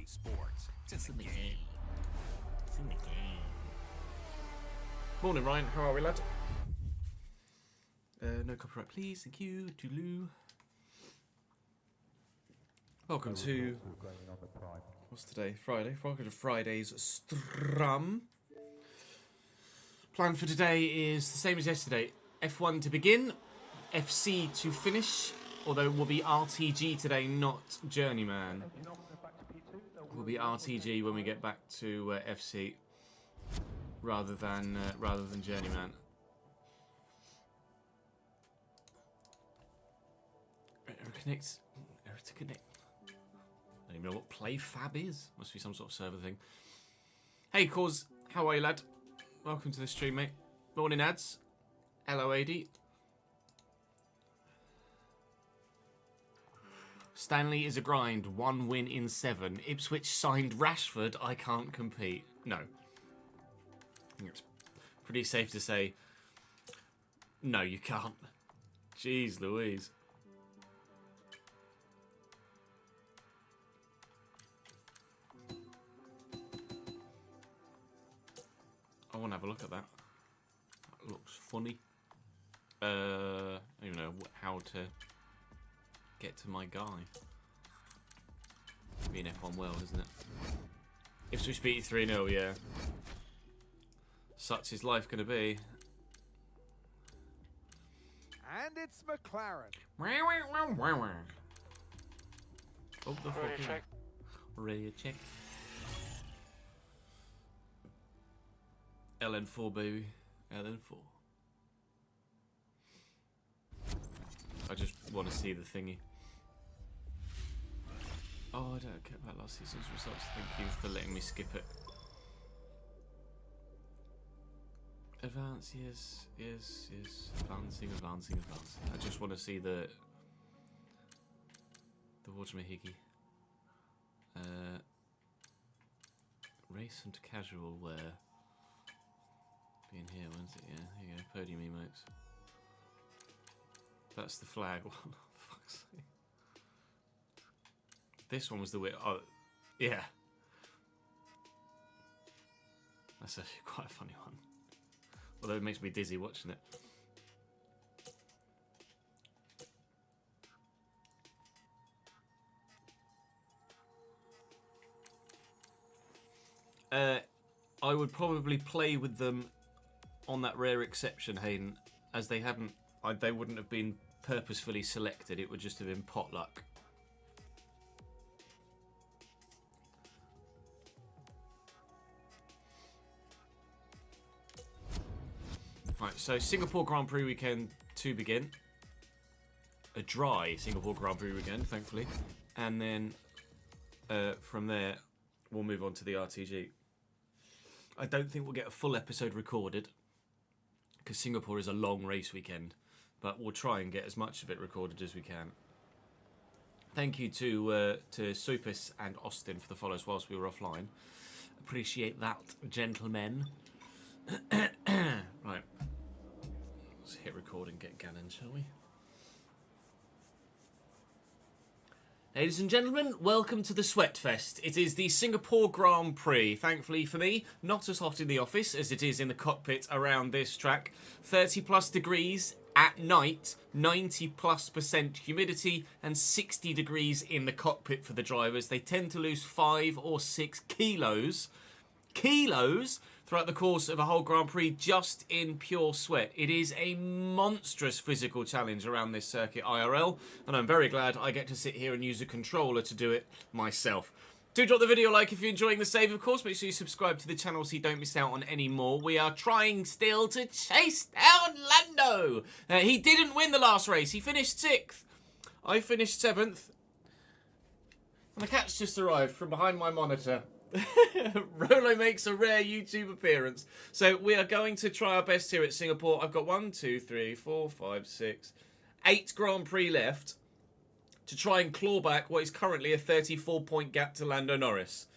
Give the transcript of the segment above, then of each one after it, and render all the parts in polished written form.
sports. It's in the game. It's in the game. Morning, Ryan. How are we, lad? No copyright, please. Thank you. Toodaloo. Welcome to... What's today? Friday. Welcome to Friday's Strum. Plan for today is the same as yesterday. F1 to begin, FC to finish, although it will be RTG today, not Journeyman. It will be RTG when we get back to FC, rather than Journeyman. Connect. To connect. I don't even know what PlayFab is. Must be some sort of server thing. Hey, Cause, how are you, lad? Welcome to the stream, mate. Morning, ads. Hello, AD. Stanley is a grind. 1 win in 7. Ipswich signed Rashford. I can't compete. No. I think it's pretty safe to say, no, you can't. Jeez Louise. I want to have a look at that. That looks funny. I don't even know how to get to my guy. It'd be an F1 world, isn't it? Ipswich beat 3-0, yeah. Such is life going to be. And it's McLaren. Oh, the fucking... Ready to check. LN4, baby. LN4. I just want to see the thingy. Oh, I don't care about last season's results. Thank you for letting me skip it. Advance, yes, yes, yes. Advancing, advancing, advancing. I just want to see the Wajimahiki. Race and casual wear. Being here, when's it? Yeah, here you go. Podium emotes. That's the flag one. Fuck's sake. This one was the weird. Oh, yeah. That's actually quite a funny one. Although it makes me dizzy watching it. I would probably play with them on that rare exception, Hayden, as they haven't. They wouldn't have been purposefully selected. It would just have been potluck. Right, so Singapore Grand Prix weekend to begin. A dry Singapore Grand Prix weekend, thankfully. And then from there, we'll move on to the RTG. I don't think we'll get a full episode recorded because Singapore is a long race weekend, but we'll try and get as much of it recorded as we can. Thank you to Supis and Austin for the follows whilst we were offline. Appreciate that, gentlemen. Right. Let's hit record and get Gannon, shall we? Ladies and gentlemen, welcome to the Sweatfest. It is the Singapore Grand Prix. Thankfully for me, not as hot in the office as it is in the cockpit around this track. 30 plus degrees at night, 90+% humidity, and 60 degrees in the cockpit for the drivers. They tend to lose 5 or 6 kilos throughout the course of a whole Grand Prix just in pure sweat. It is a monstrous physical challenge around this circuit IRL, and I'm very glad I get to sit here and use a controller to do it myself. Do drop the video a like if you're enjoying the save, of course. Make sure you subscribe to the channel so you don't miss out on any more. We are trying still to chase down Lando. He didn't win the last race. He finished 6th. I finished 7th. And the cat's just arrived from behind my monitor. Rolo makes a rare YouTube appearance. So we are going to try our best here at Singapore. I've got 1, 2, 3, 4, 5, 6, 8 Grand Prix left to try and claw back what is currently a 34-point gap to Lando Norris.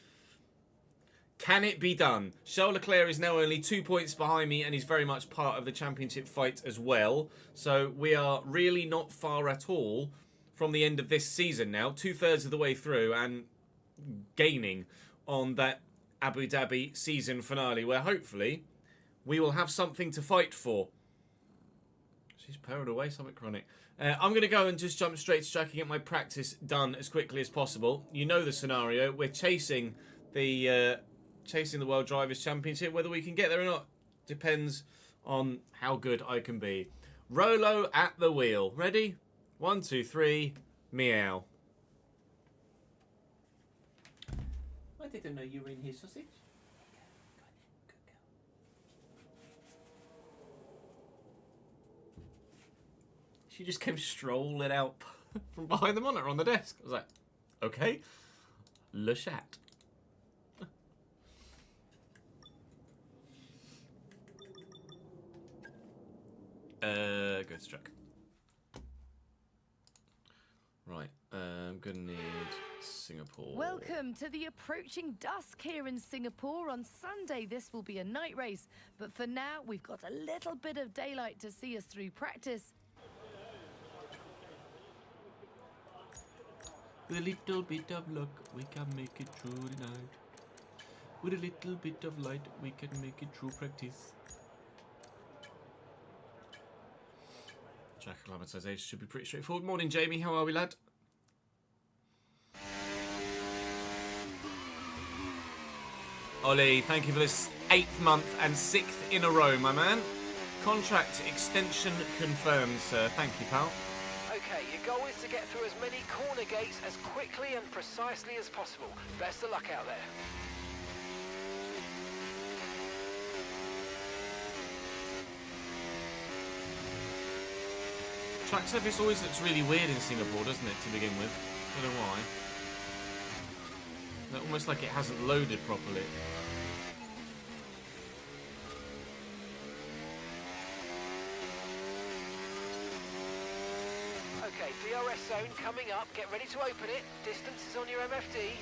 Can it be done? Charles Leclerc is now only 2 points behind me and he's very much part of the championship fight as well. So we are really not far at all from the end of this season now. 2/3 of the way through, and gaining on that Abu Dhabi season finale, where hopefully we will have something to fight for. She's purring away, something chronic. I'm going to go and just jump straight to track and get my practice done as quickly as possible. You know the scenario. We're chasing the World Drivers' Championship. Whether we can get there or not depends on how good I can be. Rolo at the wheel. Ready? 1, 2, 3. Meow. I didn't know you were in here, sausage. She just came strolling out from behind the monitor on the desk. I was like, okay. Le chat. Go to track. Right, I'm gonna need Singapore. Welcome to the approaching dusk here in Singapore. On Sunday, this will be a night race. But for now, we've got a little bit of daylight to see us through practice. With a little bit of luck, we can make it through the night. With a little bit of light, we can make it through practice. Track acclimatization should be pretty straightforward. Morning, Jamie. How are we, lad? Ollie, thank you for this 8th month and 6th in a row, my man. Contract extension confirmed, sir. Thank you, pal. Okay, your goal is to get through as many corner gates as quickly and precisely as possible. Best of luck out there. Track surface always looks really weird in Singapore, doesn't it, to begin with? I don't know why. They're almost like it hasn't loaded properly. Okay, DRS zone coming up. Get ready to open it. Distance is on your MFD.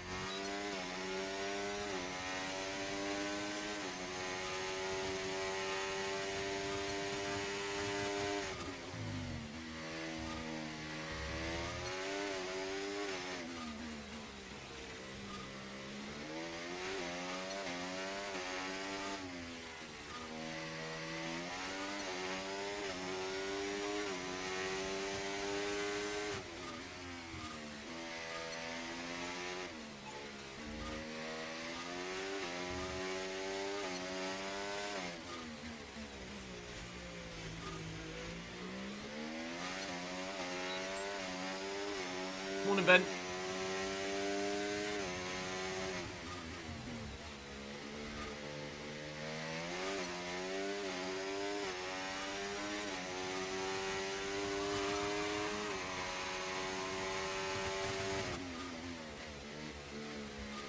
Morning, Ben.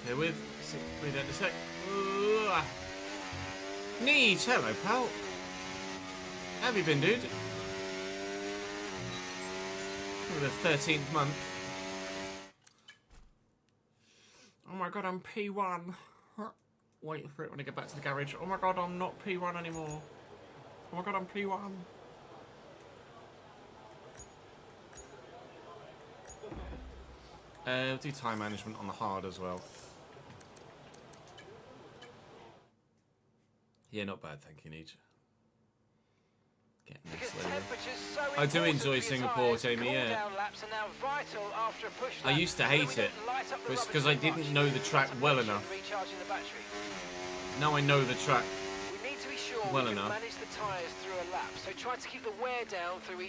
Here with. Breathe out a sec. Needs. Hello, pal. How have you been, dude? Over the 13th month. Oh my god, I'm P1. Waiting for it when I get back to the garage. Oh my god, I'm not P1 anymore. Oh my god, I'm P1. We'll do time management on the hard as well. Yeah, not bad, thank you, Nietzsche. Getting there slowly. I do enjoy Singapore, Jamie, yeah. I used to hate it, because I didn't know the track well enough. Now I know the track well enough.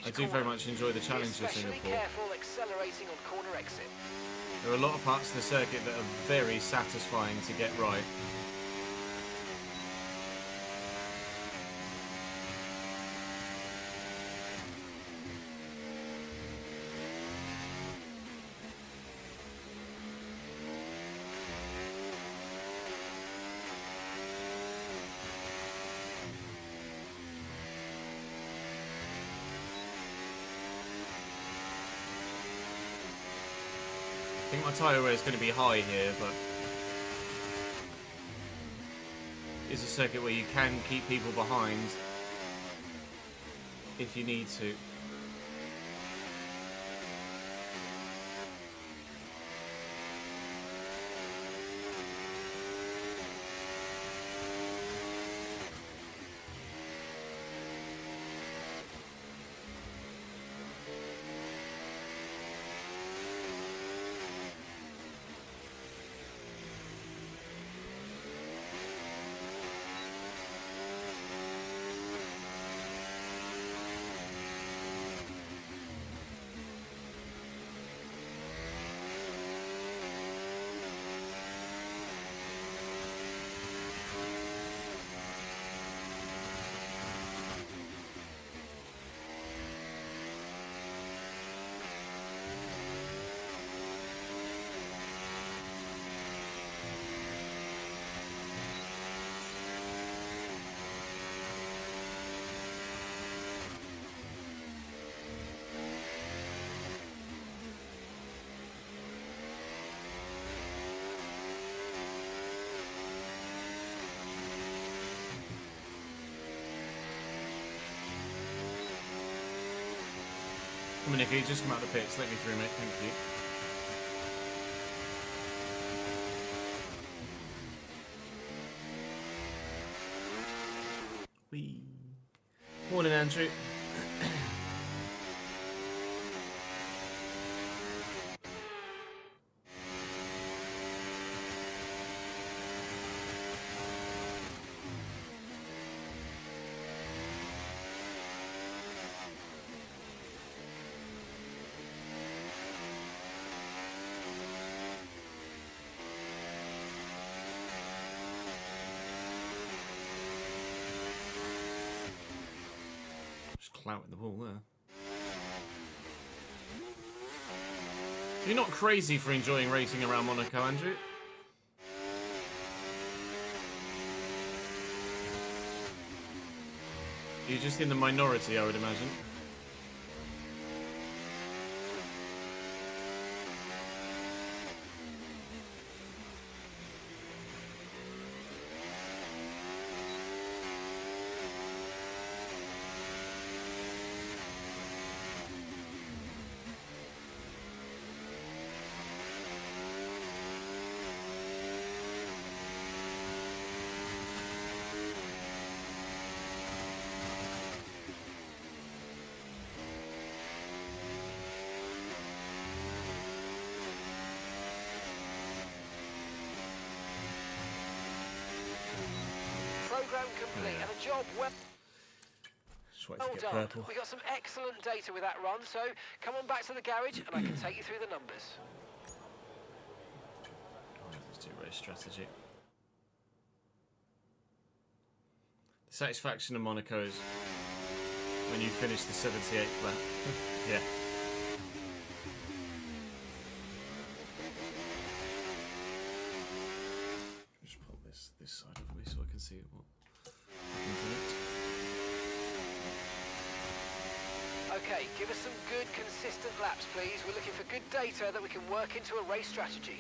I do very much enjoy the challenge of Singapore. There are a lot of parts of the circuit that are very satisfying to get right. I think my tyre wear is going to be high here, but it's a circuit where you can keep people behind if you need to. Come on, Nicky, just come out of the pits. Let me through, mate. Thank you. Whee. Morning, Andrew. Clouting the ball there. You're not crazy for enjoying racing around Monaco, Andrew? You're just in the minority, I would imagine. Program complete and a job well Just wait to get done. purple. We got some excellent data with that run, so come on back to the garage and I can take you through the numbers. Let's do race strategy. The satisfaction of Monaco is when you finish the 78th lap. Yeah. Just pull this side of me so I can see what happened to it. Okay, give us some good, consistent laps, please. We're looking for good data that we can work into a race strategy.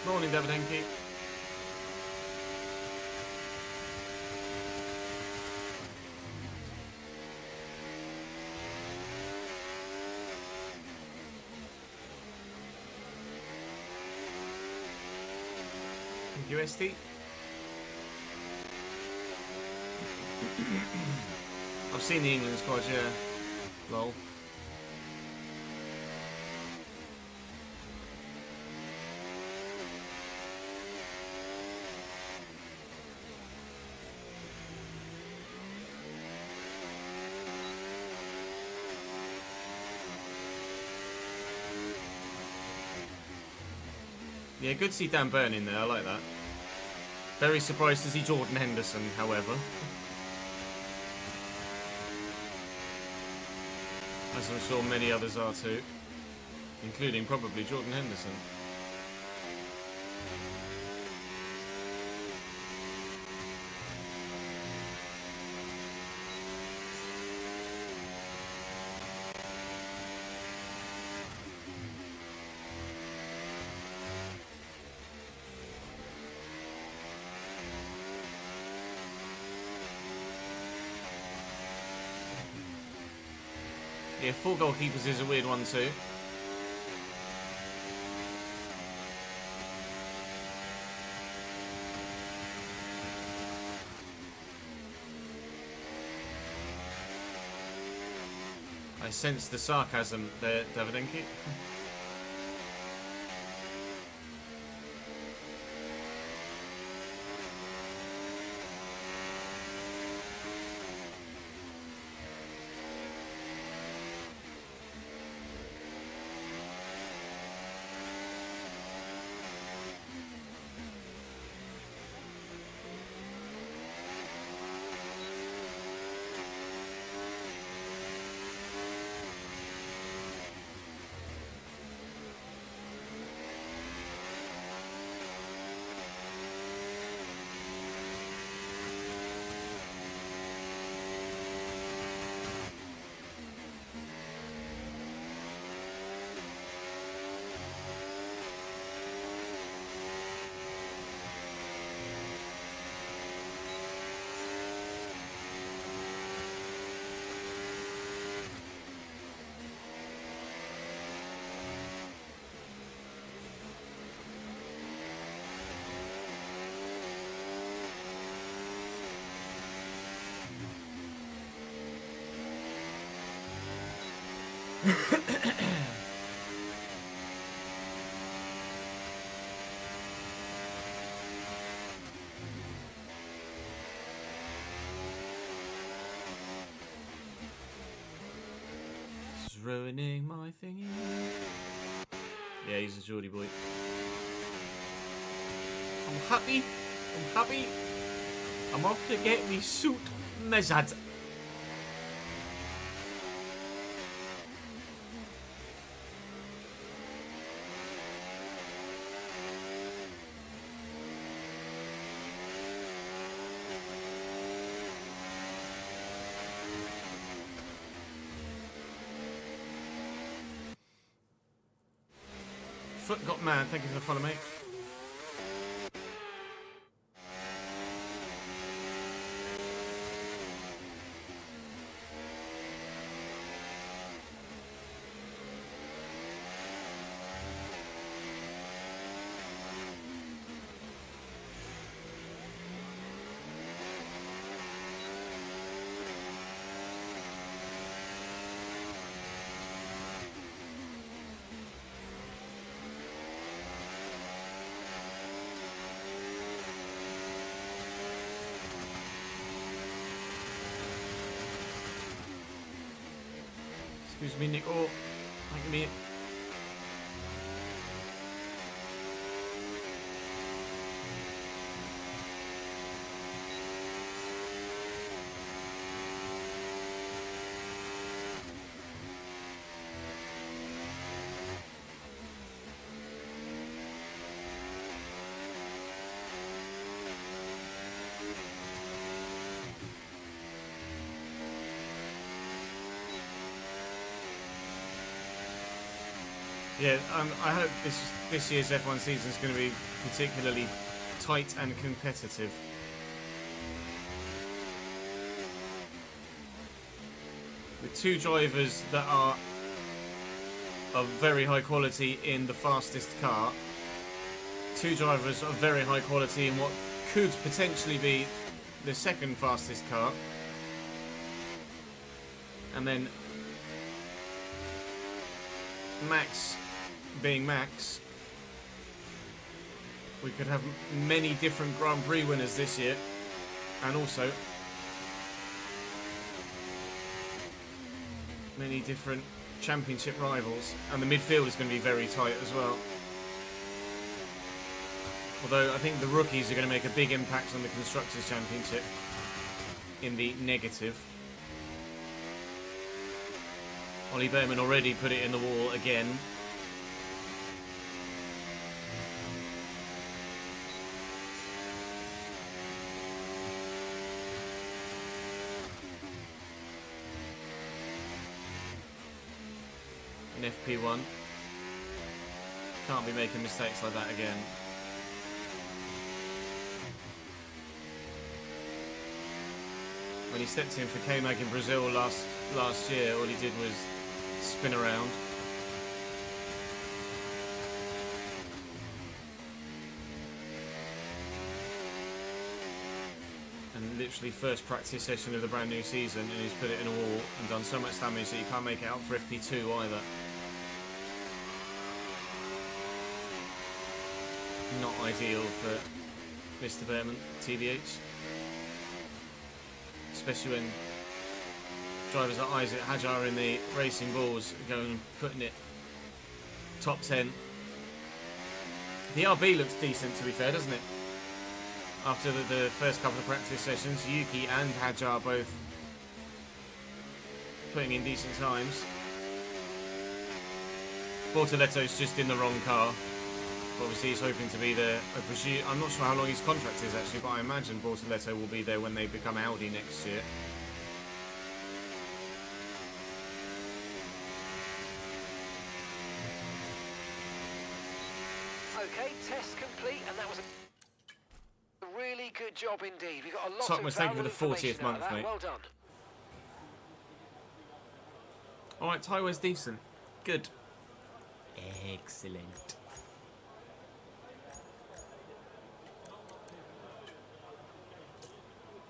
Morning, Davidenki. USD. I've seen the England squad, yeah. Lol. Yeah, good to see Dan Burn in there, I like that. Very surprised to see Jordan Henderson, however. As I'm sure many others are too. Including probably Jordan Henderson. Yeah, 4 goalkeepers is a weird one too. I sense the sarcasm there, Davidenki. winning my thingy. Yeah, he's a Geordie boy. I'm happy. I'm happy. I'm off to get me suit measured. Foot got mad. Thank you for the follow, mate. Excuse me, Nick. Oh, thank me. Yeah, I hope this year's F1 season is going to be particularly tight and competitive. With two drivers that are of very high quality in the fastest car, two drivers of very high quality in what could potentially be the second fastest car, and then Max being Max. We could have many different Grand Prix winners this year, and also many different championship rivals, and the midfield is going to be very tight as well. Although I think the rookies are going to make a big impact on the Constructors' Championship in the negative. Ollie Behrman already put it in the wall again. In FP1. Can't be making mistakes like that again. When he stepped in for K-Mag in Brazil last year, all he did was spin around. And literally first practice session of the brand new season, and he's put it in a wall and done so much damage that you can't make it out for FP2 either. Not ideal for Mr. Behrman, TBH. Especially when drivers like Isaac Hadjar in the Racing Bulls are going and putting it top 10. The RB looks decent, to be fair, doesn't it? After the first couple of practice sessions, Yuki and Hadjar both putting in decent times. Bortoletto's just in the wrong car. Obviously he's hoping to be there. I'm not sure how long his contract is actually, but I imagine Bortoletto will be there when they become Audi next year. Okay, test complete, and that was a really good job indeed. We got a lot Thomas, of thank you for the valuable 40th information out of month, that. mate. Well done. Alright, Taiwo's decent. Good. Excellent.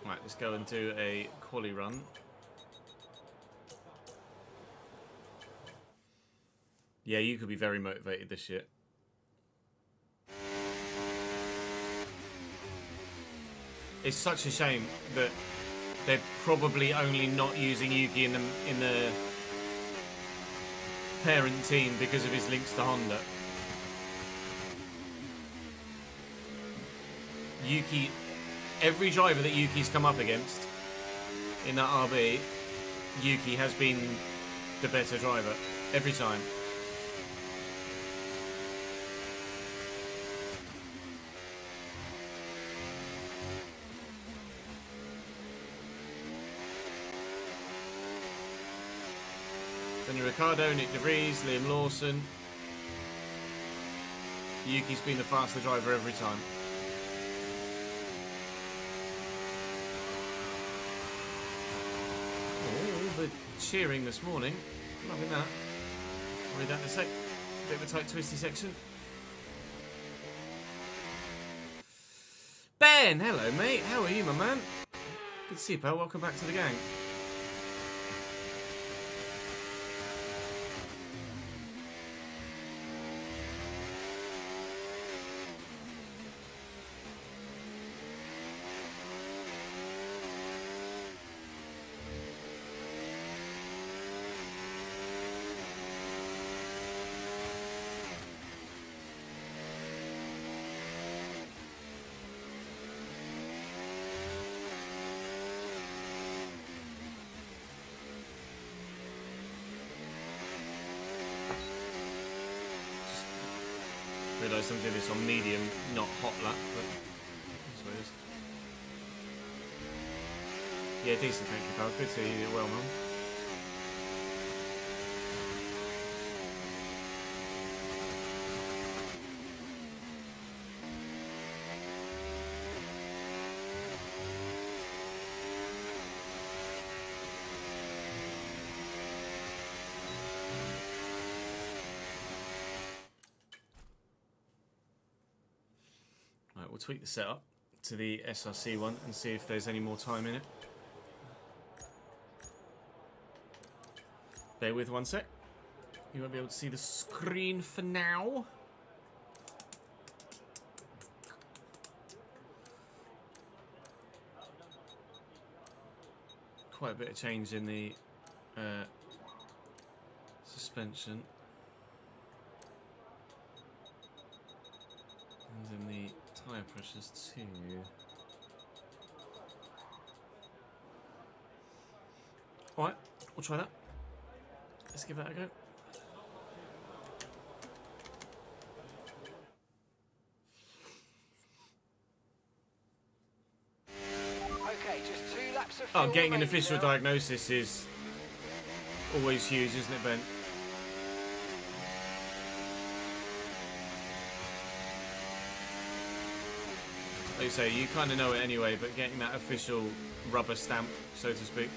Right, let's go and do a quali run. Yeah, you could be very motivated this year. It's such a shame that they're probably only not using Yuki in the parent team because of his links to Honda. Yuki, every driver that Yuki's come up against in that RB, Yuki has been the better driver every time. Daniel Ricciardo, Nick De Vries, Liam Lawson. Yuki's been the faster driver every time. Oh, the cheering this morning. Loving that. I'll read that in a sec. Bit of a tight, twisty section. Ben, hello, mate. How are you, my man? Good to see you, pal. Welcome back to the gang. Realised I'm doing this on medium, not hot lap, but that's what it is. Yeah, decent, thank you, pal. Good to hear you did well, man. We'll tweak the setup to the SRC one and see if there's any more time in it. Bear with 1 sec. You won't be able to see the screen for now. Quite a bit of change in the suspension. And in the tyre pressures too. Alright, we'll try that. Let's give that a go. Okay, just 2 laps of fuel Getting an remaining official now. diagnosis is always huge, isn't it, Ben? Like you say, you kind of know it anyway, but getting that official rubber stamp, so to speak.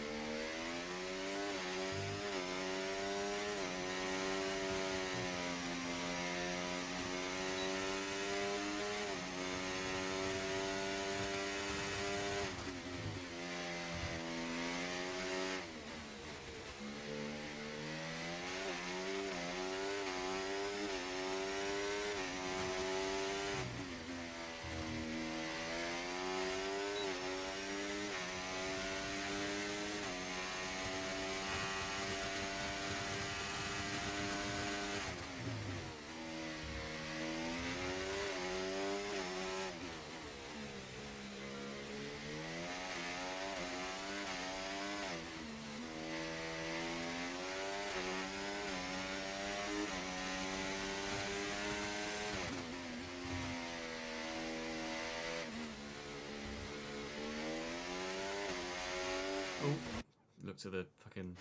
Looked at the fucking...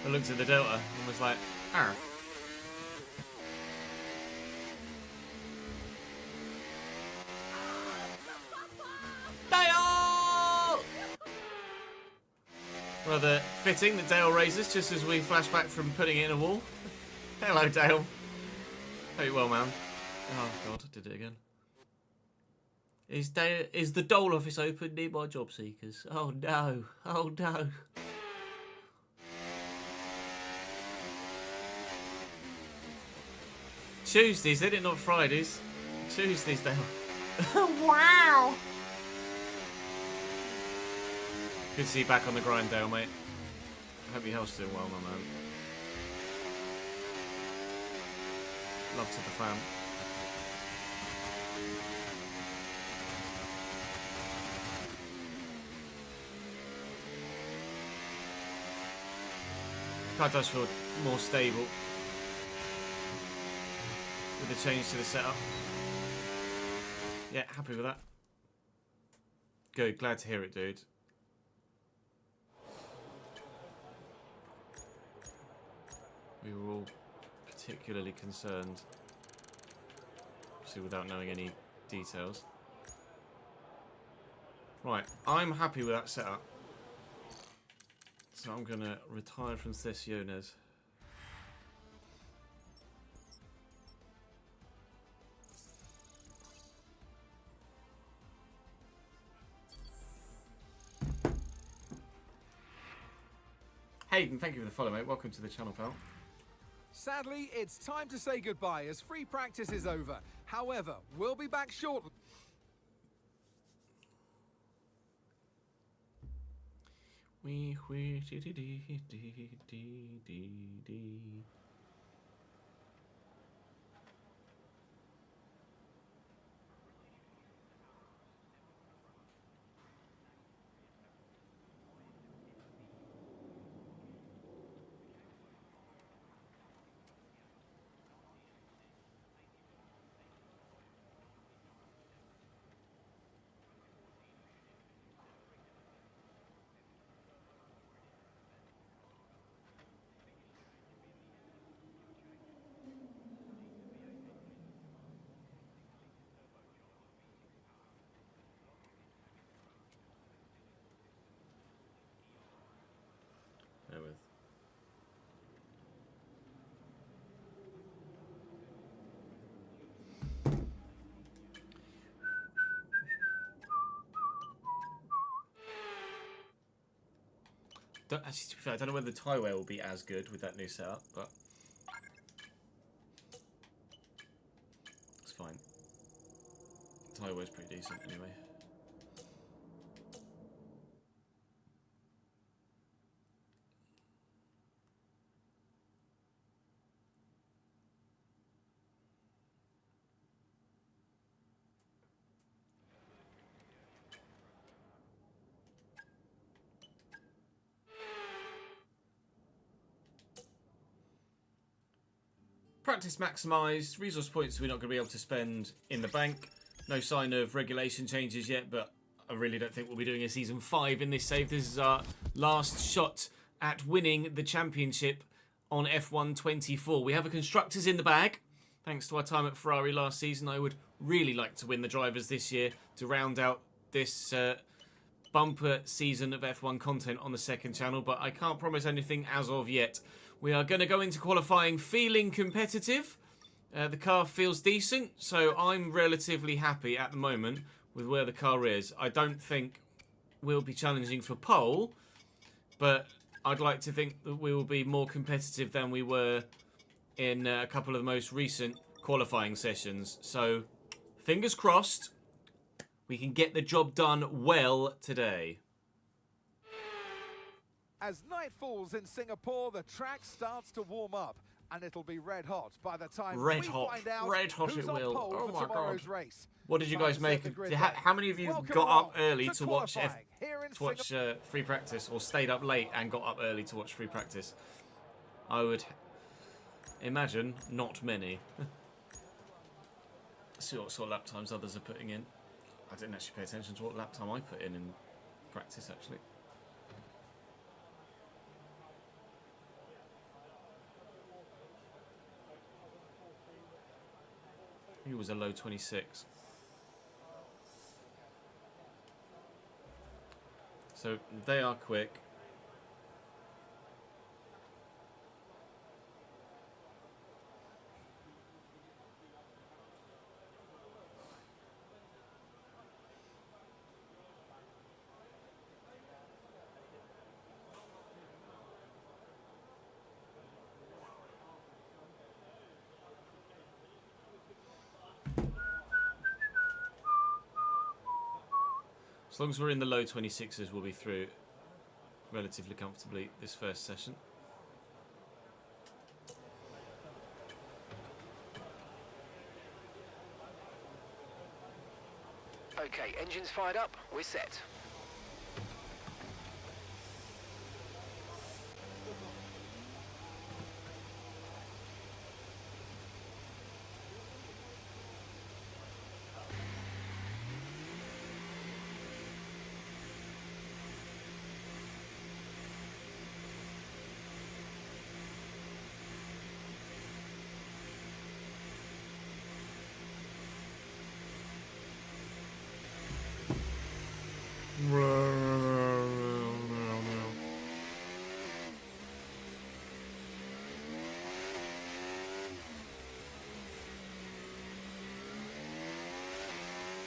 I looked at the Delta and was like, argh. Dale! Rather fitting that Dale raises just as we flash back from putting it in a wall. Hello, Dale. Hope you're well, man. Oh, God, I did it again. Is the Dole office open near my job seekers? Oh no, oh no. Tuesdays, isn't it? Not Fridays. Tuesdays, Dale. Wow. Good to see you back on the grind, Dale, mate. I hope your health's doing well, my man. Love to the fam. Car does feel more stable with the change to the setup. Yeah, happy with that. Good, glad to hear it, dude. We were all particularly concerned, obviously without knowing any details. Right, I'm happy with that setup. So I'm going to retire from Sessiones. Hayden, thank you for the follow, mate. Welcome to the channel, pal. Sadly, it's time to say goodbye as free practice is over. However, we'll be back shortly. Wee wee dee dee dee dee dee dee dee. Bear with. Actually, to be fair, I don't know whether the tie wear will be as good with that new setup, but it's fine. The tie wear's pretty decent anyway. Practice maximised, resource points we're not going to be able to spend in the bank. No sign of regulation changes yet, but I really don't think we'll be doing a Season 5 in this save. This is our last shot at winning the championship on F1 24. We have a Constructors in the bag. Thanks to our time at Ferrari last season, I would really like to win the Drivers this year to round out this bumper season of F1 content on the second channel, but I can't promise anything as of yet. We are going to go into qualifying feeling competitive. The car feels decent, so I'm relatively happy at the moment with where the car is. I don't think we'll be challenging for pole, but I'd like to think that we will be more competitive than we were in a couple of the most recent qualifying sessions. So, fingers crossed, we can get the job done well today. As night falls in Singapore, the track starts to warm up, and it'll be red hot by the time we find out who's who's it on will. pole Oh for my tomorrow's God. race. What did you Time guys to make? set the grid How many of you Welcome got up along early to watch qualifying here in watch free practice, or stayed up late and got up early to watch free practice? I would imagine not many. See what sort of lap times others are putting in. I didn't actually pay attention to what lap time I put in practice, actually. He was a low 26. So they are quick. As long as we're in the low 26s, we'll be through relatively comfortably this first session. Okay, engines fired up, we're set.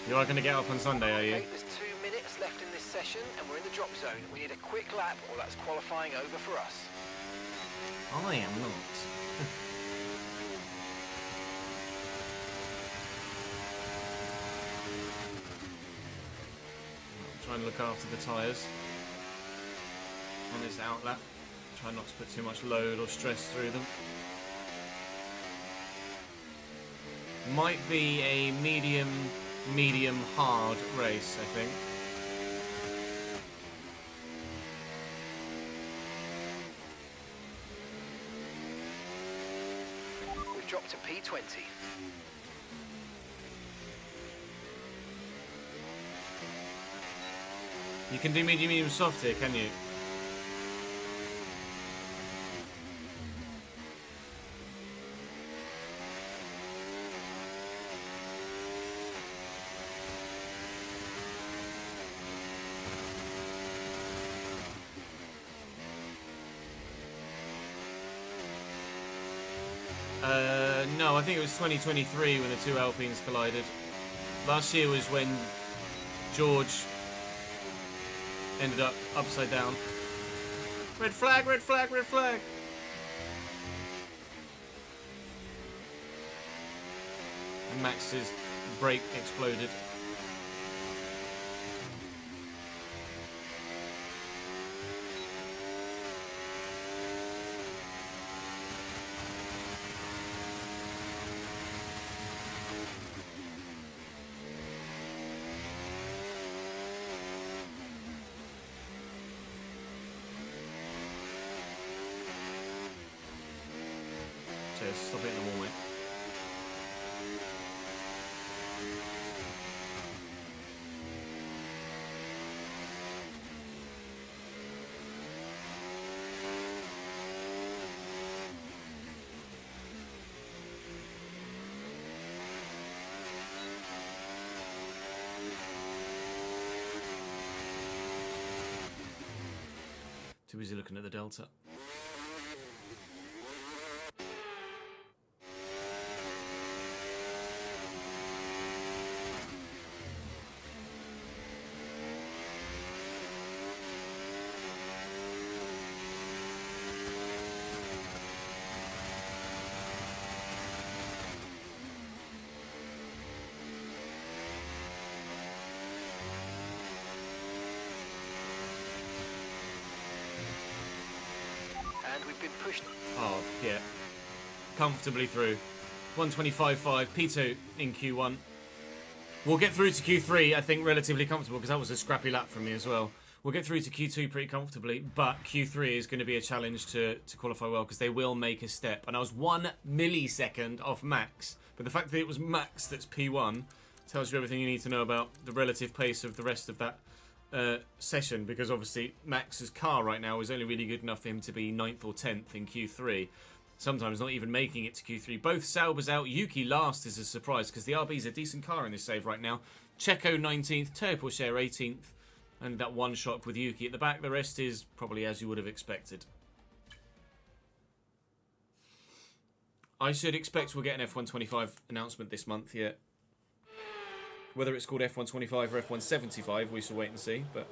You are going to get up on Sunday, are you? Okay, there's 2 minutes left in this session and we're in the drop zone. We need a quick lap or that's qualifying over for us. I am not. I'm trying to look after the tyres on this outlap. Try not to put too much load or stress through them. Might be a medium hard race, I think. We've dropped to P20. You can do medium soft here, can you? No, I think it was 2023 when the two Alpines collided. Last year was when George ended up upside down. Red flag, red flag, red flag! And Max's brake exploded. Stop hitting the wall, mate. Too busy looking at the Delta. And we've been pushed. Oh, yeah. Comfortably through. 125.5, P2 in Q1. We'll get through to Q3, I think, relatively comfortable, because that was a scrappy lap from me as well. We'll get through to Q2 pretty comfortably, but Q3 is going to be a challenge to qualify well, because they will make a step. And I was 1 millisecond off Max, but the fact that it was Max that's P1 tells you everything you need to know about the relative pace of the rest of that session, because obviously Max's car right now is only really good enough for him to be 9th or 10th in Q3. Sometimes not even making it to Q3. Both Saubers out. Yuki last is a surprise, because the RB's a decent car in this save right now. Checo 19th, Teo Pourchaire 18th, and that one shot with Yuki at the back. The rest is probably as you would have expected. I should expect we'll get an F125 announcement this month, yeah. Whether it's called F125 or F175, we shall wait and see, but...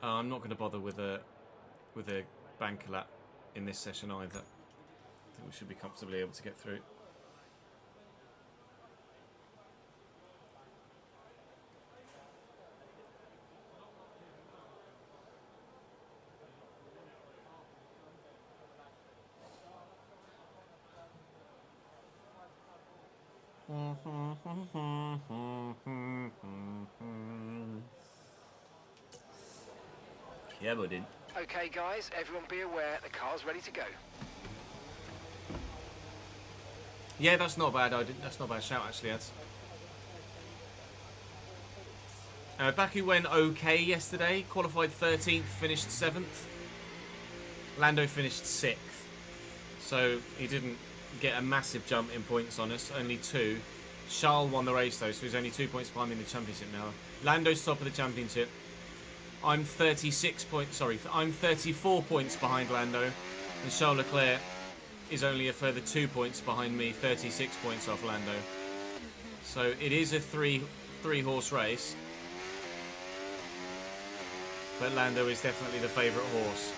I'm not going to bother with a banker lap in this session either. I think we should be comfortably able to get through. Yeah, buddy. Okay, guys, everyone be aware the car's ready to go. Yeah, that's not bad. That's not a bad shout, actually, Ads. Baku went okay yesterday. Qualified 13th, finished 7th. Lando finished 6th. So he didn't get a massive jump in points on us, only 2. Charles won the race though, so he's only 2 points behind me in the championship now. Lando's top of the championship. I'm 34 points behind Lando, and Charles Leclerc is only a further 2 points behind me, 36 points off Lando. So it is a three horse race, but Lando is definitely the favourite horse.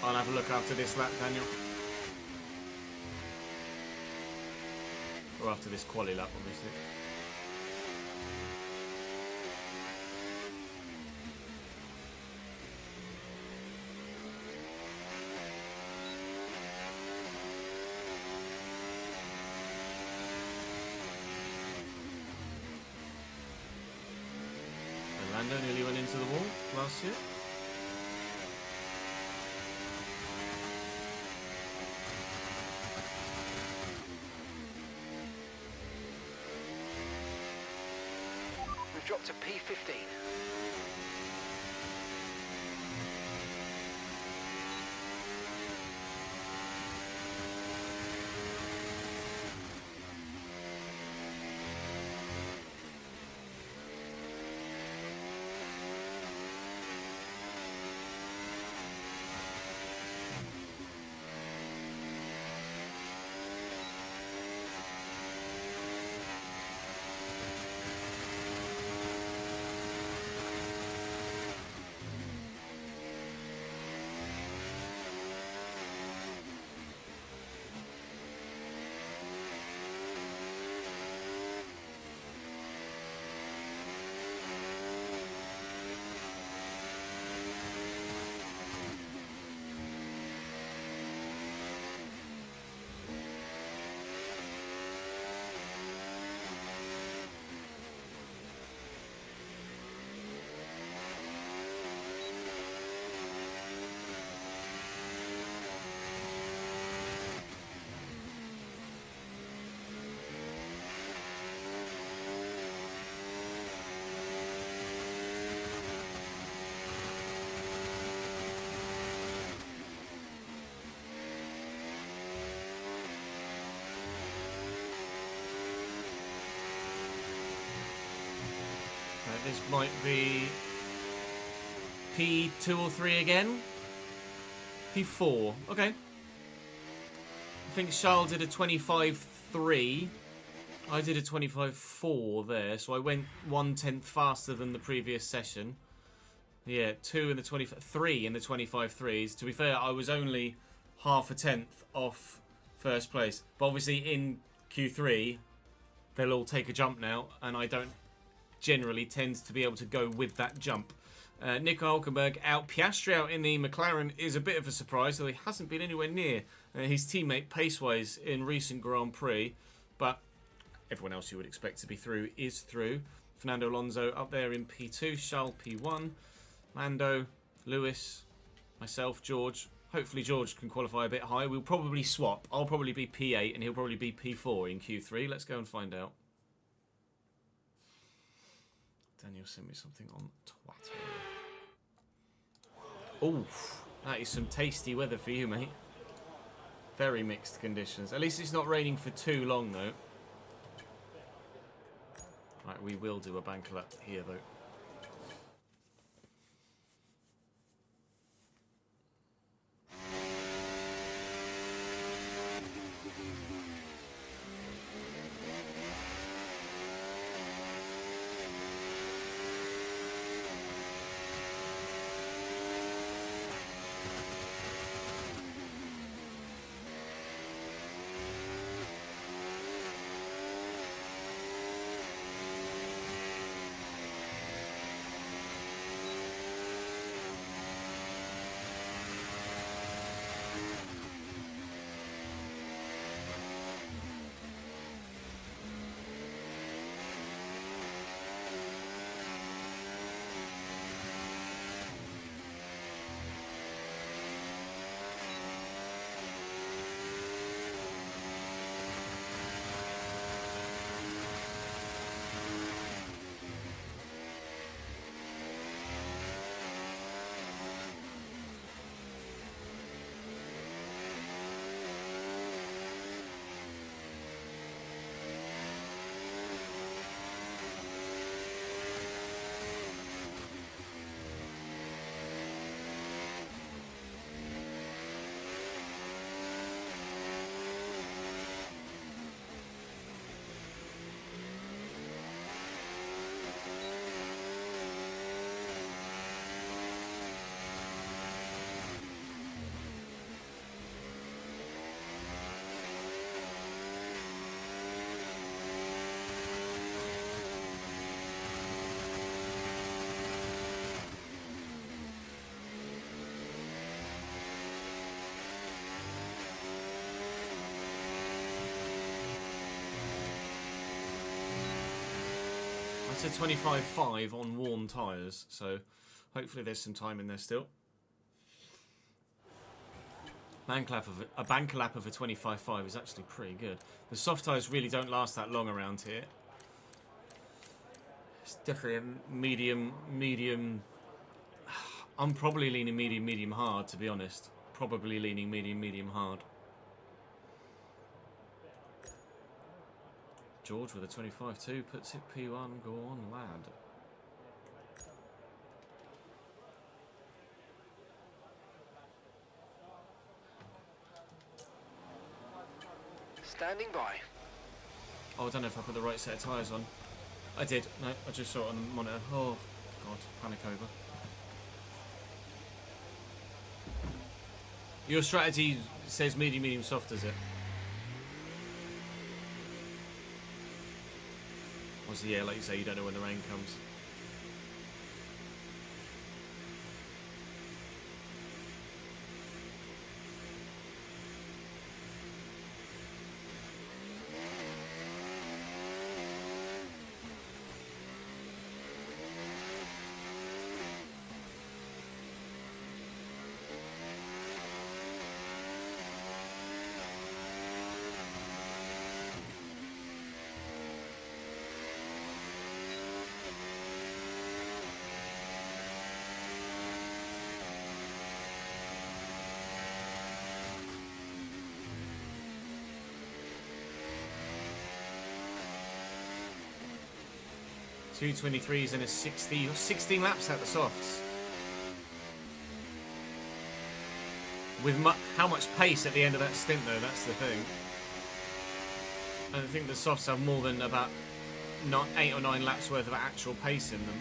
I'll have a look after this lap, Daniel. Or after this quali lap, obviously. And Lando nearly went into the wall last year. Drop to P15. This might be P2 or 3 again. P4. Okay. I think Charles did a 25.3. I did a 25.4 there, so I went 1/10 faster than the previous session. Yeah, 3 in the 25.3s. To be fair, I was only half a tenth off first place. But obviously in Q3, they'll all take a jump now, and I don't generally tends to be able to go with that jump. Nico Hulkenberg out. Piastri out in the McLaren is a bit of a surprise, though he hasn't been anywhere near his teammate pace-wise in recent Grand Prix. But everyone else you would expect to be through is through. Fernando Alonso up there in P2, Charles P1, Lando, Lewis, myself, George. Hopefully George can qualify a bit high. We'll probably swap. I'll probably be P8 and he'll probably be P4 in Q3. Let's go and find out. Daniel sent me something on Twitter. Oh, that is some tasty weather for you, mate. Very mixed conditions. At least it's not raining for too long, though. Right, we will do a bank lap here, though. That's a 25.5 on warm tyres, so hopefully there's some time in there still. A banker lap of a 25.5 is actually pretty good. The soft tyres really don't last that long around here. It's definitely a medium. I'm probably leaning medium hard, to be honest. Probably leaning medium hard. George with a 25.2 puts it P1. Go on, lad. Standing by. Oh, I don't know if I put the right set of tyres on. I did. No, I just saw it on the monitor. Oh, God. Panic over. Your strategy says medium soft, does it? Obviously, yeah, like you say, you don't know when the rain comes. Two 23s and a 16 laps at the softs. With how much pace at the end of that stint, though, that's the thing. I don't think the softs have more than about 8 or 9 laps worth of actual pace in them.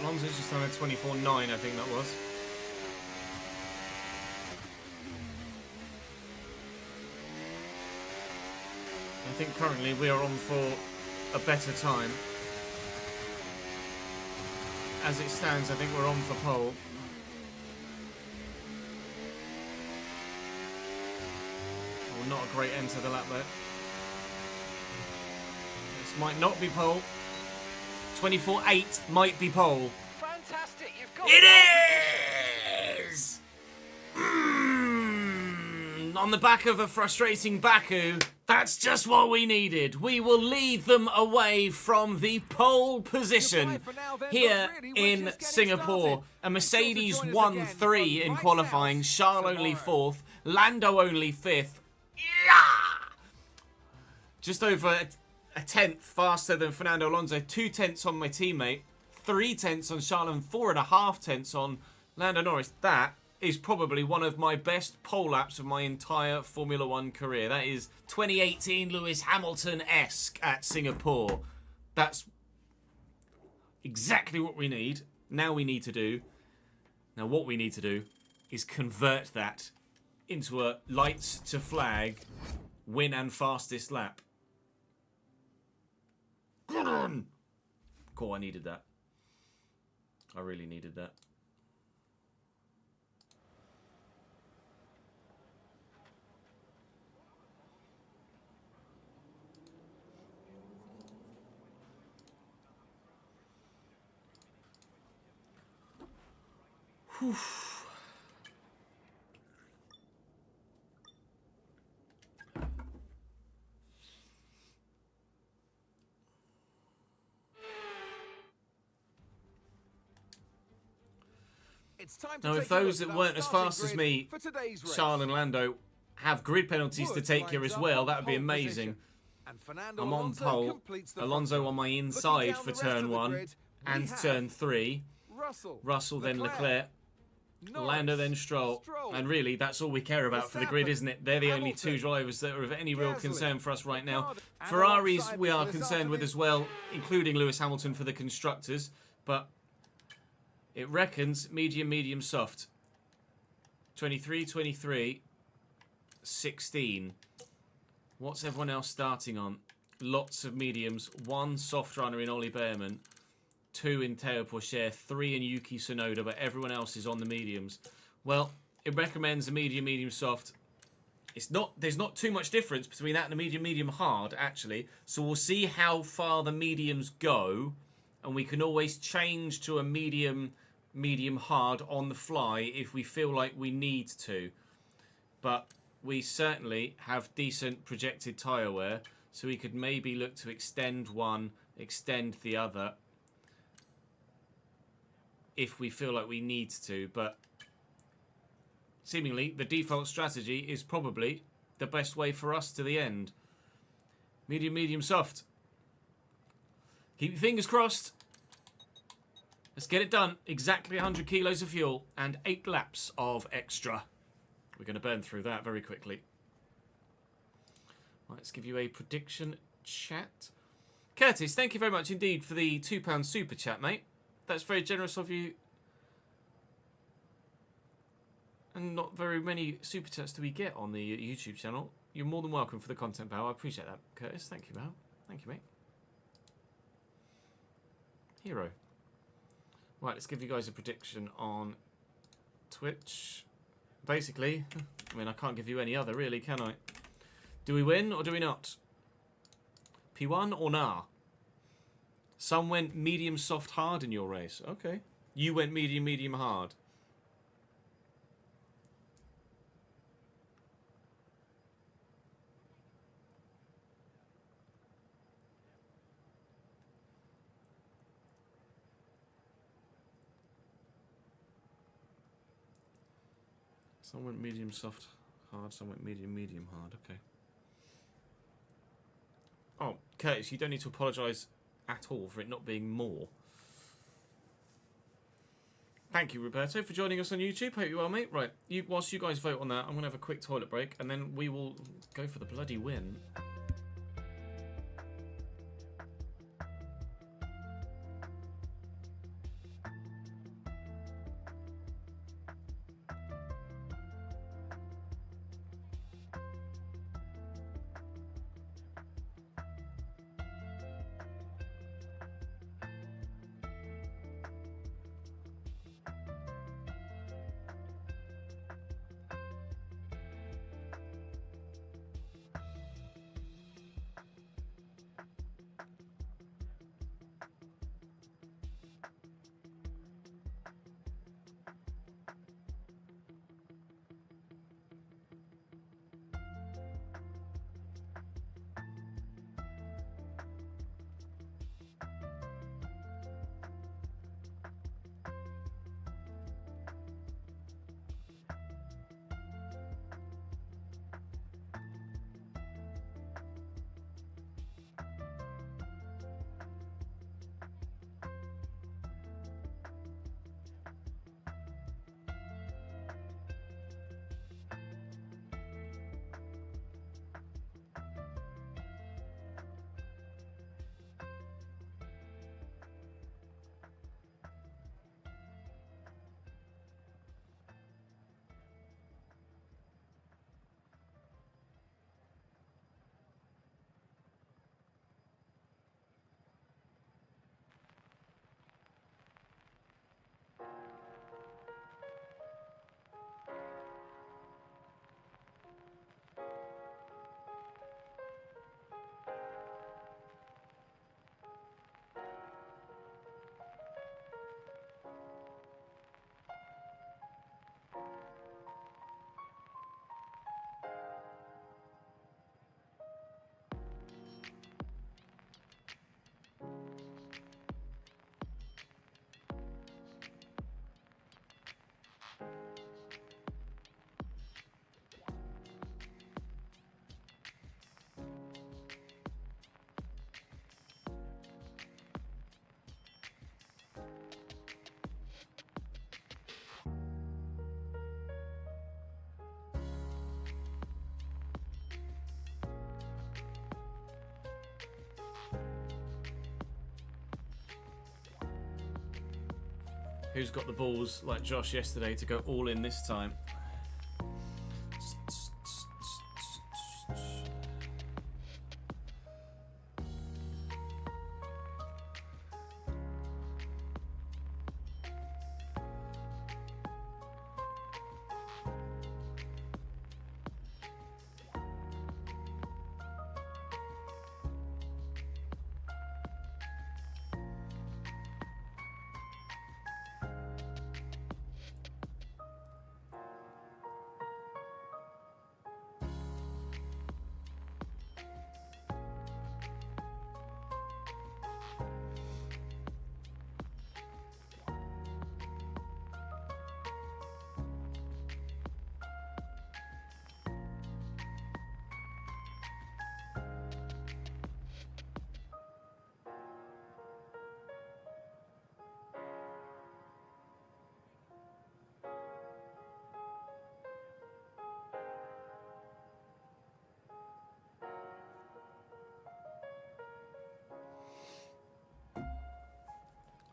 Alonso's just on a 24.9, I think that was. I think currently we are on for a better time. As it stands, I think we're on for pole. Oh, not a great end to the lap there. This might not be pole. 24.8 might be pole. Fantastic, you've got It is! On the back of a frustrating Baku, that's just what we needed. We will lead them away from the pole position here in Singapore. A Mercedes won 3 in qualifying, Charles only 4th, Lando only 5th. Just over a tenth faster than Fernando Alonso, 2 tenths on my teammate, 3 tenths on Charles, and 4.5 tenths on Lando Norris. That is probably one of my best pole laps of my entire Formula 1 career. That is 2018 Lewis Hamilton-esque at Singapore. That's exactly what we need. Now what we need to do is convert that into a lights to flag win and fastest lap. Come on! Cool, I needed that. I really needed that. Whew. It's time to Now, take if a look those at that our weren't as starting fast as grid me, for today's race. Charles and Lando, have grid penalties to Woods take here lines as up well, on that would be pole amazing. position, and Fernando I'm on Alonso pole. completes the Alonso front on my row. inside Looking for down the rest turn of the 1 grid, we and have turn 3. Russell, Then Leclerc. Norris, Lando, then Stroll. And really, that's all we care about for the grid, Verstappen, isn't it? They're the only two Hamilton, drivers that are of any real Gasly, concern for us right now. Ricciardo, and Ferraris alongside we are this concerned with afternoon- as well, including Lewis Hamilton for the constructors. But it reckons medium, soft. 23, 23, 16. What's everyone else starting on? Lots of mediums. 1 soft runner in Ollie Behrman. 2 in Teo Pourchaire. 3 in Yuki Tsunoda, but everyone else is on the mediums. Well, it recommends a medium, soft. There's not too much difference between that and a medium, hard, actually. So we'll see how far the mediums go, and we can always change to a medium, hard on the fly if we feel like we need to. But we certainly have decent projected tyre wear, so we could maybe look to extend one, extend the other, if we feel like we need to. But seemingly the default strategy is probably the best way for us to the end. Medium, soft. Keep your fingers crossed. Let's get it done. Exactly 100 kilos of fuel and 8 laps of extra. We're going to burn through that very quickly. Right, let's give you a prediction chat. Curtis, thank you very much indeed for the £2 super chat, mate. That's very generous of you. And not very many super chats do we get on the YouTube channel. You're more than welcome for the content, pal. I appreciate that, Curtis. Thank you, pal. Thank you, mate. Hero. Right, let's give you guys a prediction on Twitch. Basically, I mean, I can't give you any other, really, can I? Do we win or do we not? P1 or nah? Some went medium, soft, hard in your race. Okay. You went medium, hard. Some went medium, soft, hard. Some went medium, hard. Okay. Oh, Curtis, you don't need to apologise at all for it not being more. Thank you, Roberto, for joining us on YouTube. Hope you're well, mate. Right, whilst you guys vote on that, I'm going to have a quick toilet break, and then we will go for the bloody win. who's got the balls like Josh yesterday to go all in this time.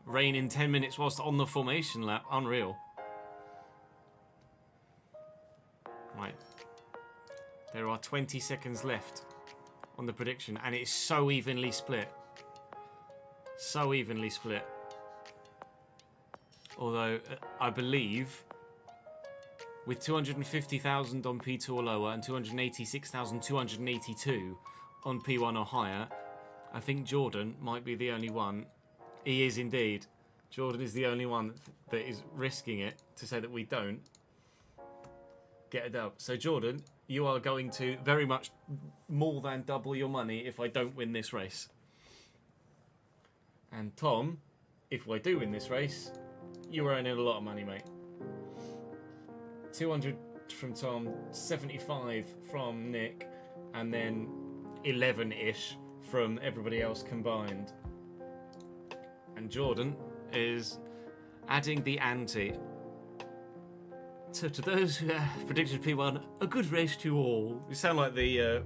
Rain in 10 minutes whilst on the formation lap. Unreal. Right. There are 20 seconds left on the prediction, and it's so evenly split. So evenly split. Although, I believe, with 250,000 on P2 or lower and 286,282 on P1 or higher, I think Jordan might be the only one. He is indeed. Jordan is the only one that is risking it to say that we don't get a dub. So Jordan, you are going to very much more than double your money if I don't win this race. And Tom, if I do win this race, you're earning a lot of money, mate. 200 from Tom, 75 from Nick, and then 11-ish from everybody else combined. And Jordan is adding the ante. So to those who predicted P1, a good race to all. You sound like the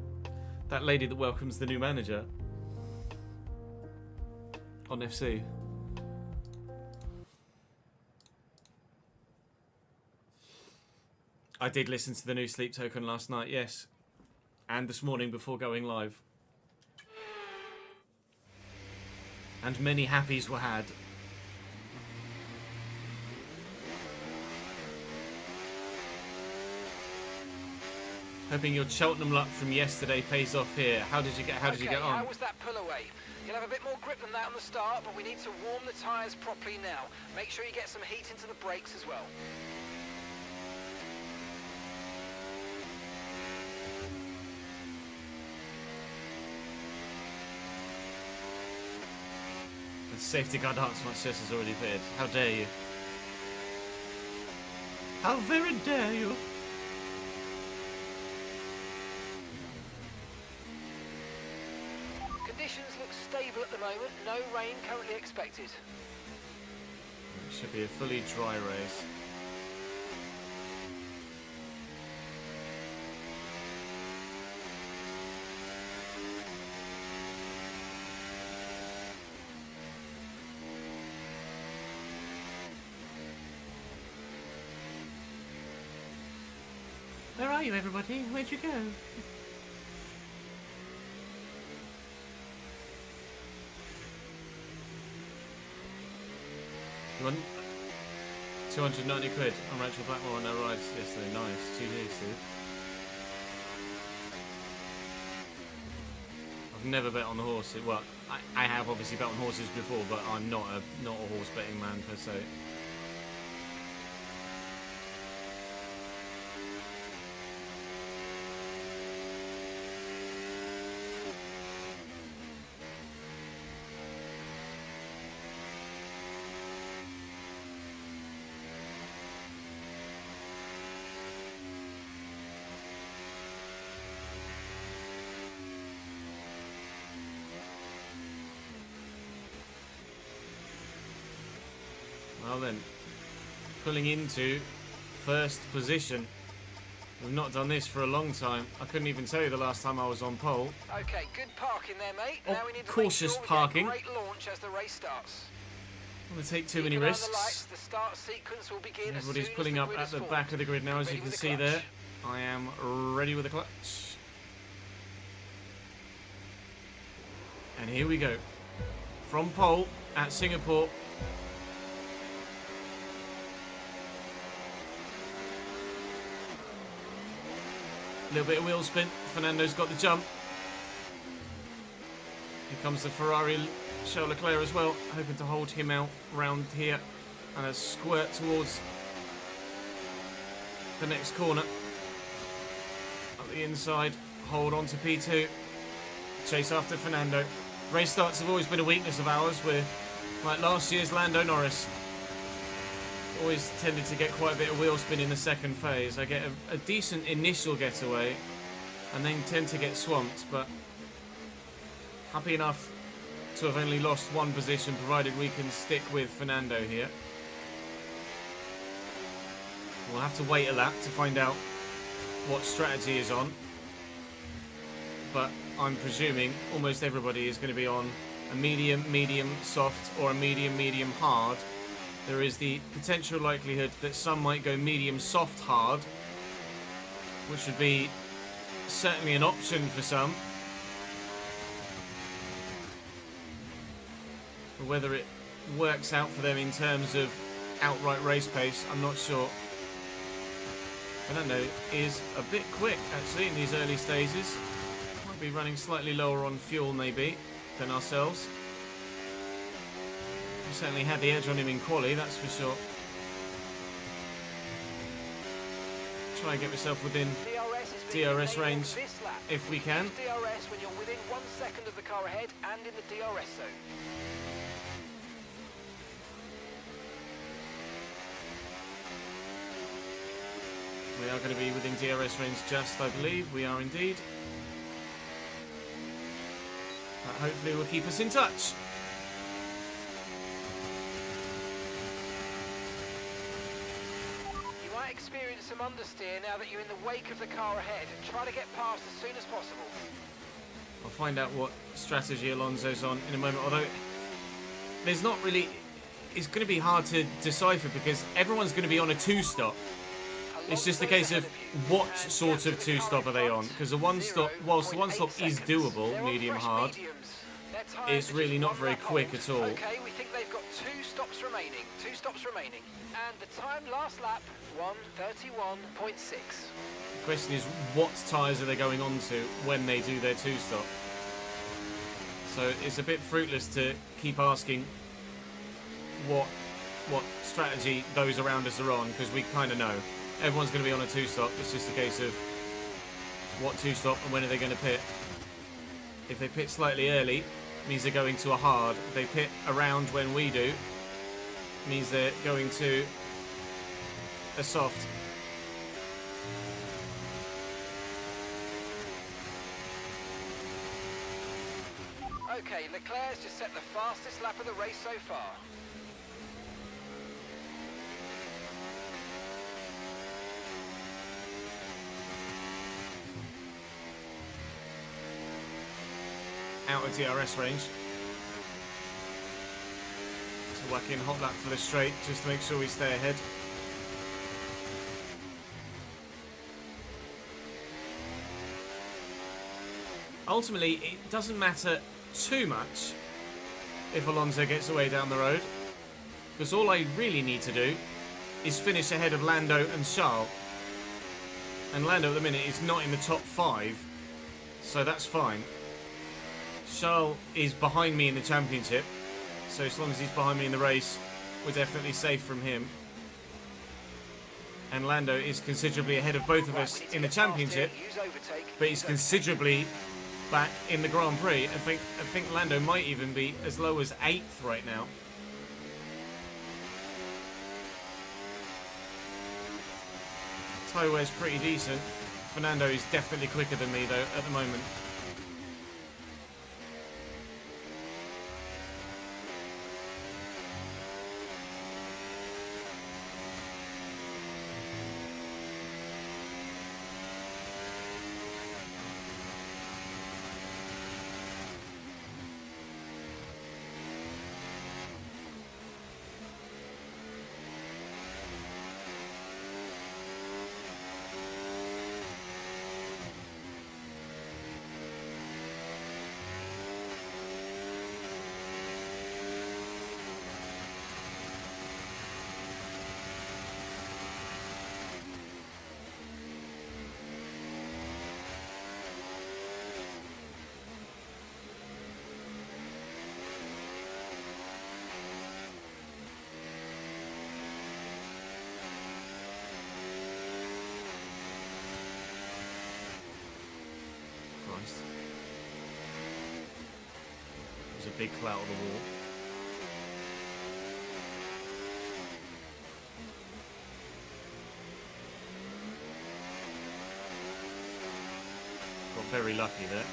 that lady that welcomes the new manager on FC. I did listen to the new Sleep Token last night, yes. And this morning before going live. And many happies were had. Hoping your Cheltenham luck from yesterday pays off here. How did you get on? How was that pull away? You'll have a bit more grip than that on the start, but we need to warm the tyres properly now. Make sure you get some heat into the brakes as well. The safety car dance my stress has already appeared. How dare you? How very dare you? Conditions look stable at the moment. No rain currently expected. It should be a fully dry race. Where are you, everybody? Where'd you go? You want 290 quid on Rachel Blackmore on their rides yesterday. Nice. 2 days, dude. I've never bet on the horse. Well, I have obviously bet on horses before, but I'm not a horse betting man per se. Well then, pulling into first position. We've not done this for a long time. I couldn't even tell you the last time I was on pole. Okay, good parking there, mate. Oh, now we need to cautious make sure we parking. get a great launch as the race starts. want to take too many Keep an eye on the lights. risks. The start sequence will begin as Everybody's soon as pulling the up grid at is the formed. back of the grid now, as Ready you can with the see clutch. there. I am ready with the clutch. And here we go. From pole at Singapore. A little bit of wheel spin. Fernando's got the jump. Here comes the Ferrari Charles Leclerc as well, hoping to hold him out round here. And a squirt towards the next corner. Up the inside, hold on to P2. Chase after Fernando. Race starts have always been a weakness of ours. We're like last year's Lando Norris. Always tended to get quite a bit of wheel spin in the second phase. I get a decent initial getaway and then tend to get swamped, but happy enough to have only lost one position, provided we can stick with Fernando here. We'll have to wait a lap to find out what strategy is on, but I'm presuming almost everybody is going to be on a medium, medium, soft, or a medium, medium, hard. There is the potential likelihood that some might go medium, soft, hard, which would be certainly an option for some. But whether it works out for them in terms of outright race pace, I'm not sure. Fernando is a bit quick actually in these early stages. Might be running slightly lower on fuel maybe than ourselves. We certainly had the edge on him in quali, that's for sure. Try and get myself within DRS range if we can. DRS when you're within 1 second of the car ahead and in the DRS zone. We are going to be within DRS range just, I believe. We are indeed. That hopefully will keep us in touch. You might experience some understeer now that you're in the wake of the car ahead. Try to get past as soon as possible. I'll find out what strategy Alonso's on in a moment, although there's not really... It's going to be hard to decipher because everyone's going to be on a two-stop. It's just a case of what sort of two-stop are they on, because the one-stop, whilst the one-stop is doable, medium-hard, it's really not very quick at all. Okay, we think they've got 2 stops remaining. 2 stops remaining. And the time last lap, 1:31.6. The question is, what tyres are they going on to when they do their two-stop? So it's a bit fruitless to keep asking what strategy those around us are on, because we kind of know. Everyone's going to be on a two-stop. It's just a case of what two-stop and when are they going to pit. If they pit slightly early, it means they're going to a hard. If they pit around when we do, it means they're going to a soft. Okay, Leclerc's just set the fastest lap of the race so far. Out of DRS range. So whack in hot lap for the straight just to make sure we stay ahead. Ultimately, it doesn't matter too much if Alonso gets away down the road, because all I really need to do is finish ahead of Lando and Charles. And Lando at the minute is not in the top 5, so that's fine. Charles is behind me in the championship, so as long as he's behind me in the race, we're definitely safe from him. And Lando is considerably ahead of both of us in the championship, but he's considerably back in the Grand Prix. I think Lando might even be as low as 8th right now. Tyre wear's pretty decent. Fernando is definitely quicker than me though at the moment. big clout of the wall. Got very lucky there.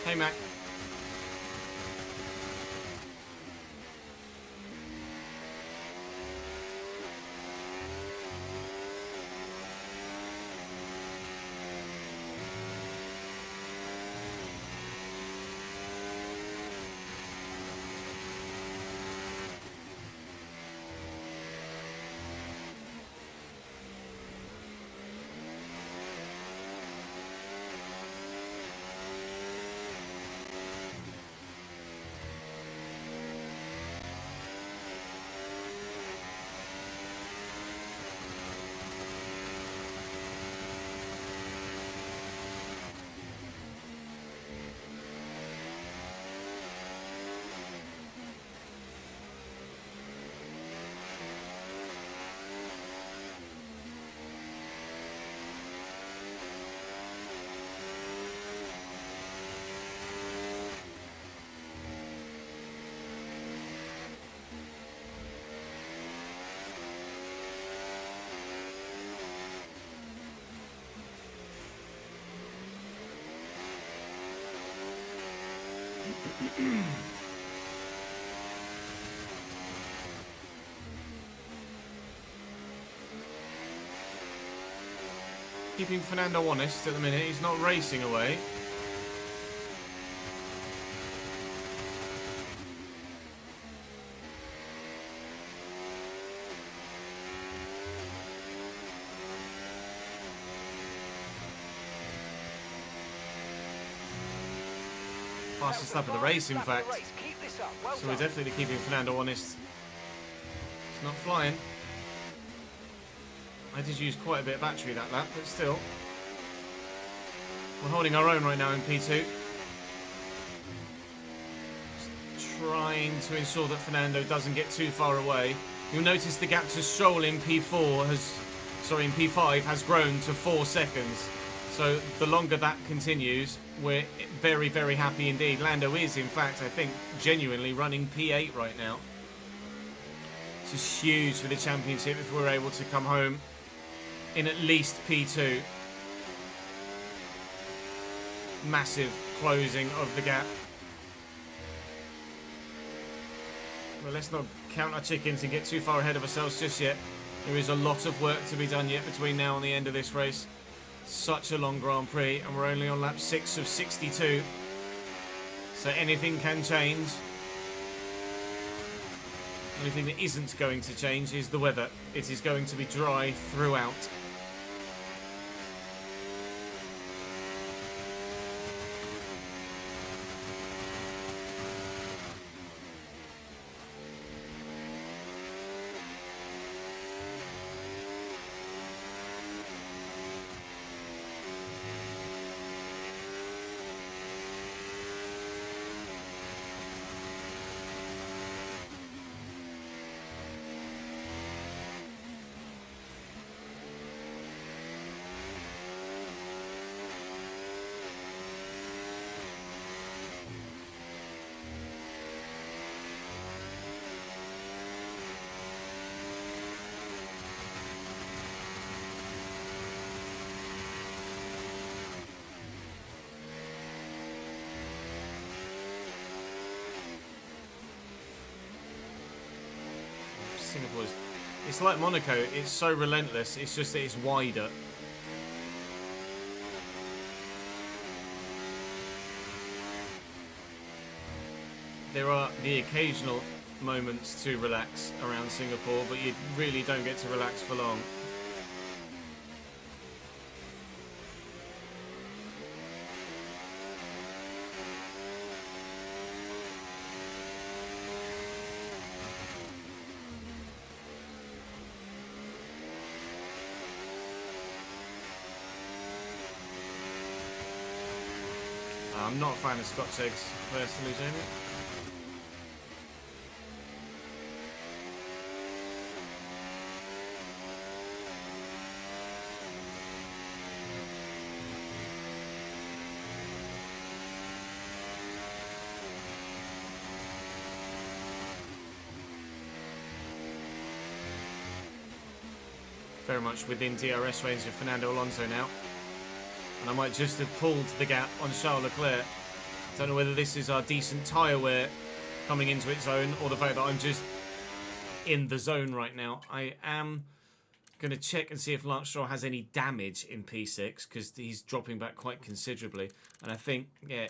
Hey, Mac. Keeping Fernando honest at the minute. He's not racing away. Fastest lap of the race, in fact. So we're definitely keeping Fernando honest. It's not flying. I did use quite a bit of battery that lap, but still. We're holding our own right now in P2. Just trying to ensure that Fernando doesn't get too far away. You'll notice the gap to Stroll in P5 has grown to 4 seconds. So the longer that continues, we're very, very happy indeed. Lando is, in fact, I think, genuinely running P8 right now. This is huge for the championship if we're able to come home in at least P2. Massive closing of the gap. Well, let's not count our chickens and get too far ahead of ourselves just yet. There is a lot of work to be done yet between now and the end of this race. Such a long Grand Prix, and we're only on lap 6 of 62. So anything can change. The only thing that isn't going to change is the weather. It is going to be dry throughout. Singapore's, it's like Monaco, it's so relentless, it's just that it's wider. There are the occasional moments to relax around Singapore, but you really don't get to relax for long. I'm not a fan of Scotch eggs, personally, Jamie. very much within DRS range of Fernando Alonso now. And I might just have pulled the gap on Charles Leclerc. Don't know whether this is our decent tyre wear coming into its own, or the fact that I'm just in the zone right now. I am going to check and see if Lance Stroll has any damage in P6, because he's dropping back quite considerably. And I think, yeah,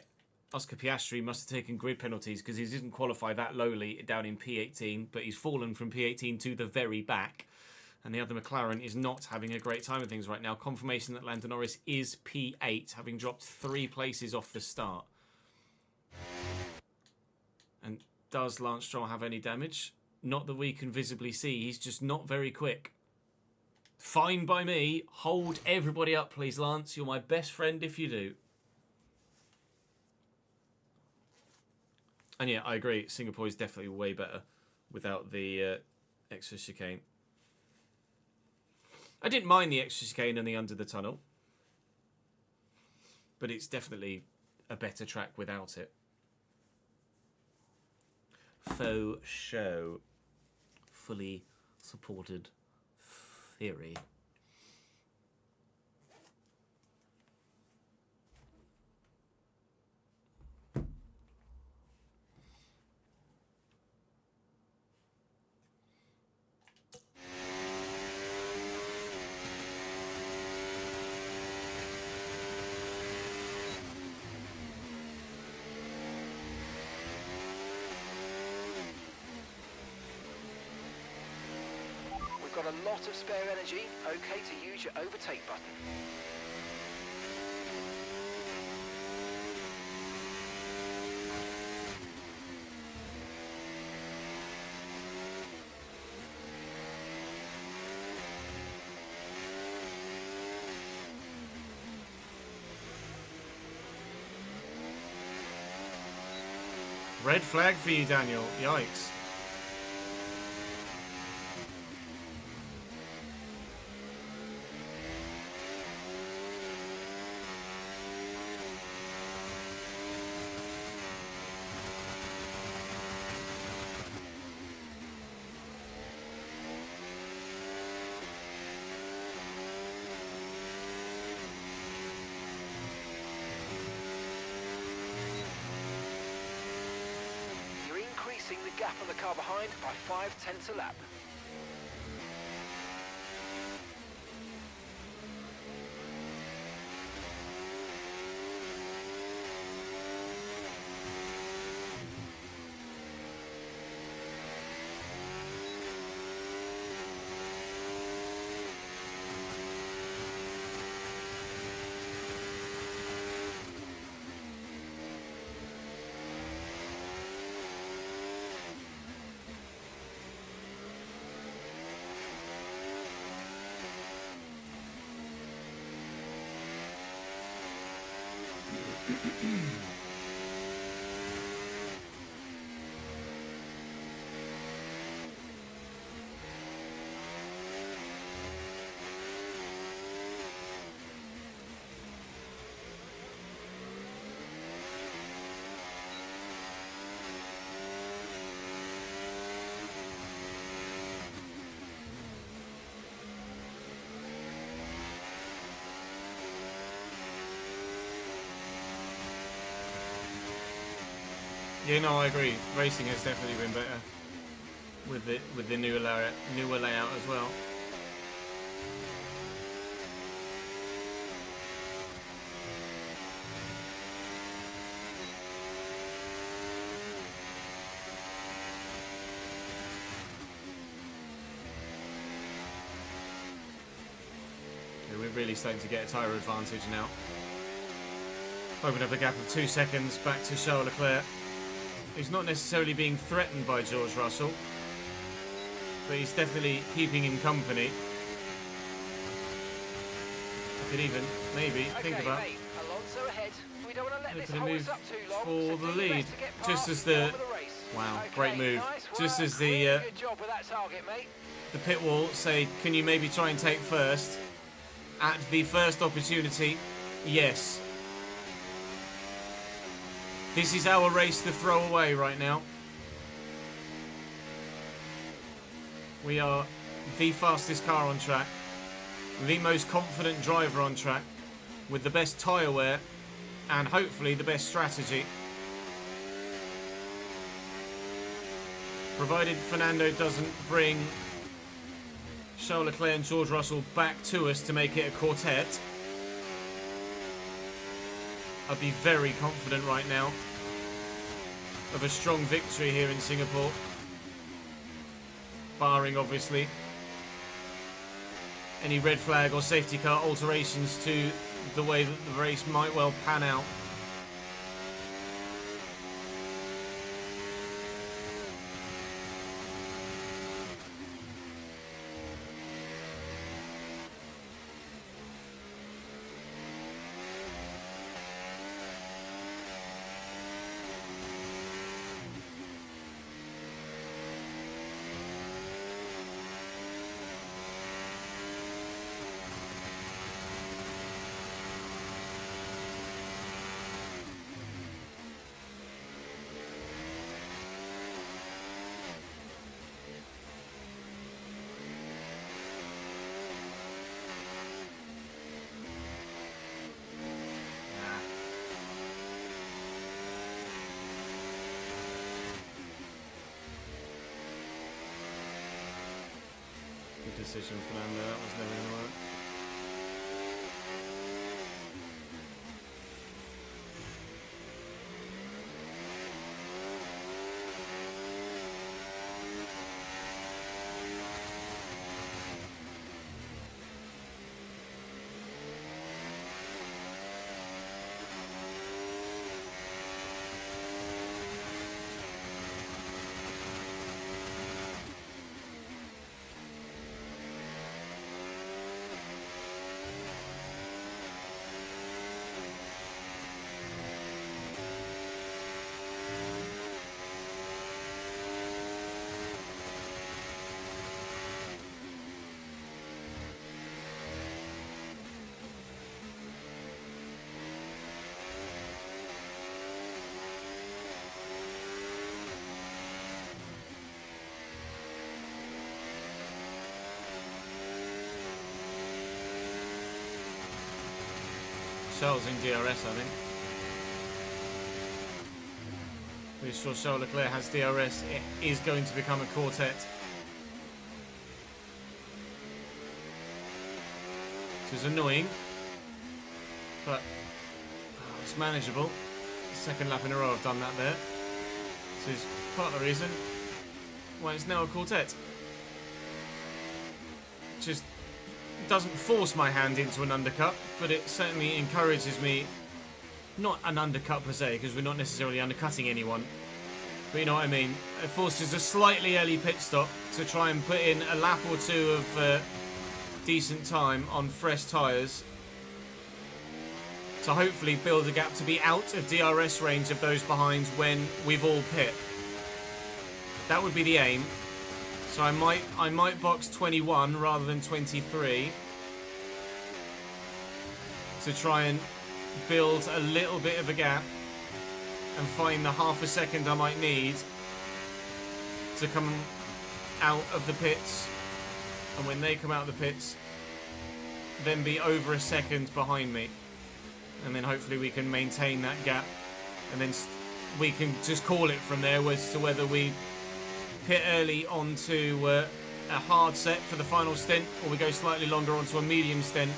Oscar Piastri must have taken grid penalties because he didn't qualify that lowly down in P18, but he's fallen from P18 to the very back. And the other McLaren is not having a great time with things right now. Confirmation that Lando Norris is P8, having dropped 3 places off the start. And does Lance Stroll have any damage? Not that we can visibly see. He's just not very quick. Fine by me. Hold everybody up, please, Lance. You're my best friend if you do. And yeah, I agree. Singapore is definitely way better without the extra chicane. I didn't mind the extra chicane and the under the tunnel, but it's definitely a better track without it. Faux show. Fully supported theory. Got a lot of spare energy, okay to use your overtake button. Red flag for you, Daniel. Yikes. The gap on the car behind by 0.5 a lap. Yeah, no, I agree. Racing has definitely been better with the newer layout as well. Yeah, we're really starting to get a tyre advantage now. Open up a gap of 2 seconds back to Charles Leclerc. He's not necessarily being threatened by George Russell, but he's definitely keeping him company. I could even, maybe, think about mate, Alonso ahead. We don't want to let this making a hold move us up too long, for so the do your lead. best to get Just past as the the... top of the race. Wow, Okay, great move. nice Just work. as the Really good job with that target, mate. the pit wall say, can you maybe try and take first? At the first opportunity, yes. This is our race to throw away right now. We are the fastest car on track. the most confident driver on track with the best tyre wear and hopefully the best strategy. Provided Fernando doesn't bring Charles Leclerc and George Russell back to us to make it a quartet, I'd be very confident right now of a strong victory here in Singapore. Barring, obviously, any red flag or safety car alterations to the way that the race might well pan out. Good decision, Fernando. That was never going to work. Charles in DRS, I think. Pretty sure Charles Leclerc has DRS. It is going to become a quartet. Which is annoying, but it's manageable. Second lap in a row I've done that there. This is part of the reason why it's now a quartet. Just doesn't force my hand into an undercut, but it certainly encourages me, not an undercut per se, because we're not necessarily undercutting anyone, but you know what I mean. It forces a slightly early pit stop to try and put in a lap or two of decent time on fresh tyres to hopefully build a gap to be out of DRS range of those behind when we've all pit. That would be the aim. So I might box 21 rather than 23 to try and build a little bit of a gap and find the half a second I might need to come out of the pits, and when they come out of the pits then be over a second behind me, and then hopefully we can maintain that gap, and then we can just call it from there as to whether we pit early onto a hard set for the final stint, or we go slightly longer onto a medium stint,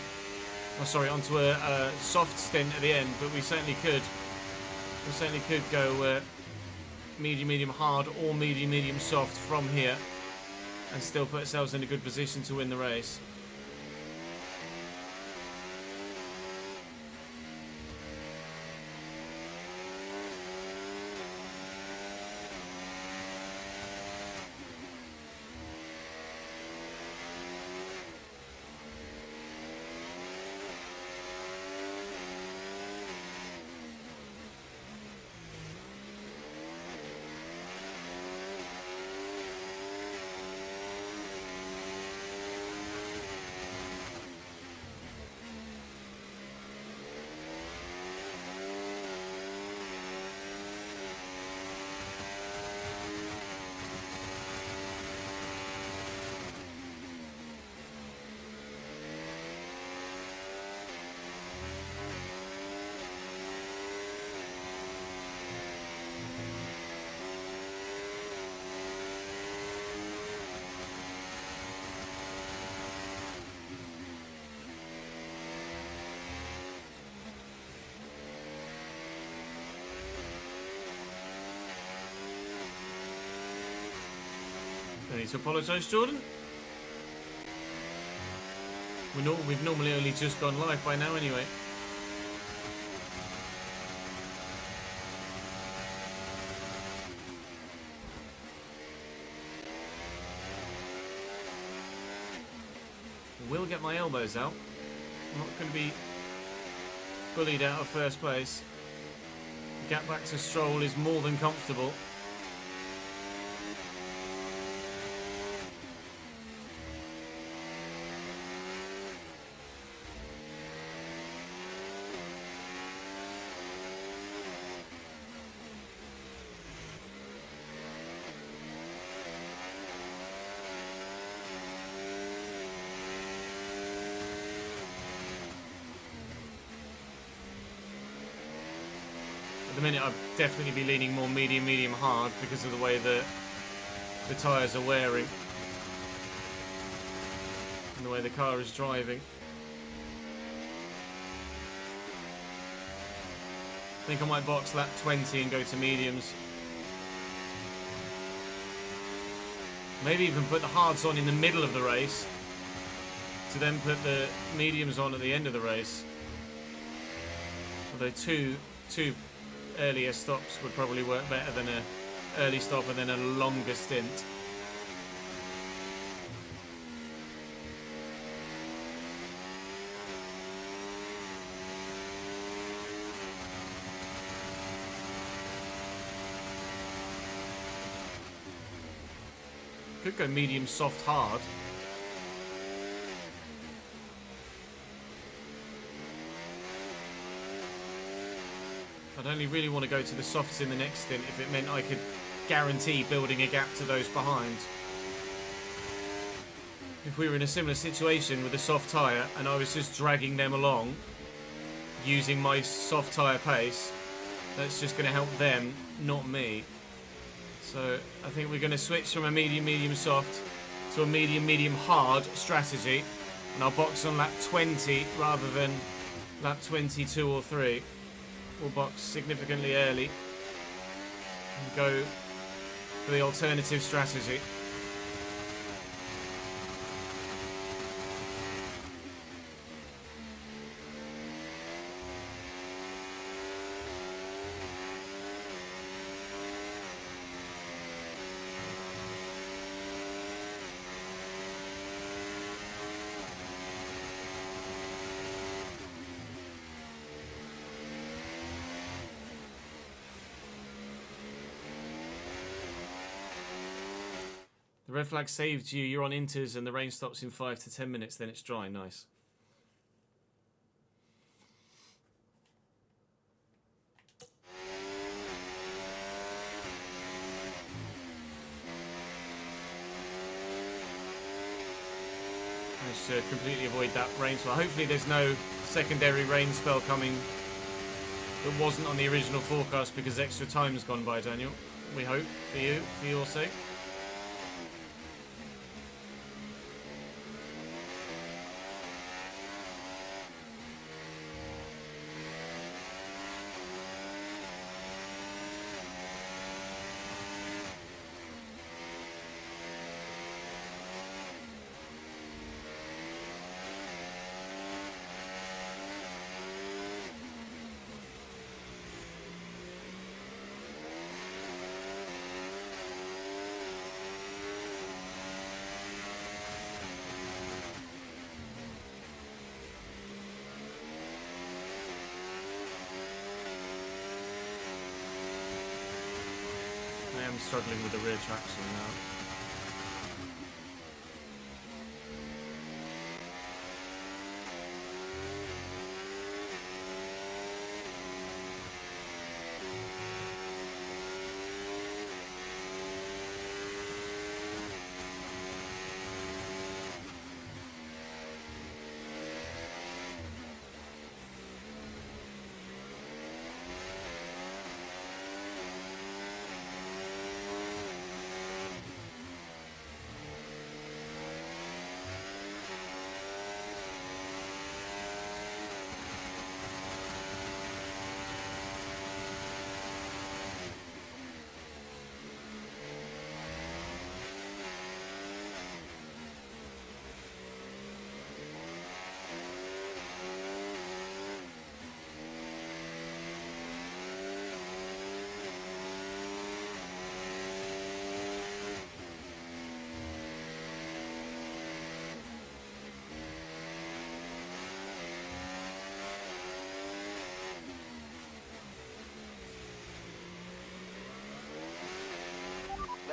or sorry, onto a soft stint at the end. But we certainly could go medium hard or medium soft from here and still put ourselves in a good position to win the race. need to apologise, Jordan. We've normally only just gone live by now anyway. Will get my elbows out. I'm not going to be bullied out of first place. Gap back to Stroll is more than comfortable. At the minute, I'd definitely be leaning more medium hard because of the way that the tyres are wearing and the way the car is driving. I think I might box lap 20 and go to mediums. Maybe even put the hards on in the middle of the race to then put the mediums on at the end of the race. Although two earlier stops would probably work better than an early stop and then a longer stint. Could go medium, soft, hard. I'd only really want to go to the softs in the next stint if it meant I could guarantee building a gap to those behind. If we were in a similar situation with a soft tyre and I was just dragging them along using my soft tyre pace, that's just going to help them, not me. So I think we're going to switch from a medium soft to a medium hard strategy, and I'll box on lap 20 rather than lap 22 or 3. We'll box significantly early and go for the alternative strategy. The red flag saved you. You're on inters and the rain stops in 5 to 10 minutes. Then it's dry. Nice. Managed to completely avoid that rain spell. Hopefully there's no secondary rain spell coming that wasn't on the original forecast because extra time's gone by, Daniel. We hope for you, for your sake. I am struggling with the rear traction now.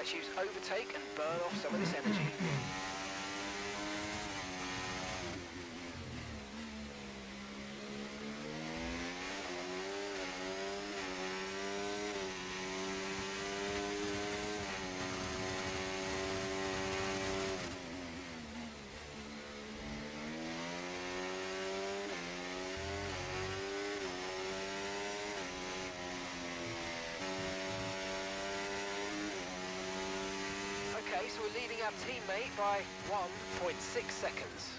Let's use overtake and burn off some of this energy. Okay, so we're leading our teammate by 1.6 seconds.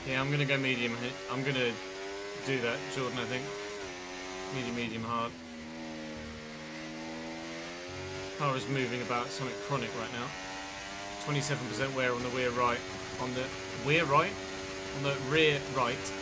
Yeah, I'm gonna go medium. I'm gonna do that, Jordan, I think. Medium, hard. Car is moving about something chronic right now. 27% wear on the rear right. On the rear right? On the rear right.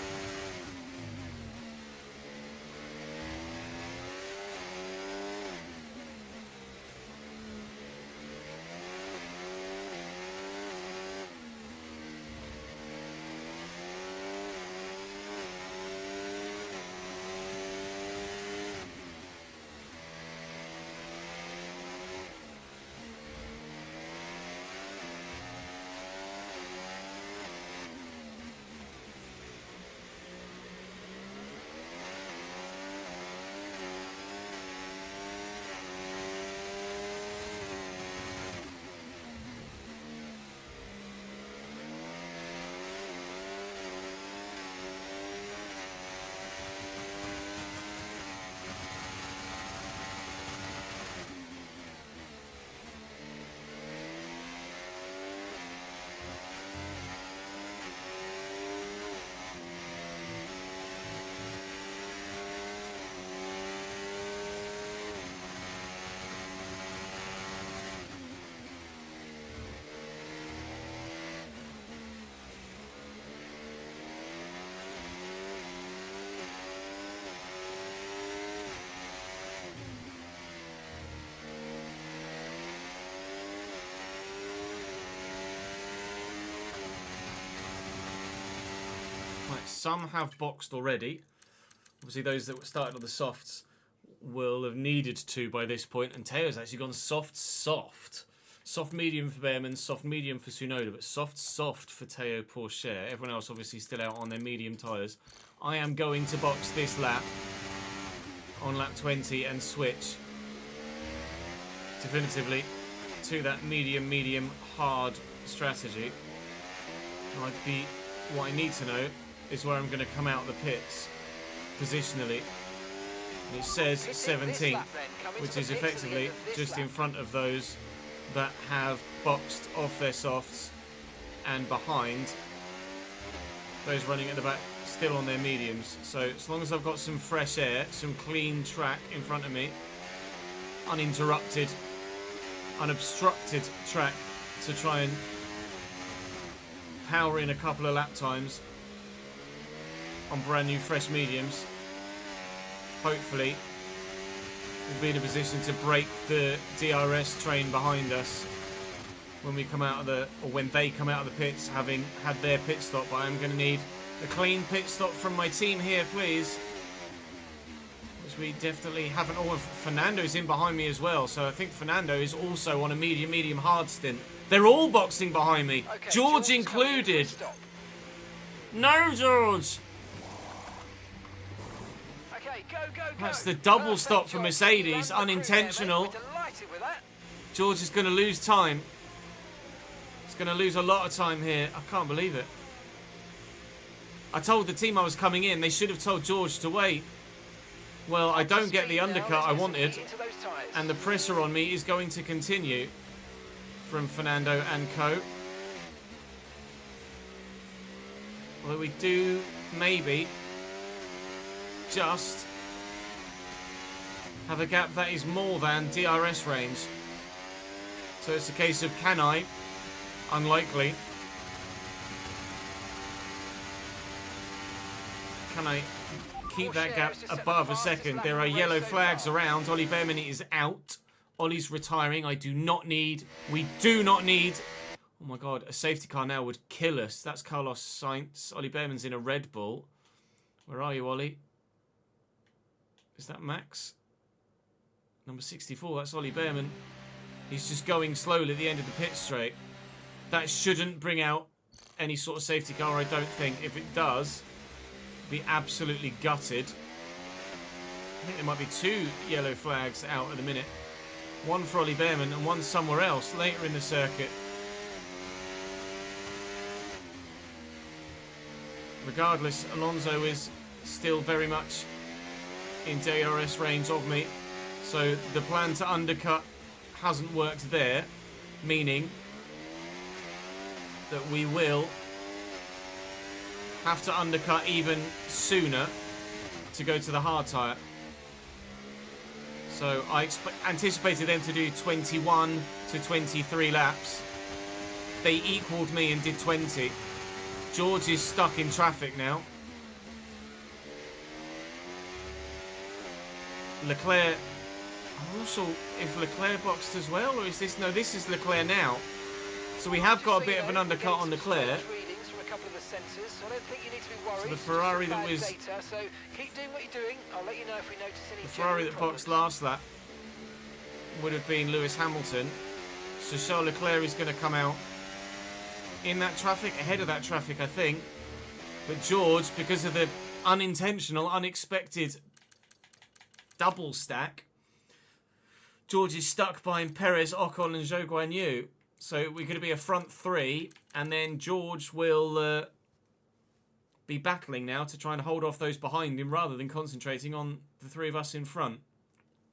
Right, some have boxed already. Obviously those that started on the softs will have needed to by this point, and Teo's actually gone soft. Soft medium for Behrman, soft medium for Tsunoda, but soft for Teo Pourchaire. Everyone else obviously still out on their medium tyres. I am going to box this lap on lap 20 and switch definitively to that medium hard strategy. What I need to know is where I'm going to come out of the pits positionally. And it says 17th, which is effectively just in front of those that have boxed off their softs and behind those running at the back still on their mediums. So as long as I've got some fresh air, some clean track in front of me, uninterrupted, unobstructed track to try and power in a couple of lap times on brand new fresh mediums. Hopefully, we'll be in a position to break the DRS train behind us when we come out of the, or when they come out of the pits, having had their pit stop. But I'm going to need a clean pit stop from my team here, please. Which we definitely haven't. Oh, and Fernando's in behind me as well, so I think Fernando is also on a medium hard stint. They're all boxing behind me, Okay, George George's coming in for a included. stop. No, George! Okay, go, go, go. That's the double Perfect stop for job. Mercedes, Well done, unintentional. We're delighted with that. George is going to lose time. He's going to lose a lot of time here. I can't believe it. I told the team I was coming in. They should have told George to wait. Well, I don't get the undercut I wanted, and the pressure on me is going to continue from Fernando and co. Although we do maybe just have a gap that is more than DRS range. So it's a case of can I? Unlikely. Can I keep that gap above a second? There are yellow flags around. Ollie Behrman is out. Ollie's retiring. We do not need, oh my god, a safety car now would kill us. That's Carlos Sainz. Ollie Behrman's in a Red Bull. Where are you, Ollie? Is that Max? Number 64, that's Ollie Behrman. He's just going slowly at the end of the pit straight. That shouldn't bring out any sort of safety car, I don't think. If it does, be absolutely gutted. I think there might be 2 yellow flags out at the minute. One for Ollie Behrman and one somewhere else later in the circuit. Regardless, Alonso is still very much in DRS range of me. So the plan to undercut hasn't worked there, meaning that we will have to undercut even sooner to go to the hard tyre. So I anticipated them to do 21 to 23 laps. They equalled me and did 20. George is stuck in traffic now. Leclerc, I'm not sure if Leclerc boxed as well, or is this, no, this is Leclerc now. So we have got a bit of an undercut on Leclerc. So the Ferrari that was, So keep doing what you're doing. I'll let you know if we notice any the Ferrari that boxed last lap would have been Lewis Hamilton. So Charles Leclerc is going to come out in that traffic, ahead of that traffic, I think. But George, because of the unintentional, unexpected double stack, George is stuck behind Perez, Ocon and Zhou Guanyu. So we're going to be a front 3, and then George will be battling now to try and hold off those behind him rather than concentrating on the 3 of us in front.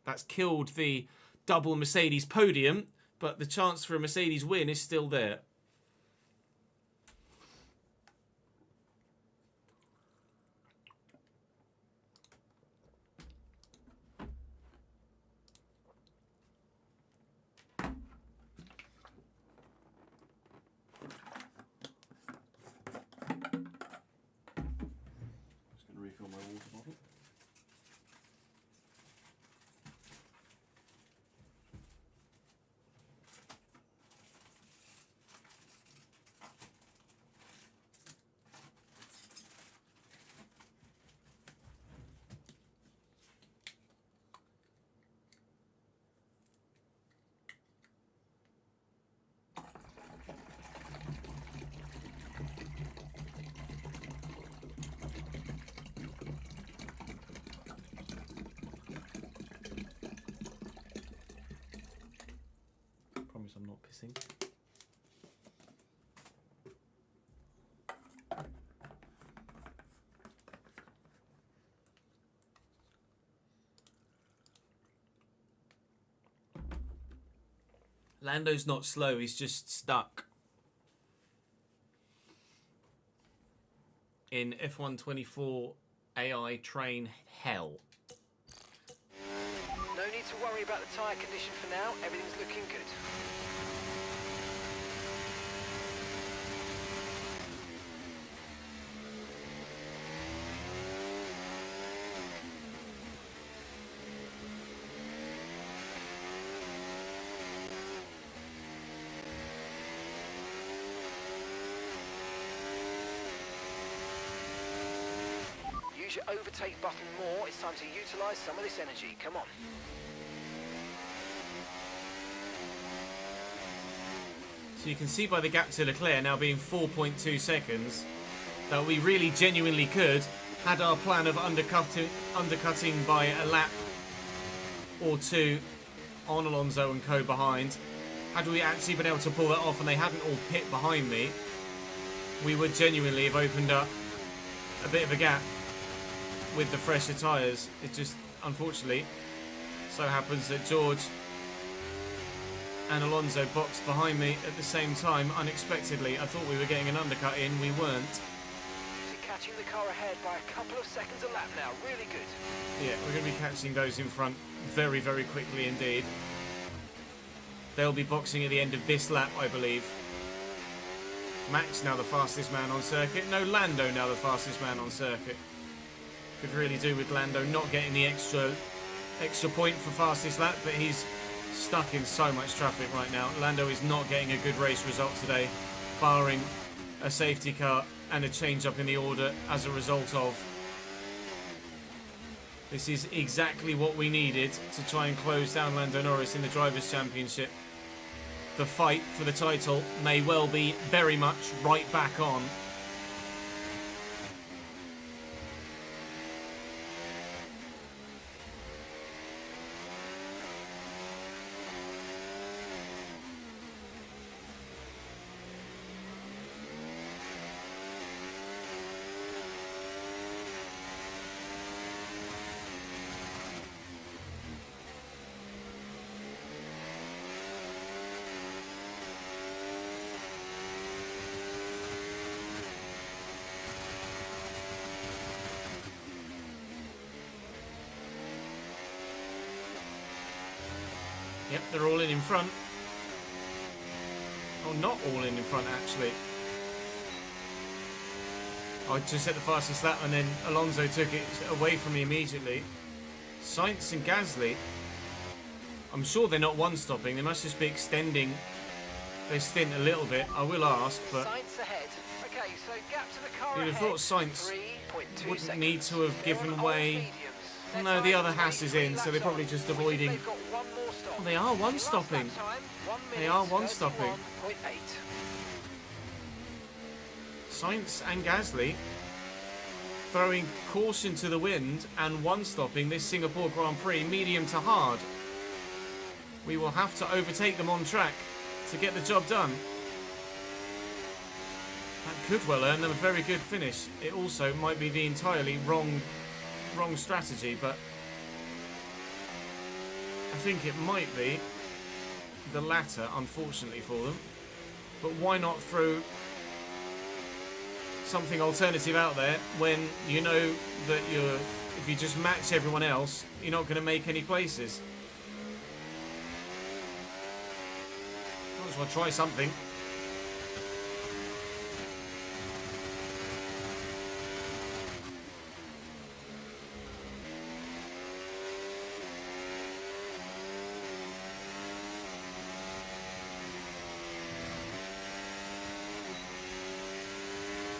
That's killed the double Mercedes podium, but the chance for a Mercedes win is still there. Refill my water bottle. Promise I'm not pissing. Lando's not slow, he's just stuck in F1 24 AI train hell. No need to worry about the tyre condition for now. Everything's looking good. use your overtake button more. It's time to utilise some of this energy. Come on. So you can see by the gap to Leclerc now being 4.2 seconds that we really genuinely could, had our plan of undercutting by a lap or two on Alonso and co behind, had we actually been able to pull that off and they hadn't all pit behind me, we would genuinely have opened up a bit of a gap with the fresher tyres. It just, unfortunately, so happens that George and Alonso boxed behind me at the same time, unexpectedly. I thought we were getting an undercut in, we weren't. You're catching the car ahead by a couple of seconds a lap now, really good. Yeah, we're going to be catching those in front very, very quickly indeed. They'll be boxing at the end of this lap, I believe. Max now the fastest man on circuit. No, Lando now the fastest man on circuit. Could really do with Lando not getting the extra point for fastest lap, but he's stuck in so much traffic right now. Lando is not getting a good race result today, barring a safety car and a change up in the order as a result of. This is exactly what we needed to try and close down Lando Norris in the Drivers' Championship. The fight for the title may well be very much right back on. Yep, they're all in front. Oh, not all in front, actually. I just hit the fastest lap and then Alonso took it away from me immediately. Sainz and Gasly, I'm sure they're not one-stopping. They must just be extending their stint a little bit. I will ask, but Sainz ahead. Okay, so gap to the car you'd have ahead. thought Sainz 3.2 wouldn't seconds. need to have They're given on way. all mediums. Their No, the time other is Haas is 23 in, so laps they're probably on. just We think avoiding. they've got one more stop. Oh, they are one-stopping. Last lap time, 1 They minute, are one-stopping. 31.8. Sainz and Gasly throwing caution to the wind and one-stopping this Singapore Grand Prix medium to hard. We will have to overtake them on track to get the job done. That could well earn them a very good finish. It also might be the entirely wrong strategy, but I think it might be the latter, unfortunately for them. But why not throw something alternative out there when you know that if you just match everyone else, you're not going to make any places? Might as well try something.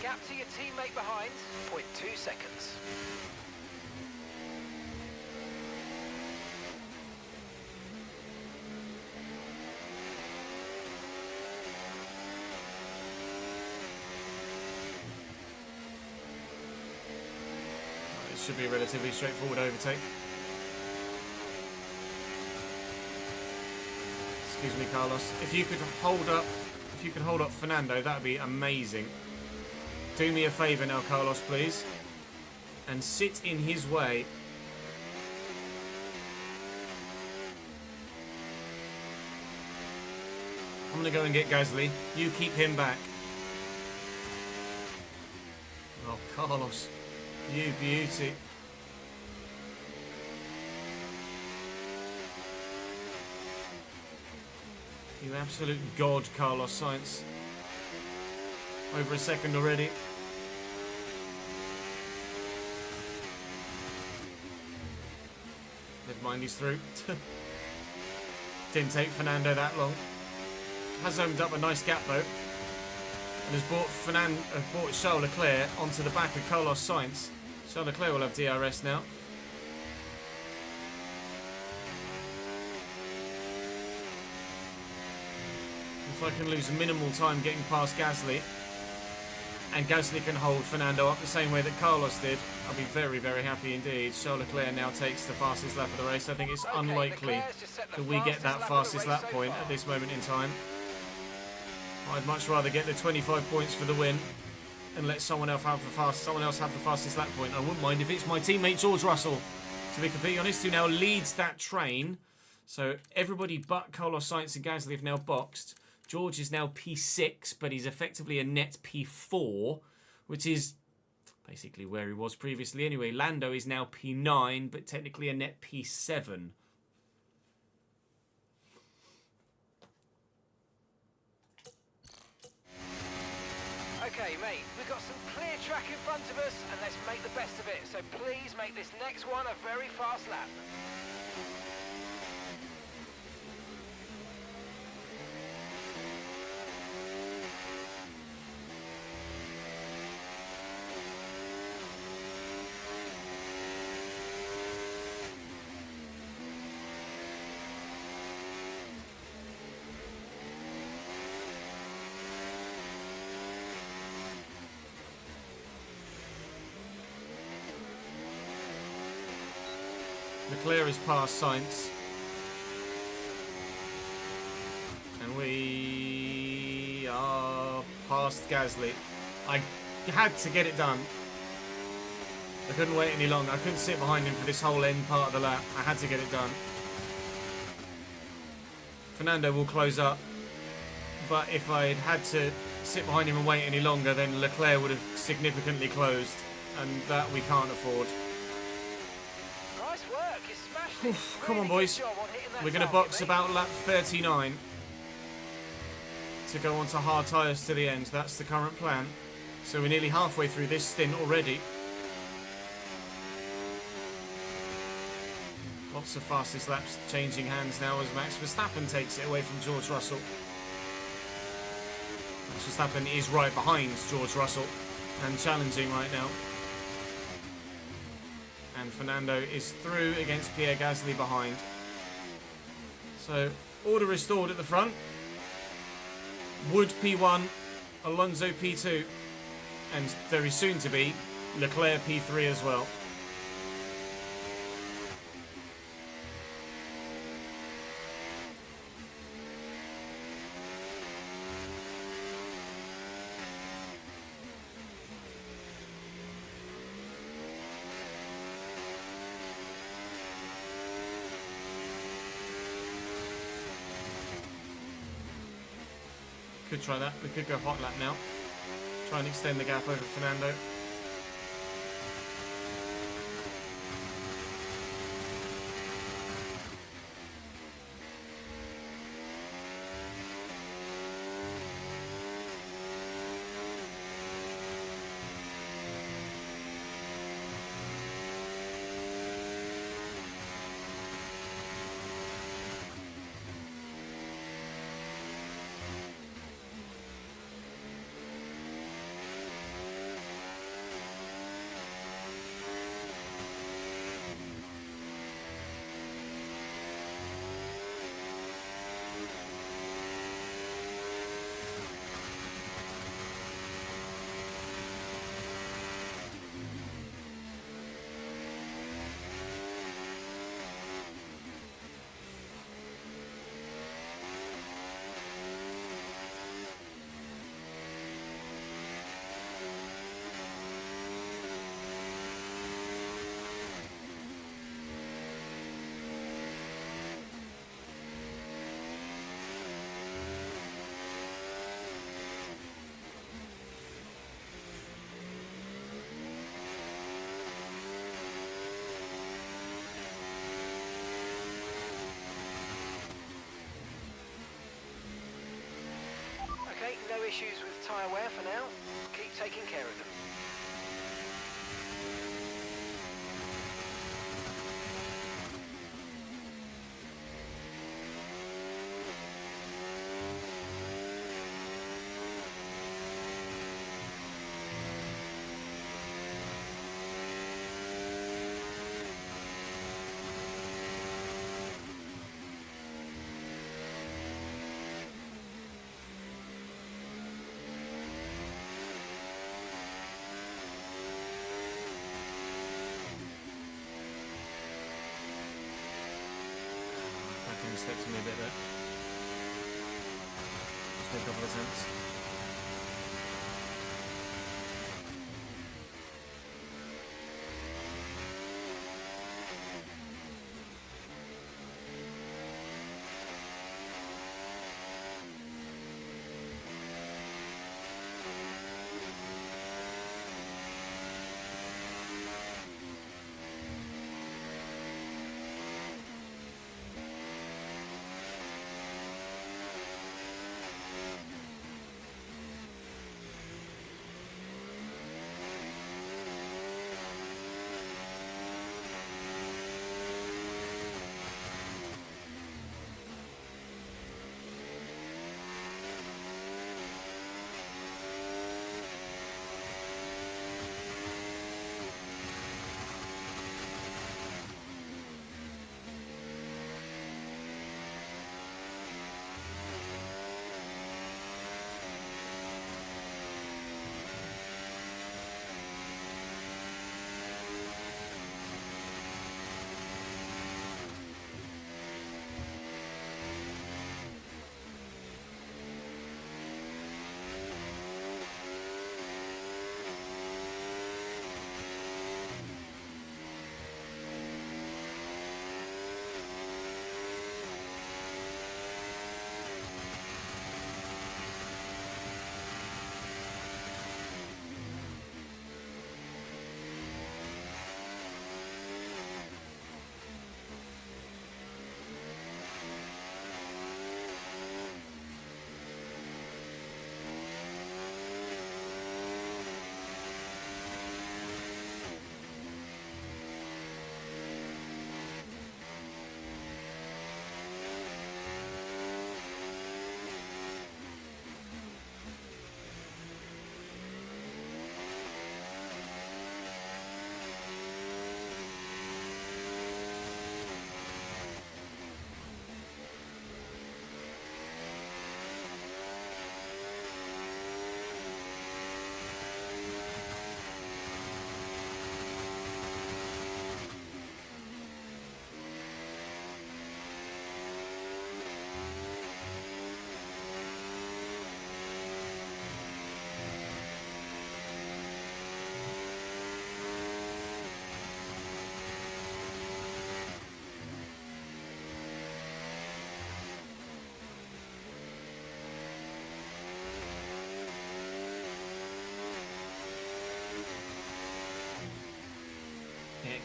Gap to your teammate behind, 0.2 seconds. It should be a relatively straightforward overtake. Excuse me, Carlos. If you could hold up Fernando, that'd be amazing. Do me a favour now, Carlos, please, and sit in his way. I'm going to go and get Gasly. You keep him back. Oh, Carlos, you beauty. You absolute god, Carlos Sainz. Over a second already. Never mind, he's through. Didn't take Fernando that long. Has opened up a nice gap though, and has brought Charles Leclerc onto the back of Carlos Sainz. Charles Leclerc will have DRS now. If I can lose minimal time getting past Gasly, and Gasly can hold Fernando up the same way that Carlos did, I'll be very, very happy indeed. Charles Leclerc now takes the fastest lap of the race. I think it's unlikely that we get that fastest lap point at this moment in time. I'd much rather get the 25 points for the win and let someone else have the fastest lap point. I wouldn't mind if it's my teammate George Russell, to be completely honest, who now leads that train. So everybody but Carlos Sainz and Gasly have now boxed. George is now P6, but he's effectively a net P4, which is basically where he was previously anyway. Lando is now P9, but technically a net P7. Okay, mate, we've got some clear track in front of us, and let's make the best of it. So please make this next one a very fast lap. Leclerc is past Sainz. And we are past Gasly. I had to get it done. I couldn't wait any longer. I couldn't sit behind him for this whole end part of the lap. I had to get it done. Fernando will close up. But if I'd had to sit behind him and wait any longer, then Leclerc would have significantly closed. And that we can't afford. Nice work, you smashed it. Come on, Really boys. good job on hitting that We're going to target, box mate. about lap 39 to go on to hard tyres to the end. That's the current plan. So we're nearly halfway through this stint already. Lots of fastest laps changing hands now as Max Verstappen takes it away from George Russell. Max Verstappen is right behind George Russell and challenging right now. And Fernando is through against Pierre Gasly behind. So, order restored at the front. Wood P1, Alonso P2, and very soon to be Leclerc P3 as well. Could try that. We could go hot lap now. Try and extend the gap over Fernando. Okay, no issues with tyre wear for now. Keep taking care of them. a couple of attempts.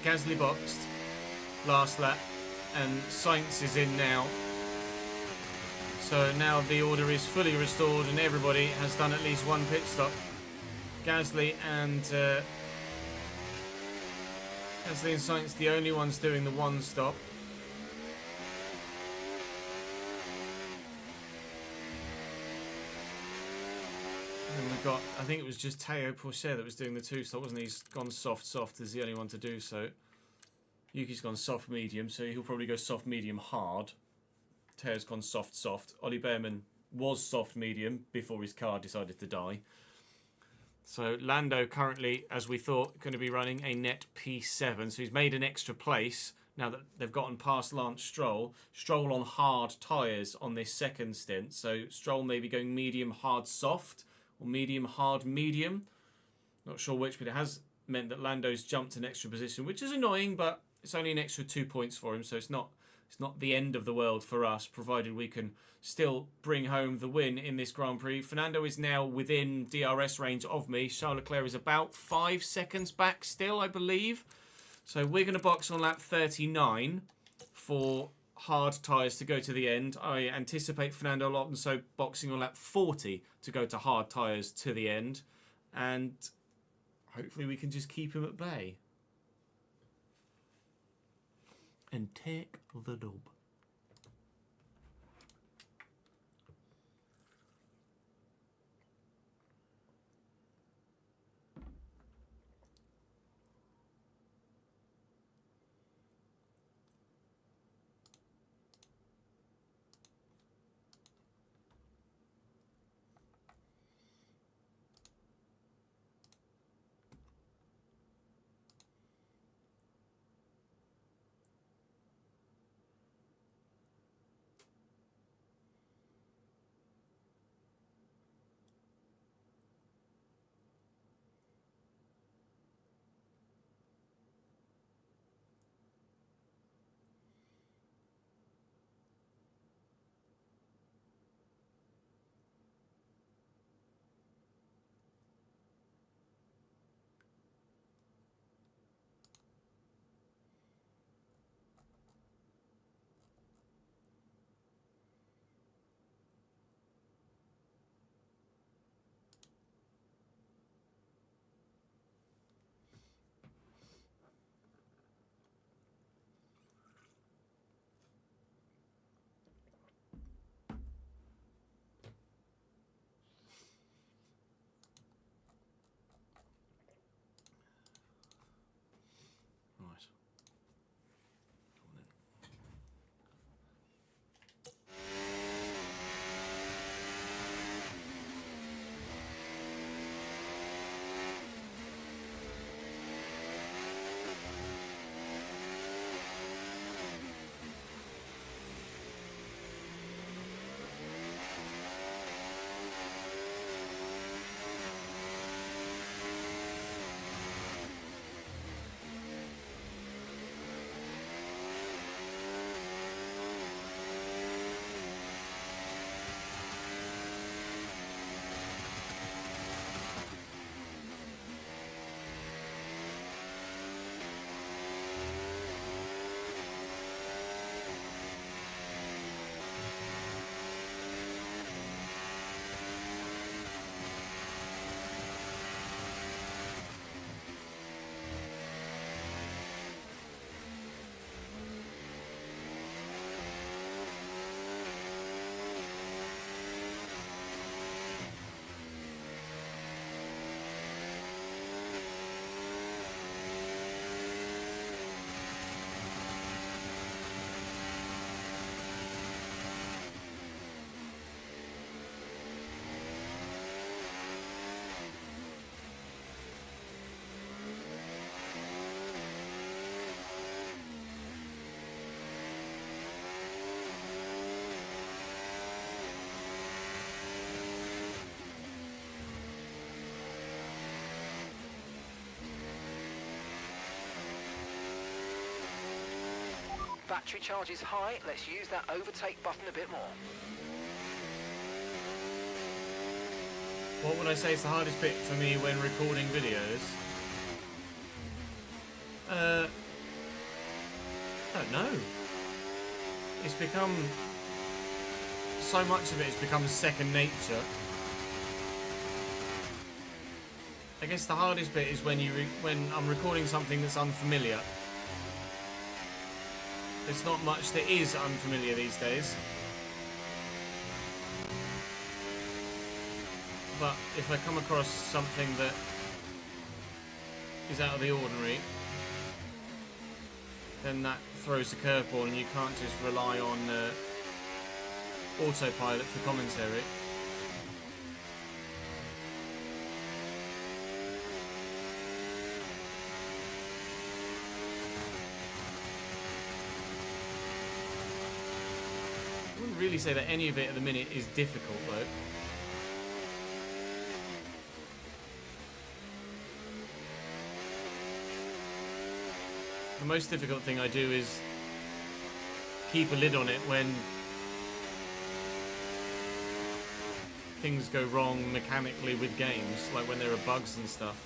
Gasly boxed last lap, and Sainz is in now. So now the order is fully restored and everybody has done at least one pit stop. Gasly and Sainz, the only ones doing the one stop. And we've got, I think it was just Teo Pourchaire that was doing the two stop, wasn't he? He's gone soft as the only one to do so. Yuki's gone soft medium, so he'll probably go soft medium hard. Teo's gone soft. Ollie Behrman was soft medium before his car decided to die. So Lando currently, as we thought, going to be running a net P7. So he's made an extra place now that they've gotten past Lance Stroll. Stroll on hard tyres on this second stint. So Stroll may be going medium hard soft or medium hard medium. Not sure which, but it has meant that Lando's jumped an extra position, which is annoying, but it's only an extra 2 points for him. So it's not the end of the world for us, provided we can still bring home the win in this Grand Prix. Fernando is now within DRS range of me. Charles Leclerc is about 5 seconds back still, I believe. So we're going to box on lap 39 for hard tyres to go to the end. I anticipate Fernando Alonso boxing on lap 40 to go to hard tyres to the end. And hopefully we can just keep him at bay. And take the dub. battery charge is high. Let's use that overtake button a bit more. What would I say is the hardest bit for me when recording videos? I don't know. It's become... so much of it has become second nature. I guess the hardest bit is when when I'm recording something that's unfamiliar. There's not much that is unfamiliar these days. But if I come across something that is out of the ordinary, then that throws a curveball and you can't just rely on autopilot for commentary. I wouldn't really say that any of it at the minute is difficult though. The most difficult thing I do is keep a lid on it when things go wrong mechanically with games, like when there are bugs and stuff.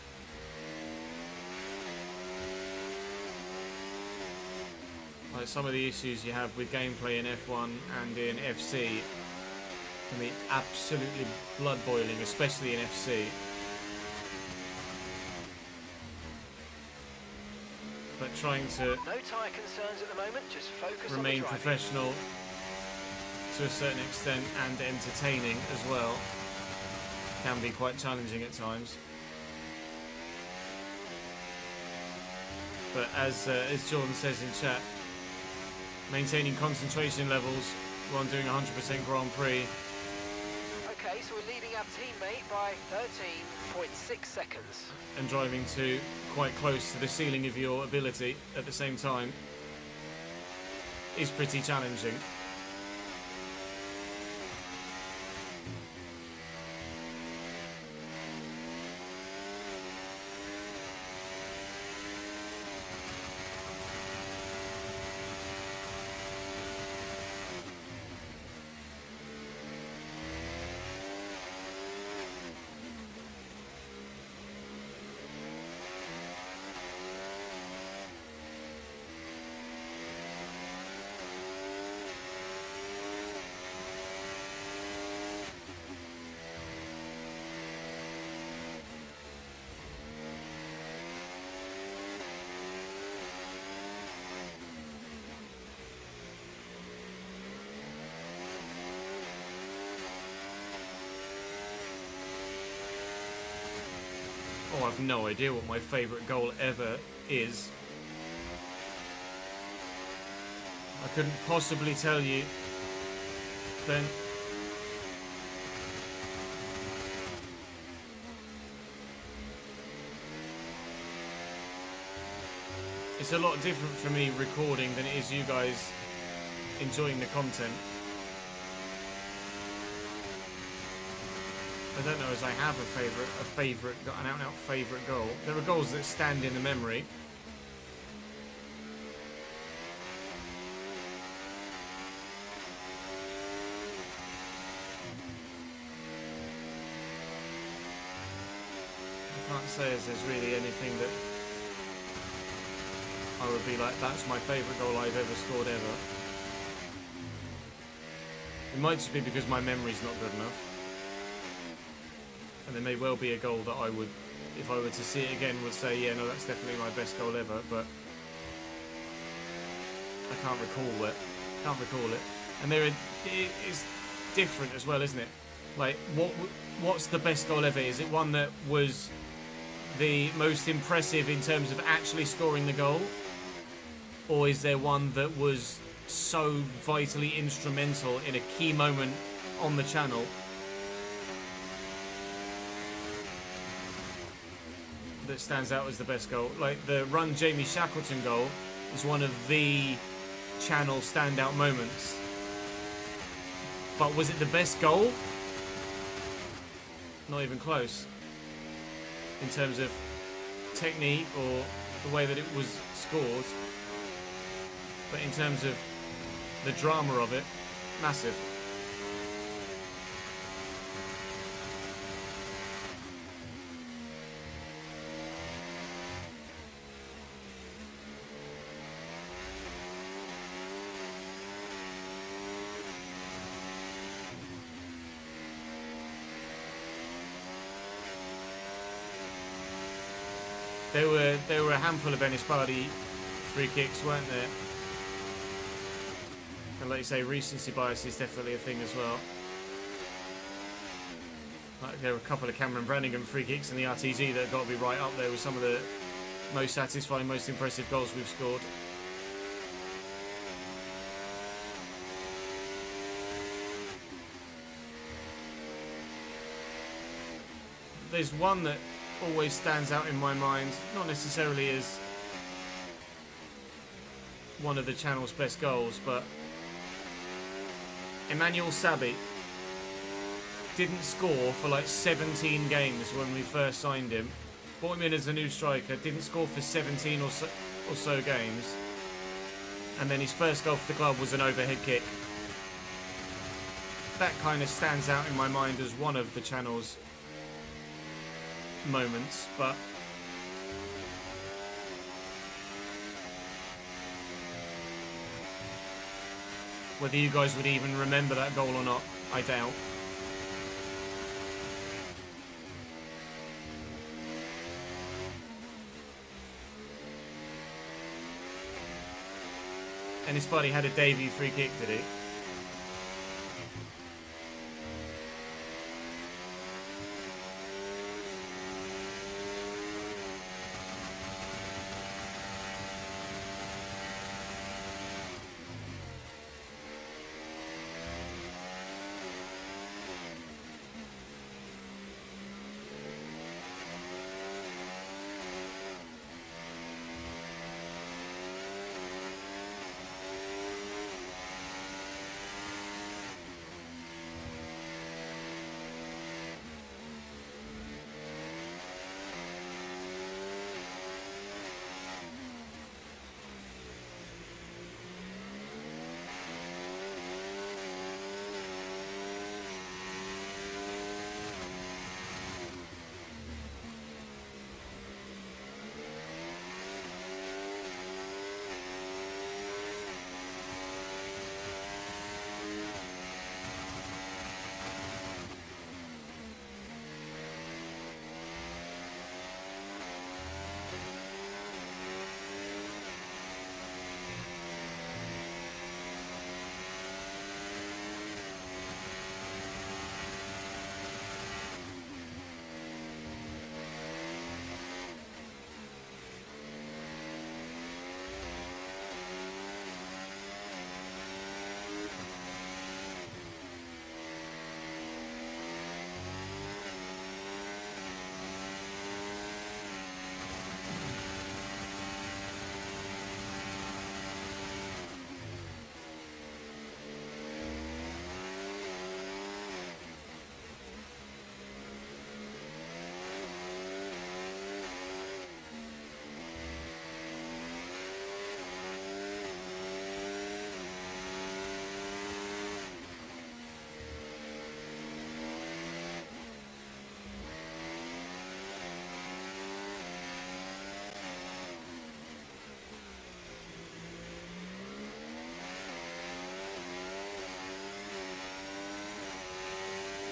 Like some of the issues you have with gameplay in F1 and in FC can be absolutely blood-boiling, especially in FC. But trying to No tyre concerns at the moment, just focus remain on the driving. professional to a certain extent and entertaining as well can be quite challenging at times. But as Jordan says in chat, maintaining concentration levels while doing 100% Grand Prix. Okay, so we're leading our teammate by 13.6 seconds. And driving to quite close to the ceiling of your ability at the same time is pretty challenging. Oh, I've no idea what my favourite goal ever is. I couldn't possibly tell you. Then it's a lot different for me recording than it is you guys enjoying the content. I don't know as I have an out-and-out favourite goal. There are goals that stand in the memory. I can't say as there's really anything that I would be like, that's my favourite goal I've ever scored ever. It might just be because my memory's not good enough. And there may well be a goal that I would, if I were to see it again, would say, yeah, no, that's definitely my best goal ever, but I can't recall it. And it's different as well, isn't it? Like, what's the best goal ever? Is it one that was the most impressive in terms of actually scoring the goal? Or is there one that was so vitally instrumental in a key moment on the channel that stands out as the best goal? Like the run Jamie Shackleton goal is one of the channel standout moments. But was it the best goal? Not even close. In terms of technique or the way that it was scored. but in terms of the drama of it, massive. There were a handful of Ennis Bardi free kicks, weren't there? And like you say, recency bias is definitely a thing as well. Like there were a couple of Cameron Brannigan free kicks in the RTG that have got to be right up there with some of the most satisfying, most impressive goals we've scored. There's one that always stands out in my mind, not necessarily as one of the channel's best goals, but Emmanuel Sabi didn't score for like 17 games when we first signed him. Brought him in as a new striker, didn't score for 17 or so games, and then his first goal for the club was an overhead kick. That kind of stands out in my mind as one of the channel's moments, but whether you guys would even remember that goal or not, I doubt. And his buddy had a debut free kick, did he?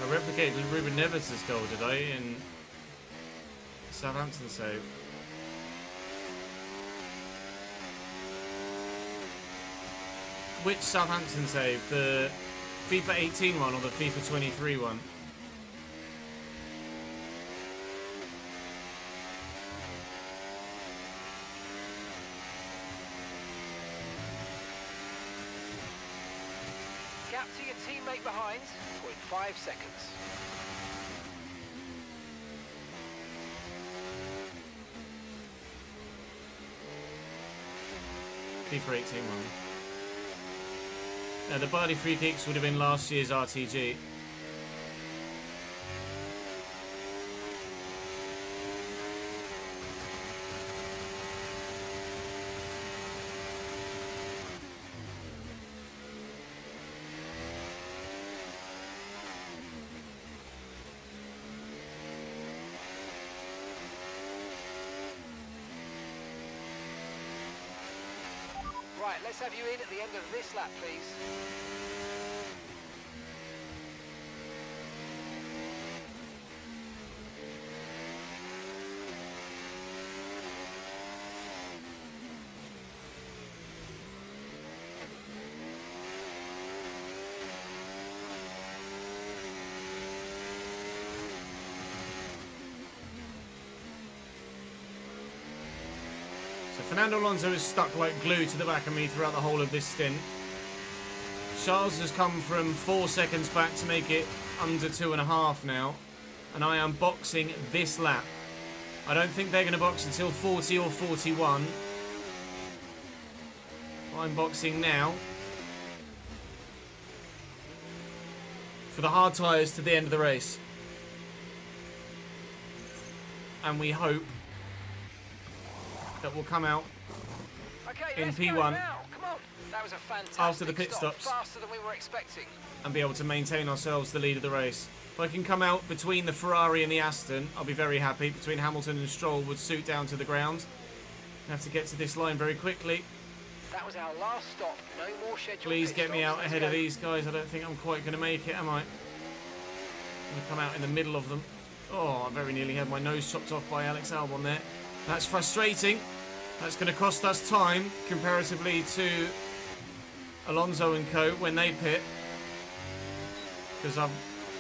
I replicated Ruben Neves' goal, did I, in Southampton save? Which Southampton save? The FIFA 18 one or the FIFA 23 one? Gap to your teammate behind, 0.5 seconds. FIFA 18 one. The Bardi free kicks would have been last year's RTG. Right, let's have you in at the end of this lap, please. So Fernando Alonso is stuck like glue to the back of me throughout the whole of this stint. Charles has come from 4 seconds back to make it under 2.5 now. And I am boxing this lap. I don't think they're going to box until 40 or 41. I'm boxing now for the hard tyres to the end of the race. And we hope that will come out Okay, in let's go P1 now. Come on. That was a fantastic after the pit stop, stops. faster than we were expecting. And be able to maintain ourselves the lead of the race. If I can come out between the Ferrari and the Aston, I'll be very happy. Between Hamilton and Stroll would suit down to the ground. I have to get to this line very quickly. That was our last stop. No more scheduled Please pit get me stops. out Let's ahead go. of these guys. I don't think I'm quite going to make it, am I? I'm going to come out in the middle of them. Oh, I very nearly had my nose chopped off by Alex Albon there. That's frustrating. That's going to cost us time comparatively to Alonso and co when they pit. Because I'm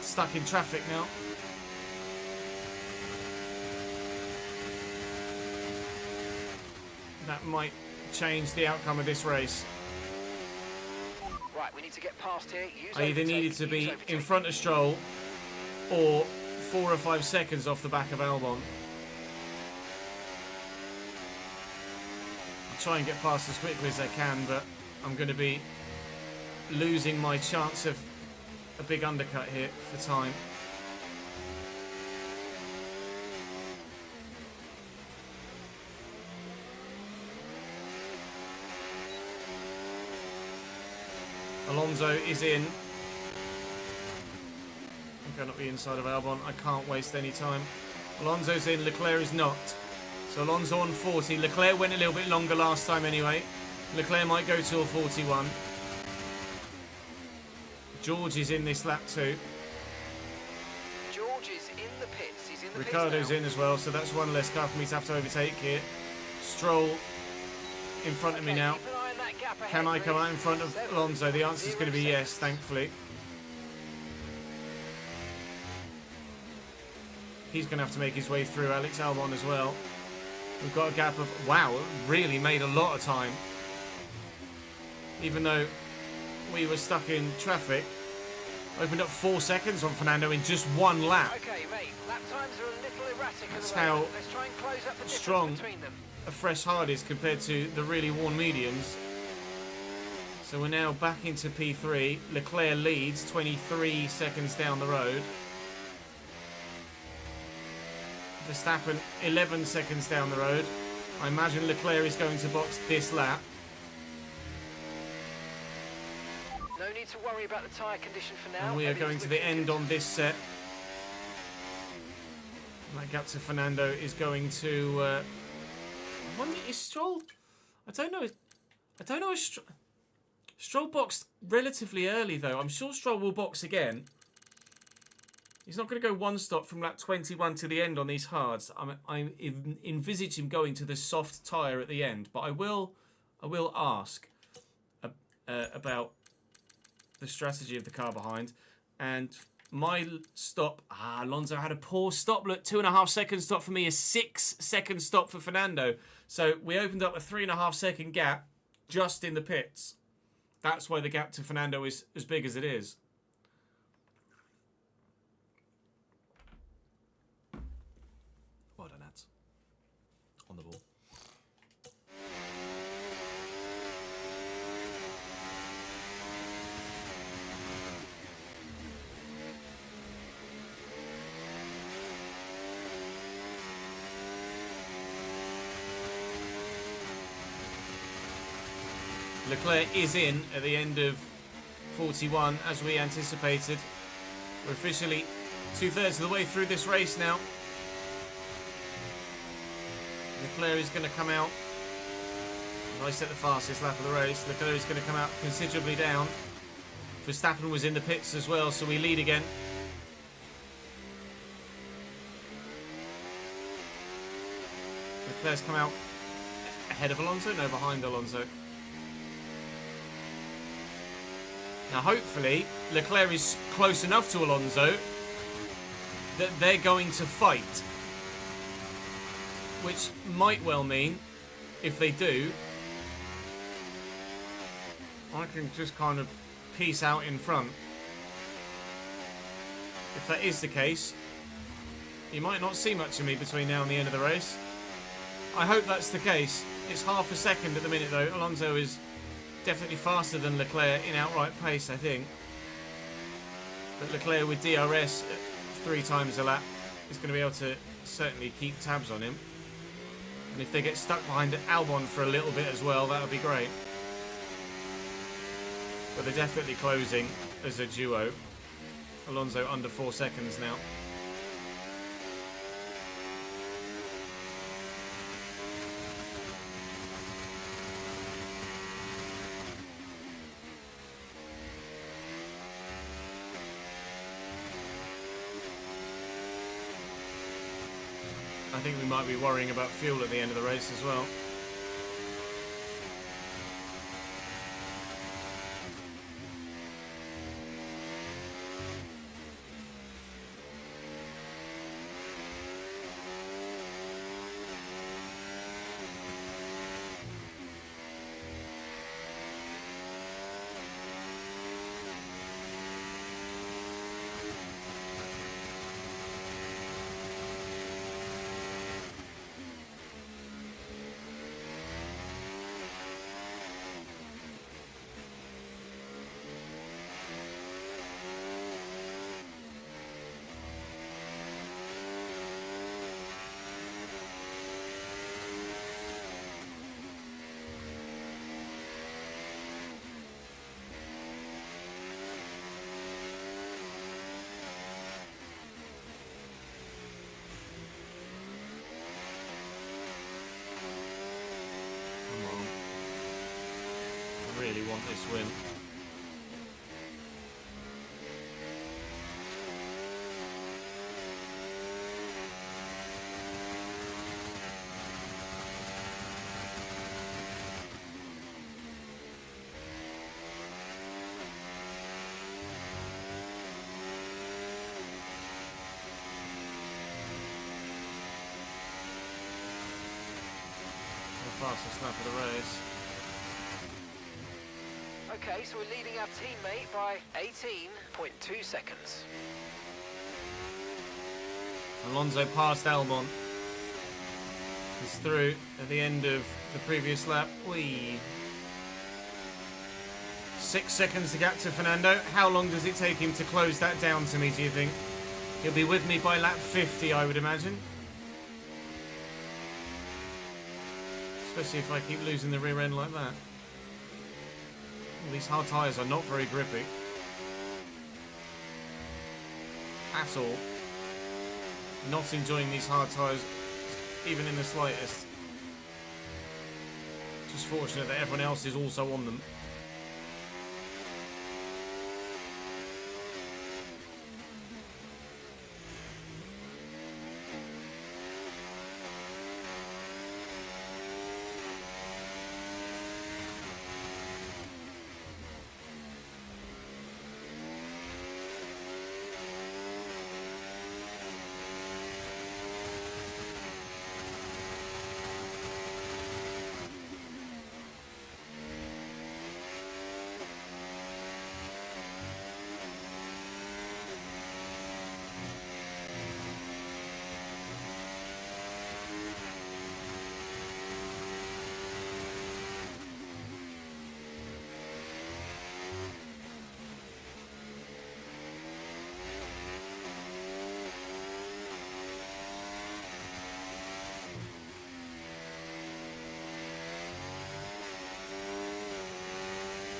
stuck in traffic now. That might change the outcome of this race. Right, we need to get past here. Use I either overtake, needed to use be overtake. in front of Stroll or 4 or 5 seconds off the back of Albon. I'll try and get past as quickly as I can, but I'm going to be losing my chance of a big undercut here for time. Alonso is in. I'm going up the inside of Albon. I can't waste any time. Alonso's in, Leclerc is not. So Alonso on 40. Leclerc went a little bit longer last time anyway. Leclerc might go till 41. George is in this lap too. George is in the pits. He's in the Ricardo's pits now. in as well, so that's one less car for me to have to overtake here. Stroll in front of me Okay, now. keep an eye on that gap ahead, Can I come please. out in front of 7, Alonso? The answer is 0 going to be yes, seconds. thankfully. He's going to have to make his way through Alex Albon as well. We've got a gap of... Wow, really made a lot of time. Even though we were stuck in traffic. Opened up 4 seconds on Fernando in just one lap. Okay, mate. Lap times are a little erratic That's at the moment. how Let's try and close up the difference strong between them. a fresh hard is compared to the really worn mediums. So we're now back into P3. Leclerc leads 23 seconds down the road. Verstappen 11 seconds down the road. I imagine Leclerc is going to box this lap. No need to worry about the tyre condition for now. And we are going Everything's to the looking end good. on this set. That gap to Fernando is going to... I wonder, is Stroll... I don't know if Stroll boxed relatively early though. I'm sure Stroll will box again. He's not going to go one stop from lap 21 to the end on these hards. I envisage him going to the soft tyre at the end, but I will ask about the strategy of the car behind. And my stop, Alonso had a poor stop. Look, 2.5 second stop for me, a 6 second stop for Fernando. So we opened up a 3.5 second gap just in the pits. That's why the gap to Fernando is as big as it is. Well done, lads. On the ball. Leclerc is in at the end of 41 as we anticipated. We're officially 2/3 of the way through this race now. Leclerc is going to come out If I set the fastest lap of the race, Leclerc is going to come out considerably down. Verstappen was in the pits as well, so we lead again. Leclerc's come out ahead of Alonso? No, behind Alonso. Now, hopefully, Leclerc is close enough to Alonso that they're going to fight. Which might well mean, if they do, I can just kind of peace out in front. If that is the case, you might not see much of me between now and the end of the race. I hope that's the case. It's half a second at the minute though. Alonso is definitely faster than Leclerc in outright pace, I think. But Leclerc with DRS at 3 times a lap is going to be able to certainly keep tabs on him. And if they get stuck behind Albon for a little bit as well, that would be great. But they're definitely closing as a duo. Alonso under 4 seconds now. I think we might be worrying about fuel at the end of the race as well. Really want this win. The fastest lap of the race. Okay, so we're leading our teammate by 18.2 seconds. Alonso passed Albon. He's through at the end of the previous lap. Whee. 6 seconds to gap to Fernando. How long does it take him to close that down to me, do you think? He'll be with me by lap 50, I would imagine. Especially if I keep losing the rear end like that. These hard tyres are not very grippy at all. Not enjoying these hard tyres even in the slightest. Just fortunate that everyone else is also on them.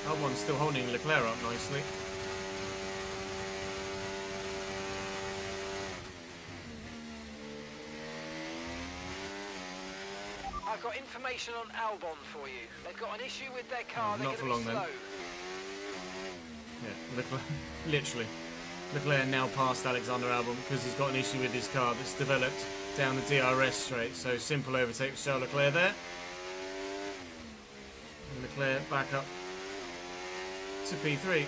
Albon's still holding Leclerc up nicely. I've got information on Albon for you. They've got an issue with their car. They're not going for to be long, slow. then. Yeah, Leclerc, literally. Leclerc now passed Alexander Albon because he's got an issue with his car that's developed down the DRS straight. So simple overtake for Charles Leclerc there. And Leclerc back up to P3.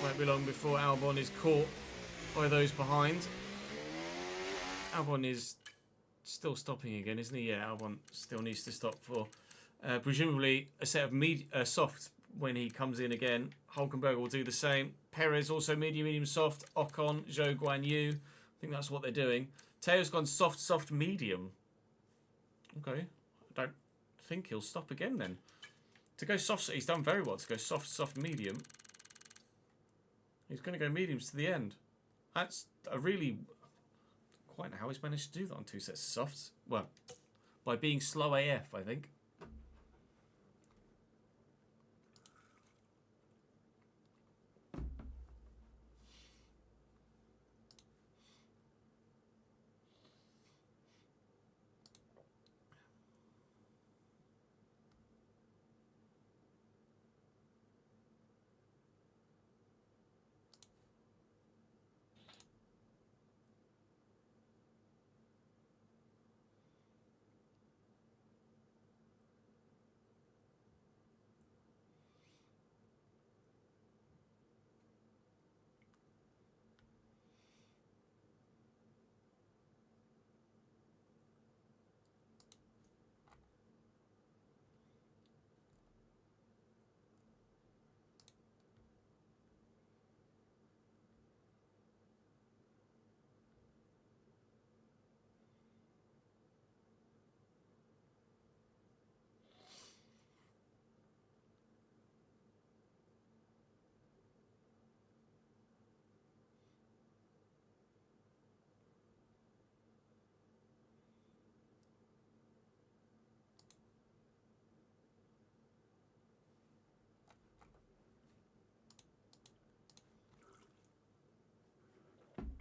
Won't be long before Albon is caught by those behind. Albon is still stopping again, isn't he? Yeah, Albon still needs to stop for presumably a set of soft when he comes in again. Hulkenberg will do the same. Perez also medium, soft. Ocon, Zhou Guan Yu. I think that's what they're doing. Teo's gone soft, medium. Okay. I don't think he'll stop again then. To go soft, he's done very well to go soft, medium. He's going to go mediums to the end. That's a really... Quite know how he's managed to do that on 2 sets of softs. Well, by being slow AF, I think.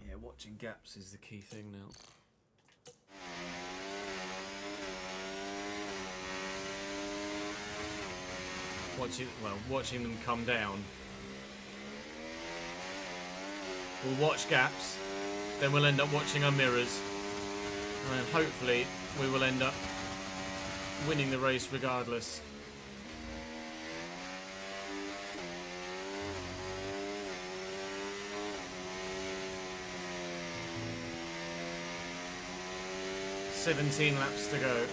Yeah, watching gaps is the key thing now. Watching them come down. We'll watch gaps, then we'll end up watching our mirrors, and then hopefully we will end up winning the race regardless. "17 laps to go."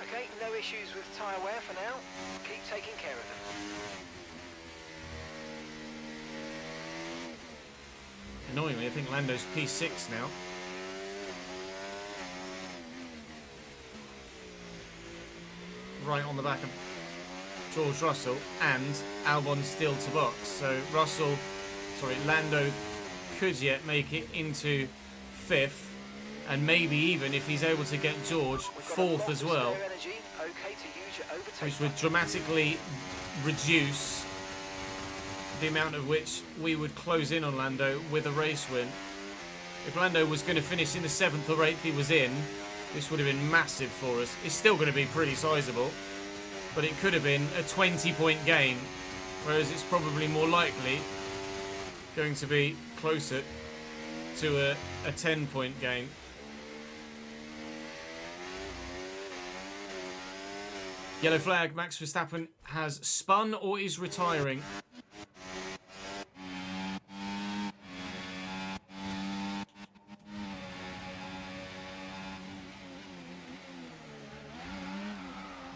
Okay, no issues with tyre wear for now. Keep taking care of them. Annoyingly, I think Lando's P6 now. Right on the back of George Russell, and Albon still to box. So Lando could yet make it into 5th, and maybe even if he's able to get George 4th as well, which would dramatically reduce the amount of which we would close in on Lando with a race win. If Lando was going to finish in the 7th or 8th he was in, this would have been massive for us. It's still going to be pretty sizable, but it could have been a 20-point gain, whereas it's probably more likely going to be closer to a 10-point gain. Yellow flag, Max Verstappen has spun or is retiring.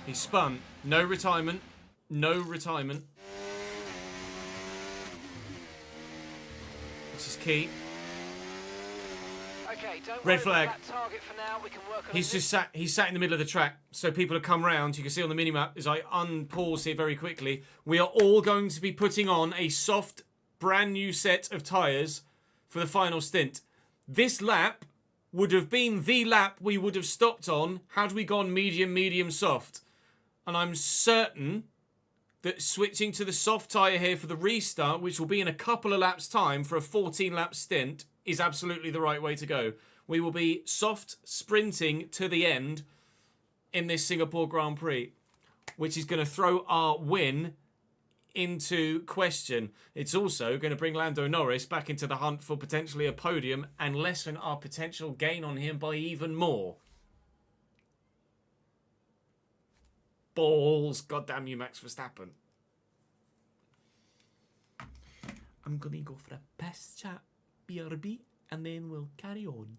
He spun. No retirement. No retirement. which is key. Okay, don't Red worry flag. about that target for now. We can work on He's this. just sat. He's sat in the middle of the track, so people have come round. You can see on the minimap as I unpause here very quickly. We are all going to be putting on a soft, brand new set of tyres for the final stint. This lap would have been the lap we would have stopped on had we gone medium, medium, soft. And I'm certain that switching to the soft tyre here for the restart, which will be in a couple of laps' time for a 14-lap stint, is absolutely the right way to go. We will be soft sprinting to the end in this Singapore Grand Prix, which is going to throw our win into question. It's also going to bring Lando Norris back into the hunt for potentially a podium and lessen our potential gain on him by even more. Balls. God damn you, Max Verstappen. I'm going to go for a piss chat, BRB, and then we'll carry on.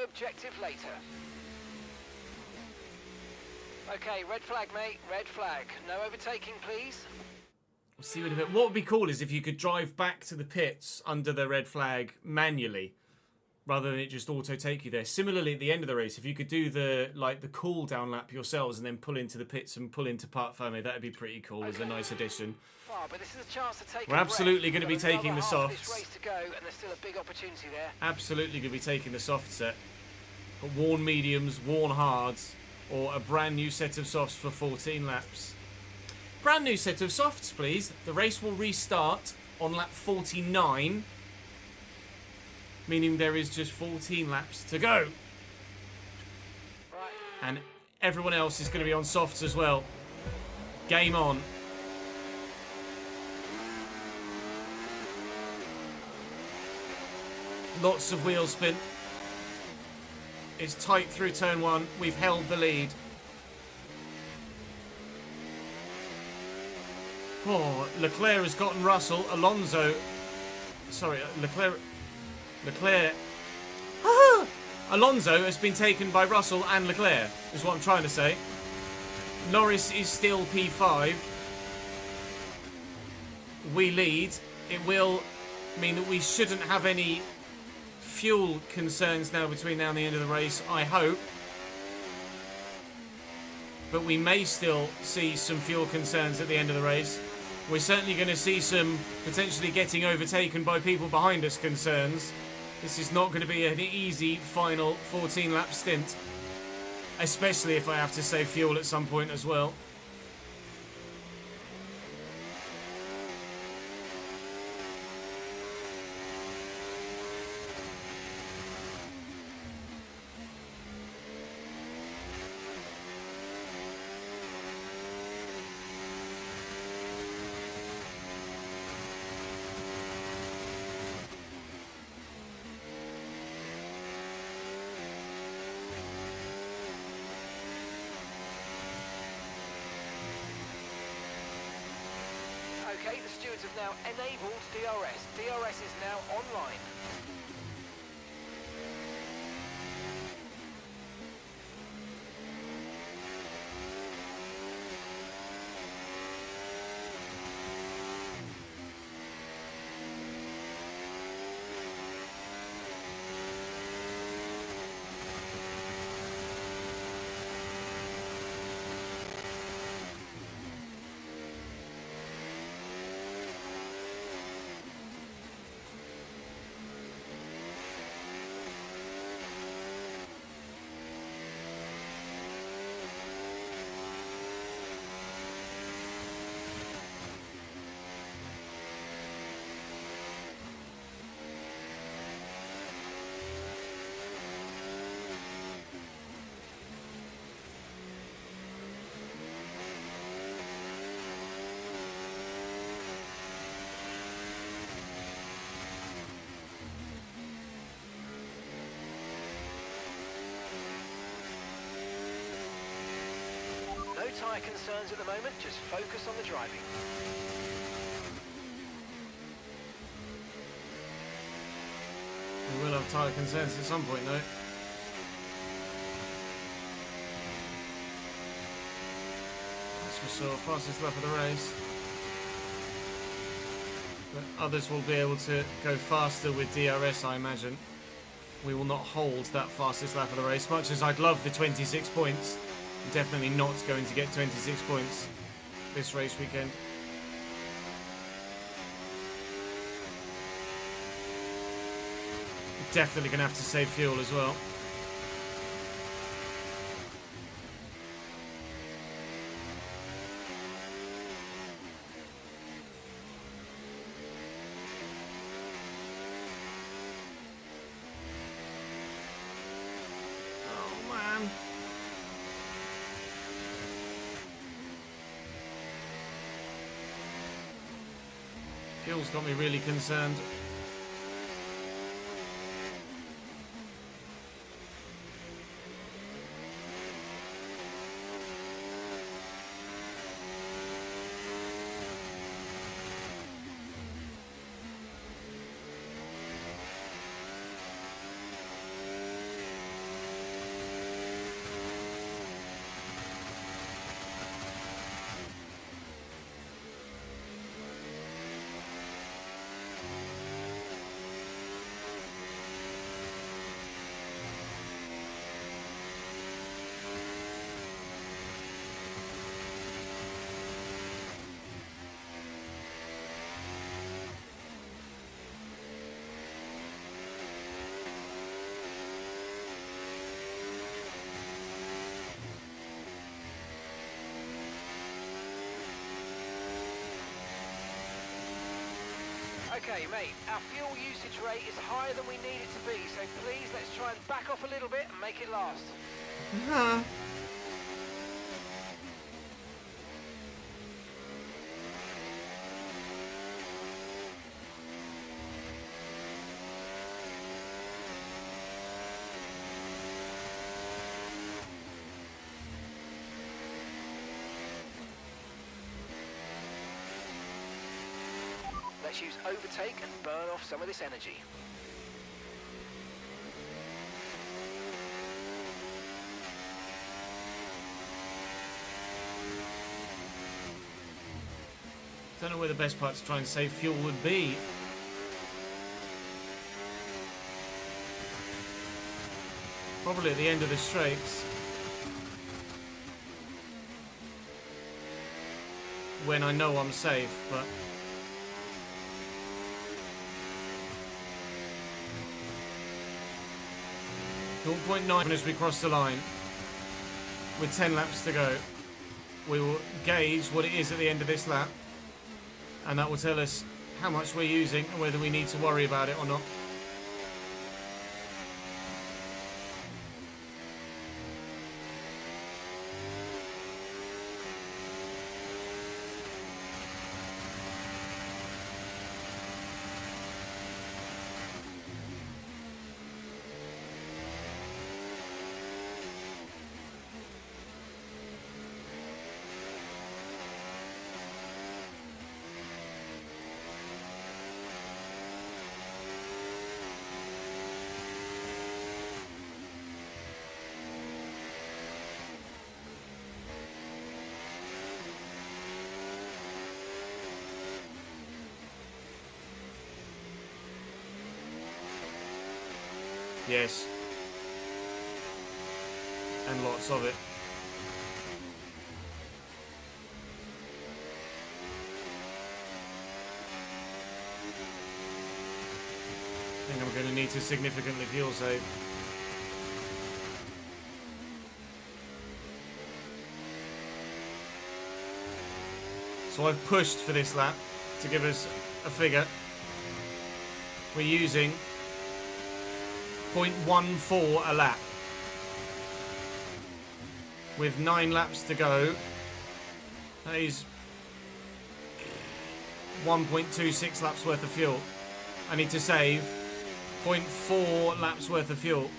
Objective later. Okay, red flag, mate. Red flag. No overtaking, please. We'll see you in a bit. What would be cool is if you could drive back to the pits under the red flag manually, rather than it just auto take you there. Similarly, at the end of the race, if you could do the cool down lap yourselves and then pull into the pits and pull into Parc Fermé, that'd be pretty cool as a nice addition. But this is a chance to take We're absolutely going to be taking the softs. Race to go, and there's still a big opportunity there. Absolutely going to be taking the soft set. But worn mediums, worn hards, or a brand new set of softs for 14 laps. Brand new set of softs, please. The race will restart on lap 49, meaning there is just 14 laps to go. Right. And everyone else is going to be on softs as well. Game on. Lots of wheel spin. It's tight through turn one. We've held the lead. Oh, Leclerc has gotten Russell. Alonso. Sorry, Leclerc. Alonso has been taken by Russell and Leclerc, is what I'm trying to say. Norris is still P5. We lead. It will mean that we shouldn't have any fuel concerns now between now and the end of the race, I hope. But we may still see some fuel concerns at the end of the race. We're certainly going to see some potentially getting overtaken by people behind us concerns. This is not going to be an easy final 14-lap stint, especially if I have to save fuel at some point as well. Okay, the stewards have now enabled DRS. DRS is now online. No tyre concerns at the moment, just focus on the driving. We will have tyre concerns at some point though. That's for sure. Fastest lap of the race. But others will be able to go faster with DRS, I imagine. We will not hold that fastest lap of the race. Much as I'd love the 26 points, I'm definitely not going to get 26 points this race weekend. Definitely going to have to save fuel as well. Oh man. Fuel's got me really concerned. Okay, mate, our fuel usage rate is higher than we need it to be, so please let's try and back off a little bit and make it last. Let's use overtake and burn off some of this energy. Don't know where the best part to try and save fuel would be. Probably at the end of the straights. When I know I'm safe, but... 0.9 as we cross the line. With 10 laps to go. We will gauge what it is at the end of this lap. And that will tell us how much we're using and whether we need to worry about it or not. Yes. And lots of it. I think I'm going to need to significantly fuel save. So I've pushed for this lap to give us a figure. We're using 0.14 a lap. With 9 laps to go, that is 1.26 laps worth of fuel. I need to save 0.4 laps worth of fuel.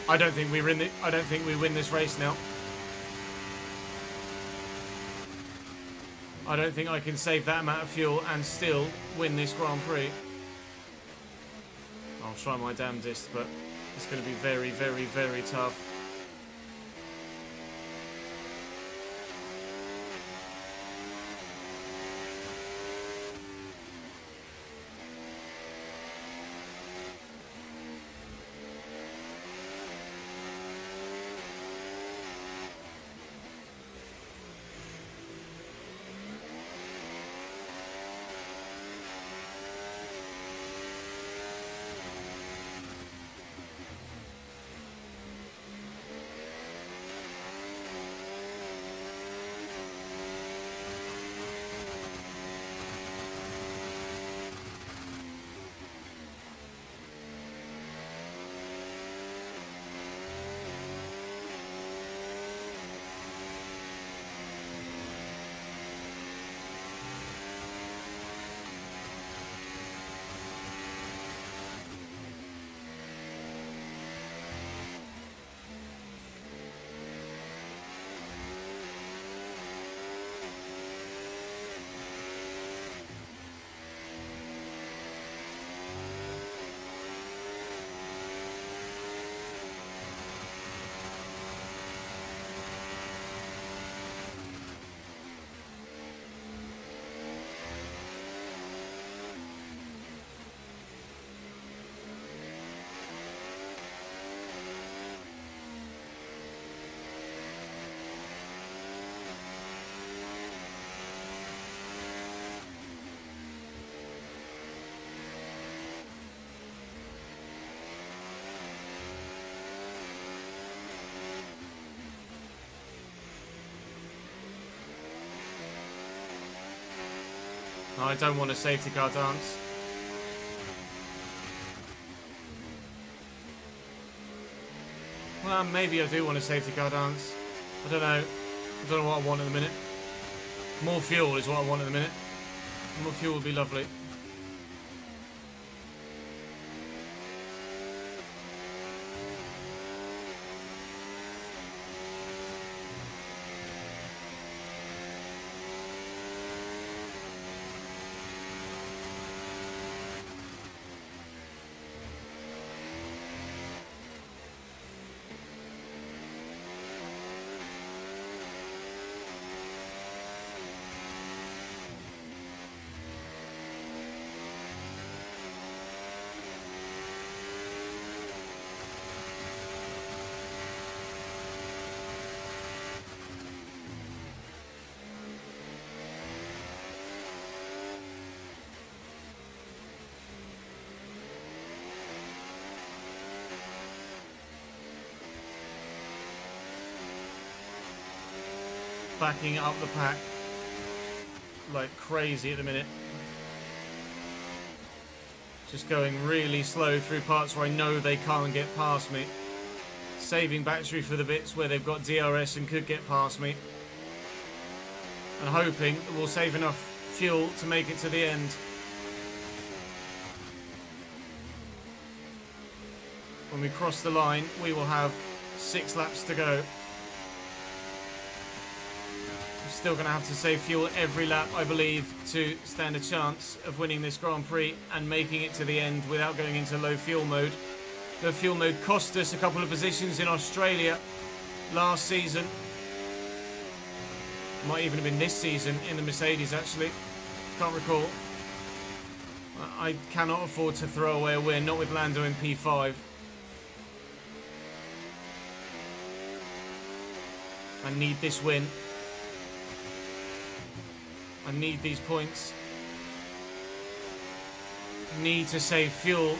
I don't think we win this race now. I don't think I can save that amount of fuel and still win this Grand Prix. I'll try my damnedest, but it's going to be very, very, very tough. I don't want a safety car dance. Well, maybe I do want a safety car dance. I don't know. I don't know what I want at the minute. More fuel is what I want at the minute. More fuel would be lovely. Backing up the pack like crazy at the minute. Just going really slow through parts where I know they can't get past me. Saving battery for the bits where they've got DRS and could get past me. And hoping that we'll save enough fuel to make it to the end. When we cross the line, we will have 6 laps to go. Still going to have to save fuel every lap, I believe, to stand a chance of winning this Grand Prix and making it to the end without going into low fuel mode. Low fuel mode cost us a couple of positions in Australia last season. Might even have been this season in the Mercedes, actually. Can't recall. I cannot afford to throw away a win, not with Lando in P5. I need this win. I need these points. Need to save fuel.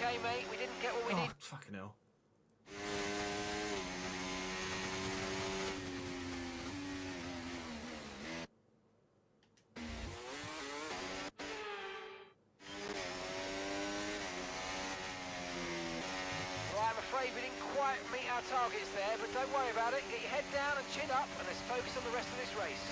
okay, mate. We didn't get what we Oh, needed. fucking hell. Right, I'm afraid we didn't quite meet our targets there, but don't worry about it. Get your head down and chin up, and let's focus on the rest of this race.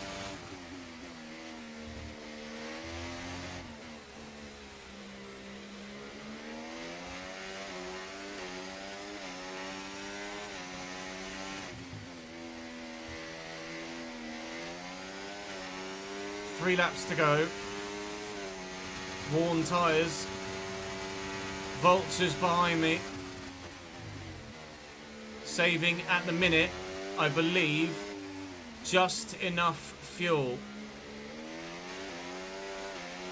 Three laps to go. Worn tyres. Vultures behind me. Saving at the minute, I believe, just enough fuel.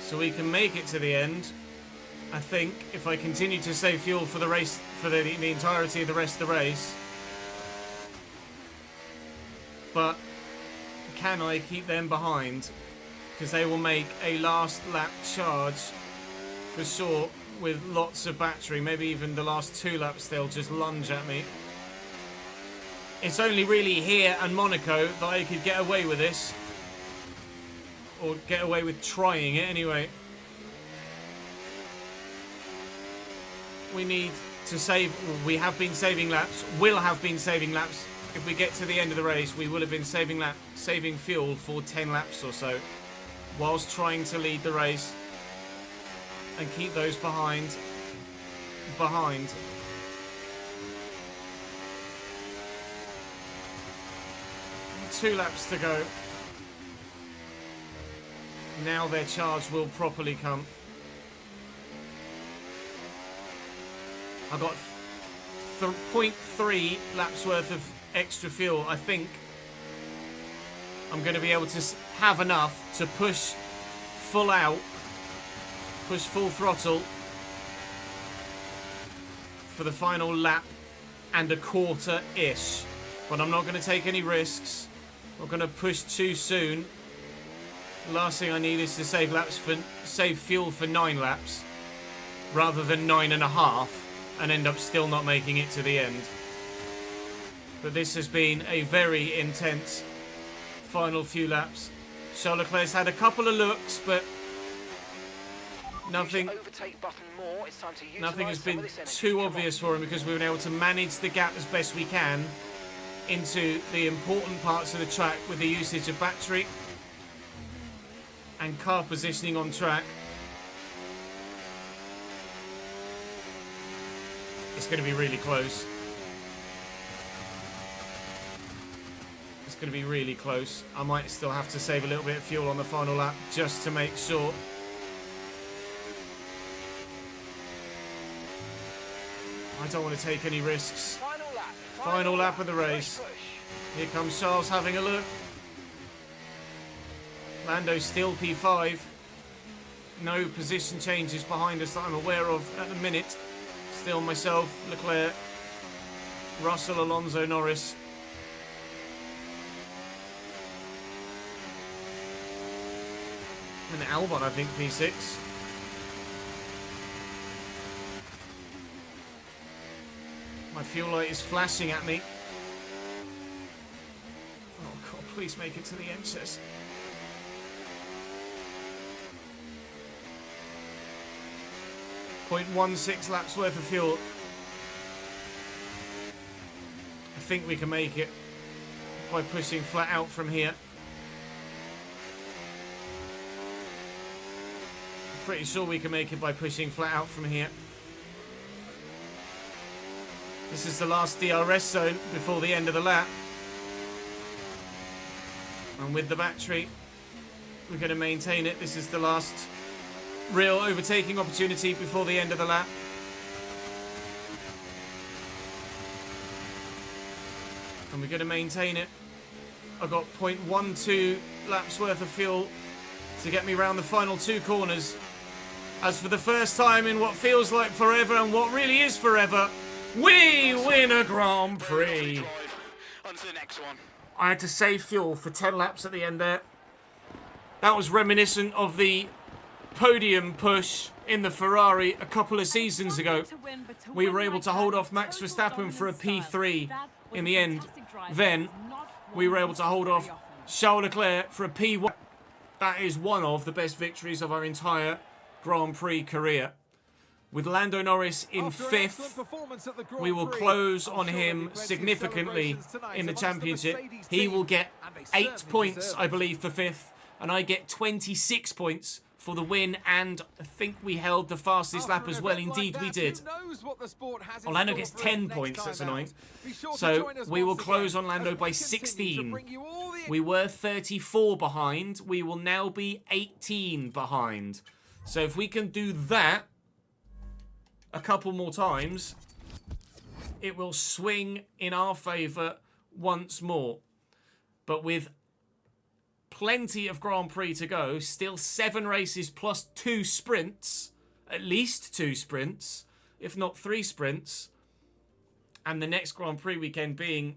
So we can make it to the end. I think if I continue to save fuel for the race, for the entirety of the rest of the race. But can I keep them behind? Because they will make a last lap charge for sure with lots of battery. Maybe even the last 2 laps they'll just lunge at me. It's only really here and Monaco that I could get away with this. Or get away with trying it anyway. We need to save, we have been saving laps, will have been saving laps. If we get to the end of the race, we will have been saving fuel for 10 laps or so, whilst trying to lead the race and keep those behind. 2 laps to go. Now their charge will properly come. I got 0.3 laps worth of extra fuel. I think I'm going to be able to have enough to push full out, push full throttle for the final lap and a quarter-ish. But I'm not going to take any risks. I'm not going to push too soon. The last thing I need is to save fuel for 9 laps rather than 9.5 and end up still not making it to the end. But this has been a very intense final few laps. Charles Leclerc's had a couple of looks, but nothing has been too obvious for him because we've been able to manage the gap as best we can into the important parts of the track with the usage of battery and car positioning on track. It's going to be really close. It's going to be really close. I might still have to save a little bit of fuel on the final lap just to make sure. I don't want to take any risks. Final lap of the race. Here comes Charles having a look. Lando still P5. No position changes behind us that I'm aware of at the minute. Still myself, Leclerc, Russell, Alonso, Norris. And Albon, I think, P6. My fuel light is flashing at me. Oh God, please make it to the end, Chess. .16 laps worth of fuel. I think we can make it by pushing flat out from here. I'm pretty sure we can make it by pushing flat out from here. This is the last DRS zone before the end of the lap. And with the battery, we're going to maintain it. This is the last real overtaking opportunity before the end of the lap. And we're going to maintain it. I've got 0.12 laps worth of fuel to get me round the final 2 corners. As for the first time in what feels like forever and what really is forever, we win a Grand Prix. On to the next one. I had to save fuel for 10 laps at the end there. That was reminiscent of the podium push in the Ferrari a couple of seasons ago. We were able to hold off Max Verstappen for a P3 in the end. Then we were able to hold off Charles Leclerc for a P1. That is one of the best victories of our entire Grand Prix career. With Lando Norris in After an 5th, excellent performance at the Grand we will Prix, close I'm on sure him there'll be plenty of significantly celebrations tonight in the amongst championship. Mercedes He team, will get and they 8 certainly points, deserve I it. believe, for 5th. And I get 26 points for the win. And I think we held the fastest lap After as an well. event like Indeed, we that, did. who knows what the sport has in Orlando store gets for us 10 next points, time that's out. annoying. Be sure to So join us we will once close again on Lando as by we continue to 16. bring you all the We were 34 behind. We will now be 18 behind. So if we can do that a couple more times, it will swing in our favour once more. But with plenty of Grand Prix to go, still 7 races plus 2 sprints, at least 2 sprints, if not 3 sprints, and the next Grand Prix weekend being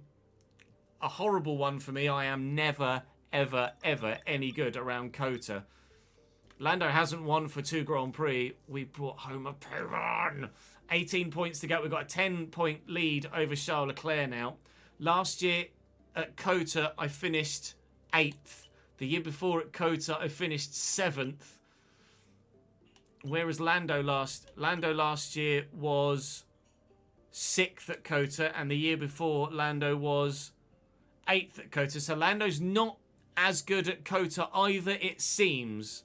a horrible one for me. I am never, ever, ever any good around COTA. Lando hasn't won for 2 Grand Prix. We brought home a P1. 18 points to go. We've got a 10-point lead over Charles Leclerc now. Last year at COTA, I finished 8th. The year before at COTA, I finished 7th. Whereas Lando last year was 6th at COTA, and the year before, Lando was 8th at COTA. So Lando's not as good at COTA either, it seems.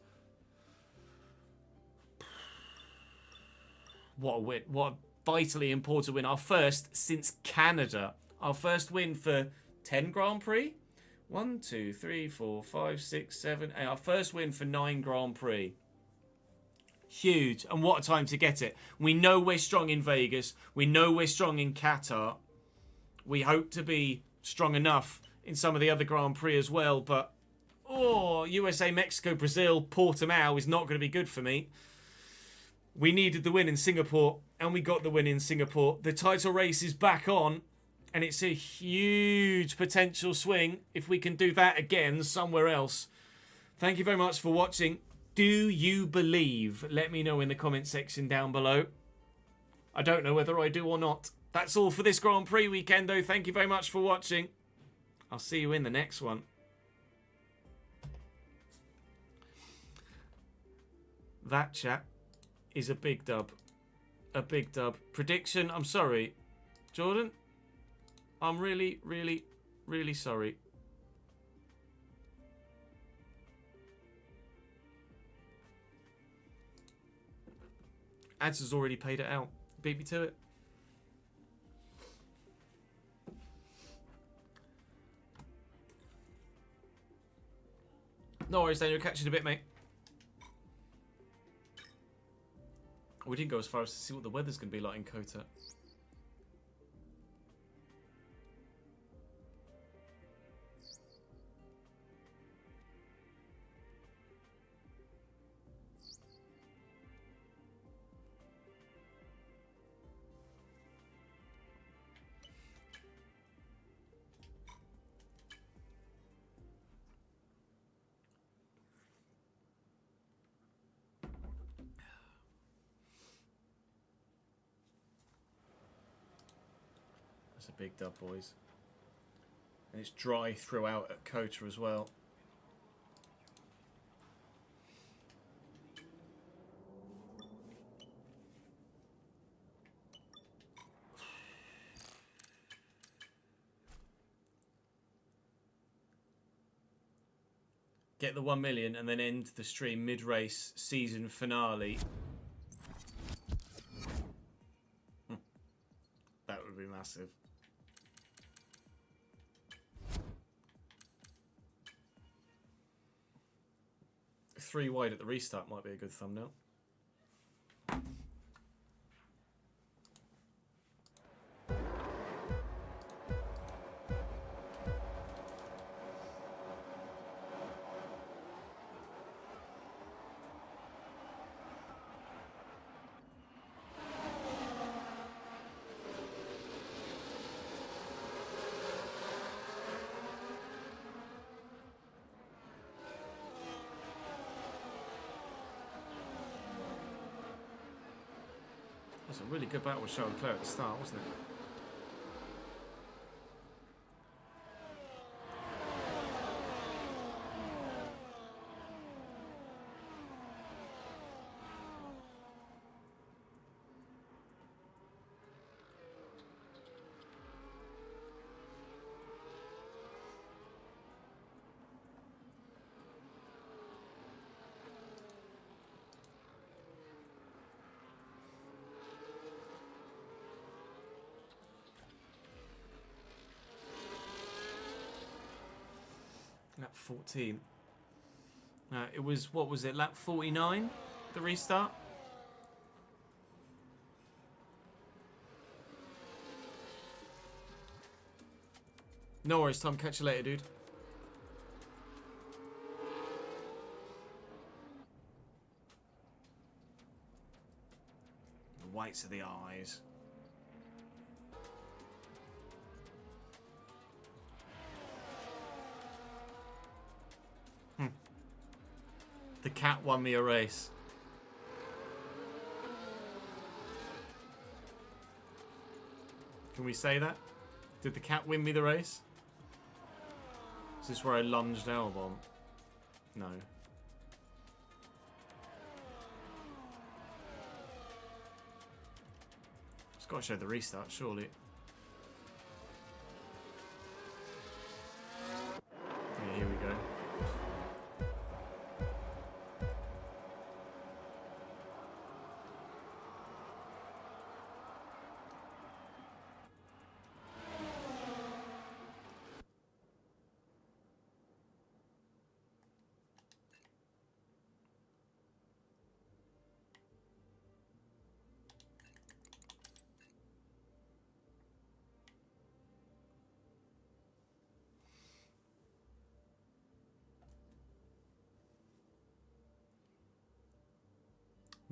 What a win. What a vitally important win. Our first since Canada. Our first win for 10 Grand Prix? 1, 2, 3, 4, 5, 6, 7, 8. Our first win for 9 Grand Prix. Huge. And what a time to get it. We know we're strong in Vegas. We know we're strong in Qatar. We hope to be strong enough in some of the other Grand Prix as well. But, USA, Mexico, Brazil, Portimao is not going to be good for me. We needed the win in Singapore, and we got the win in Singapore. The title race is back on, and it's a huge potential swing if we can do that again somewhere else. Thank you very much for watching. Do you believe? Let me know in the comment section down below. I don't know whether I do or not. That's all for this Grand Prix weekend, though. Thank you very much for watching. I'll see you in the next one. That, chat, is a big dub. A big dub. Prediction, I'm sorry. Jordan, I'm really, really, really sorry. Ads has already paid it out. Beat me to it. No worries, Daniel. Catch you in a bit, mate. We didn't go as far as to see what the weather's going to be like in COTA. That's a big dub, boys. And it's dry throughout at COTA as well. Get the 1 million and then end the stream mid-race season finale. That would be massive. 3 wide at the restart might be a good thumbnail. was a really good battle with Charles Leclerc at the start, wasn't it? Lap 14. It was, what was it, lap 49? The restart? No worries, Tom. Catch you later, dude. The whites of the eyes. The cat won me a race. Can we say that? Did the cat win me the race? Is this where I lunged Albon? No. It's got to show the restart, surely. Yeah, here we go.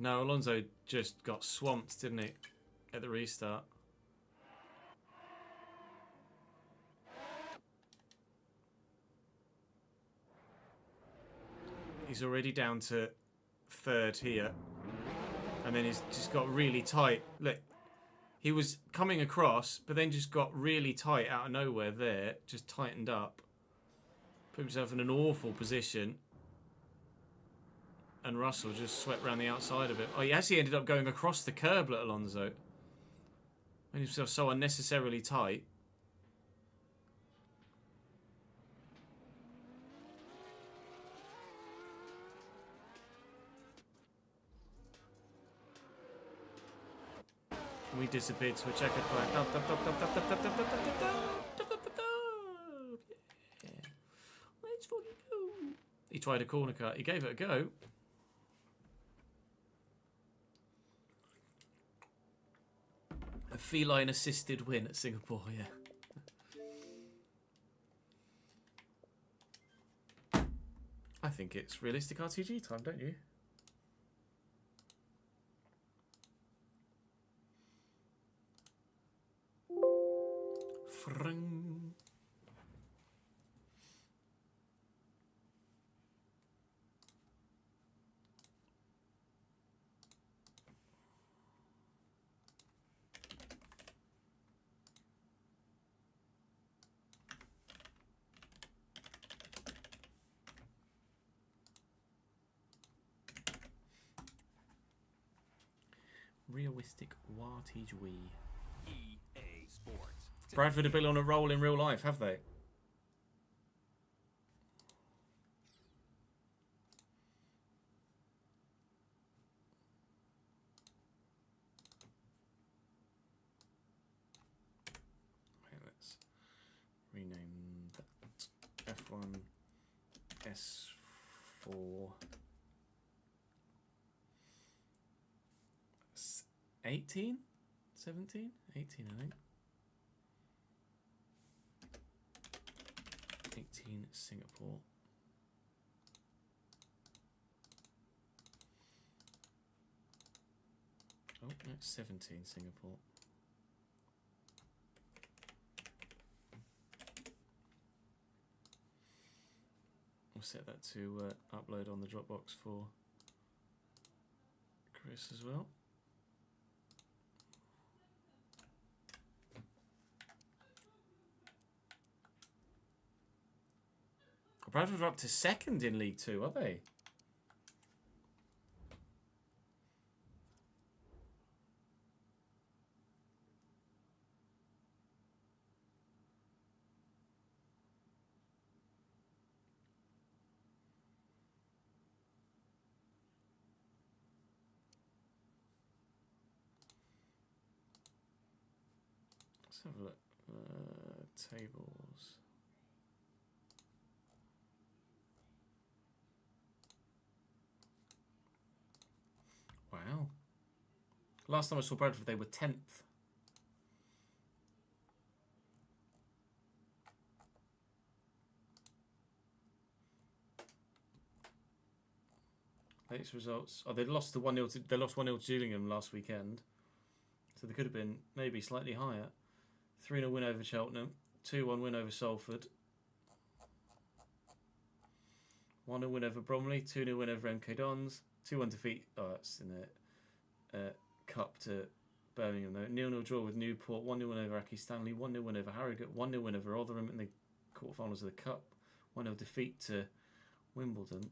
No, Alonso just got swamped, didn't he, at the restart? He's already down to third here. And then he's just got really tight. Look, he was coming across, but then just got really tight out of nowhere there. Just tightened up. Put himself in an awful position. And Russell just swept around the outside of it. Oh, he actually ended up going across the curb at Alonso. Made himself so unnecessarily tight. We disappeared to a checkered flag. Yeah. Let's fucking go. He tried a corner cut. He gave it a go. A feline assisted win at Singapore, yeah. I think it's realistic RTG time, don't you? Fring. Realistic wattage we. EA Sports. Bradford have been on a roll in real life, have they? Okay, let's rename that F1 S4 18? 17? 18, I think. 18 Singapore. Oh, no, 17 Singapore. We'll set that to upload on the Dropbox for Chris as well. Bradford are up to second in League Two, are they? Let's have a look. Tables. Wow. Last time I saw Bradford, they were 10th. Latest results. Oh, they lost the 1-0 to, they lost 1-0 to Gillingham last weekend. So they could have been maybe slightly higher. 3-0 win over Cheltenham. 2-1 win over Salford. 1-0 win over Bromley. 2-0 win over MK Dons. 2-1 defeat. Oh, that's in the cup to Birmingham though. 0-0 draw with Newport. 1-0 win over Aki Stanley. 1-0 win over Harrogate. 1-0 win over Rotherham in the quarterfinals of the cup. 1-0 defeat to Wimbledon.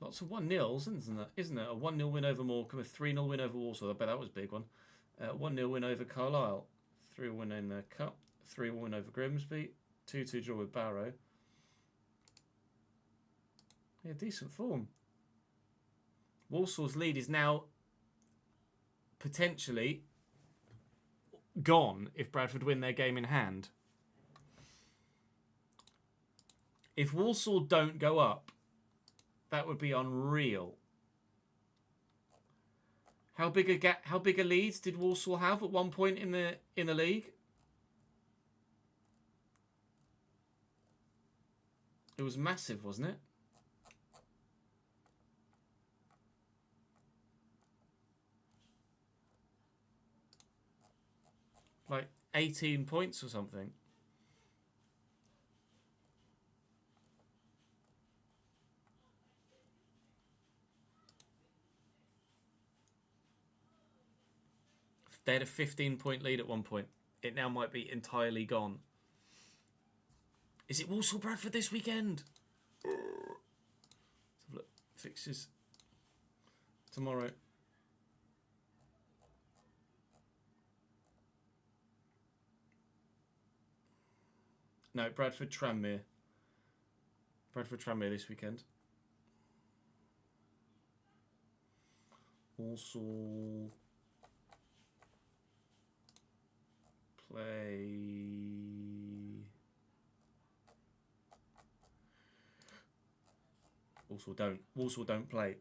Lots of 1-0s, isn't it? A 1-0 win over Morecambe, a 3-0 win over Walsall. I bet that was a big one. 1-0 win over Carlisle. 3-1 win in the cup. 3-1 win over Grimsby. 2-2 draw with Barrow. Yeah, decent form. Walsall's lead is now potentially gone if Bradford win their game in hand. If Walsall don't go up, that would be unreal. How big a lead did Walsall have at one point in the league? It was massive, wasn't it? Like 18 points or something. They had a 15-point lead at one point. It now might be entirely gone. Is it Walsall Bradford this weekend? Let's have a look. Fixtures tomorrow. No, Bradford Tranmere. Bradford Tranmere this weekend. Walsall play Walsall don't play.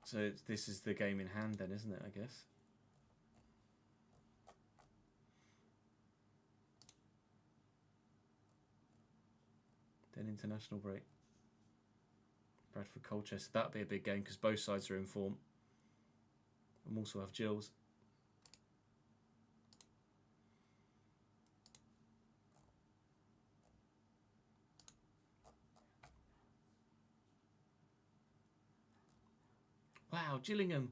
So this is the game in hand then, isn't it, I guess? Then international break. Bradford Colchester. That'd be a big game because both sides are in form. And also have Gills. Wow, Gillingham.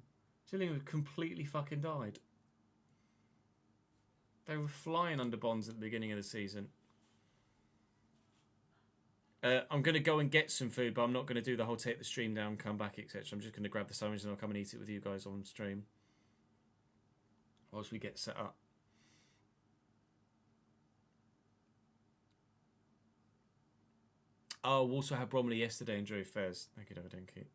Gillingham completely fucking died. They were flying under bonds at the beginning of the season. I'm going to go and get some food, but I'm not going to do the whole take the stream down, come back, etc. I'm just going to grab the sandwich and I'll come and eat it with you guys on stream. Whilst we get set up. Oh, we also had Bromley yesterday and drew Fez. Thank you, Dodenki.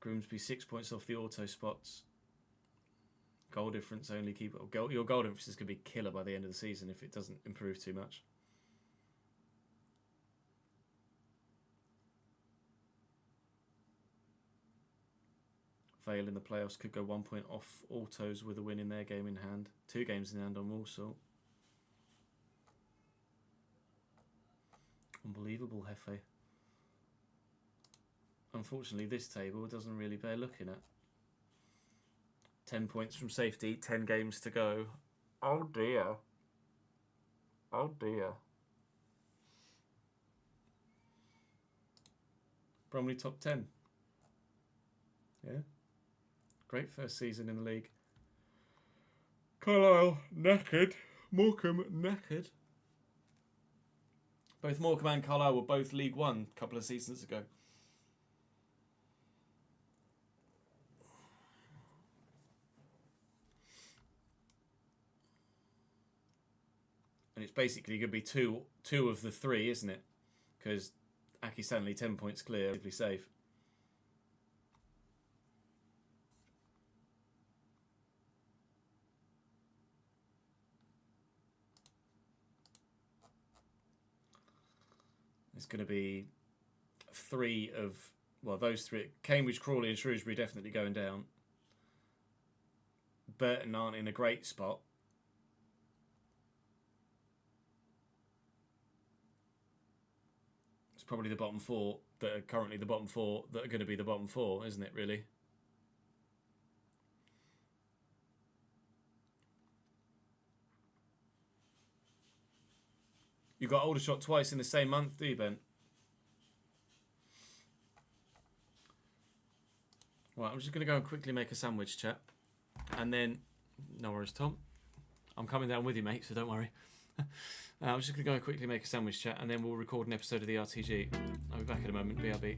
Grimsby 6 points off the auto spots. Goal difference only keep your goal difference is going to be killer by the end of the season if it doesn't improve too much. Vale in the playoffs could go 1 point off autos with a win in their game in hand. 2 games in hand on Walsall. Unbelievable, Hefe. Unfortunately, this table doesn't really bear looking at. 10 points from safety, 10 games to go. Oh dear. Oh dear. Bromley top 10. Yeah. Great first season in the league. Carlisle knackered. Morecambe knackered. Both Morecambe and Carlisle were both League One a couple of seasons ago. And it's basically going to be two of the three, isn't it? Because Aki Stanley 10 points clear, relatively safe. It's going to be three of, well, those three. Cambridge, Crawley and Shrewsbury definitely going down. Burton aren't in a great spot. It's probably the bottom four that are currently the bottom four that are going to be the bottom four, isn't it, really? You got Aldershot twice in the same month, do you, Ben? Right, I'm just going to go and quickly make a sandwich, chat. And then, no worries, Tom. I'm coming down with you, mate, so don't worry. I'm just going to go and quickly make a sandwich, chat, and then we'll record an episode of the RTG. I'll be back in a moment, BRB.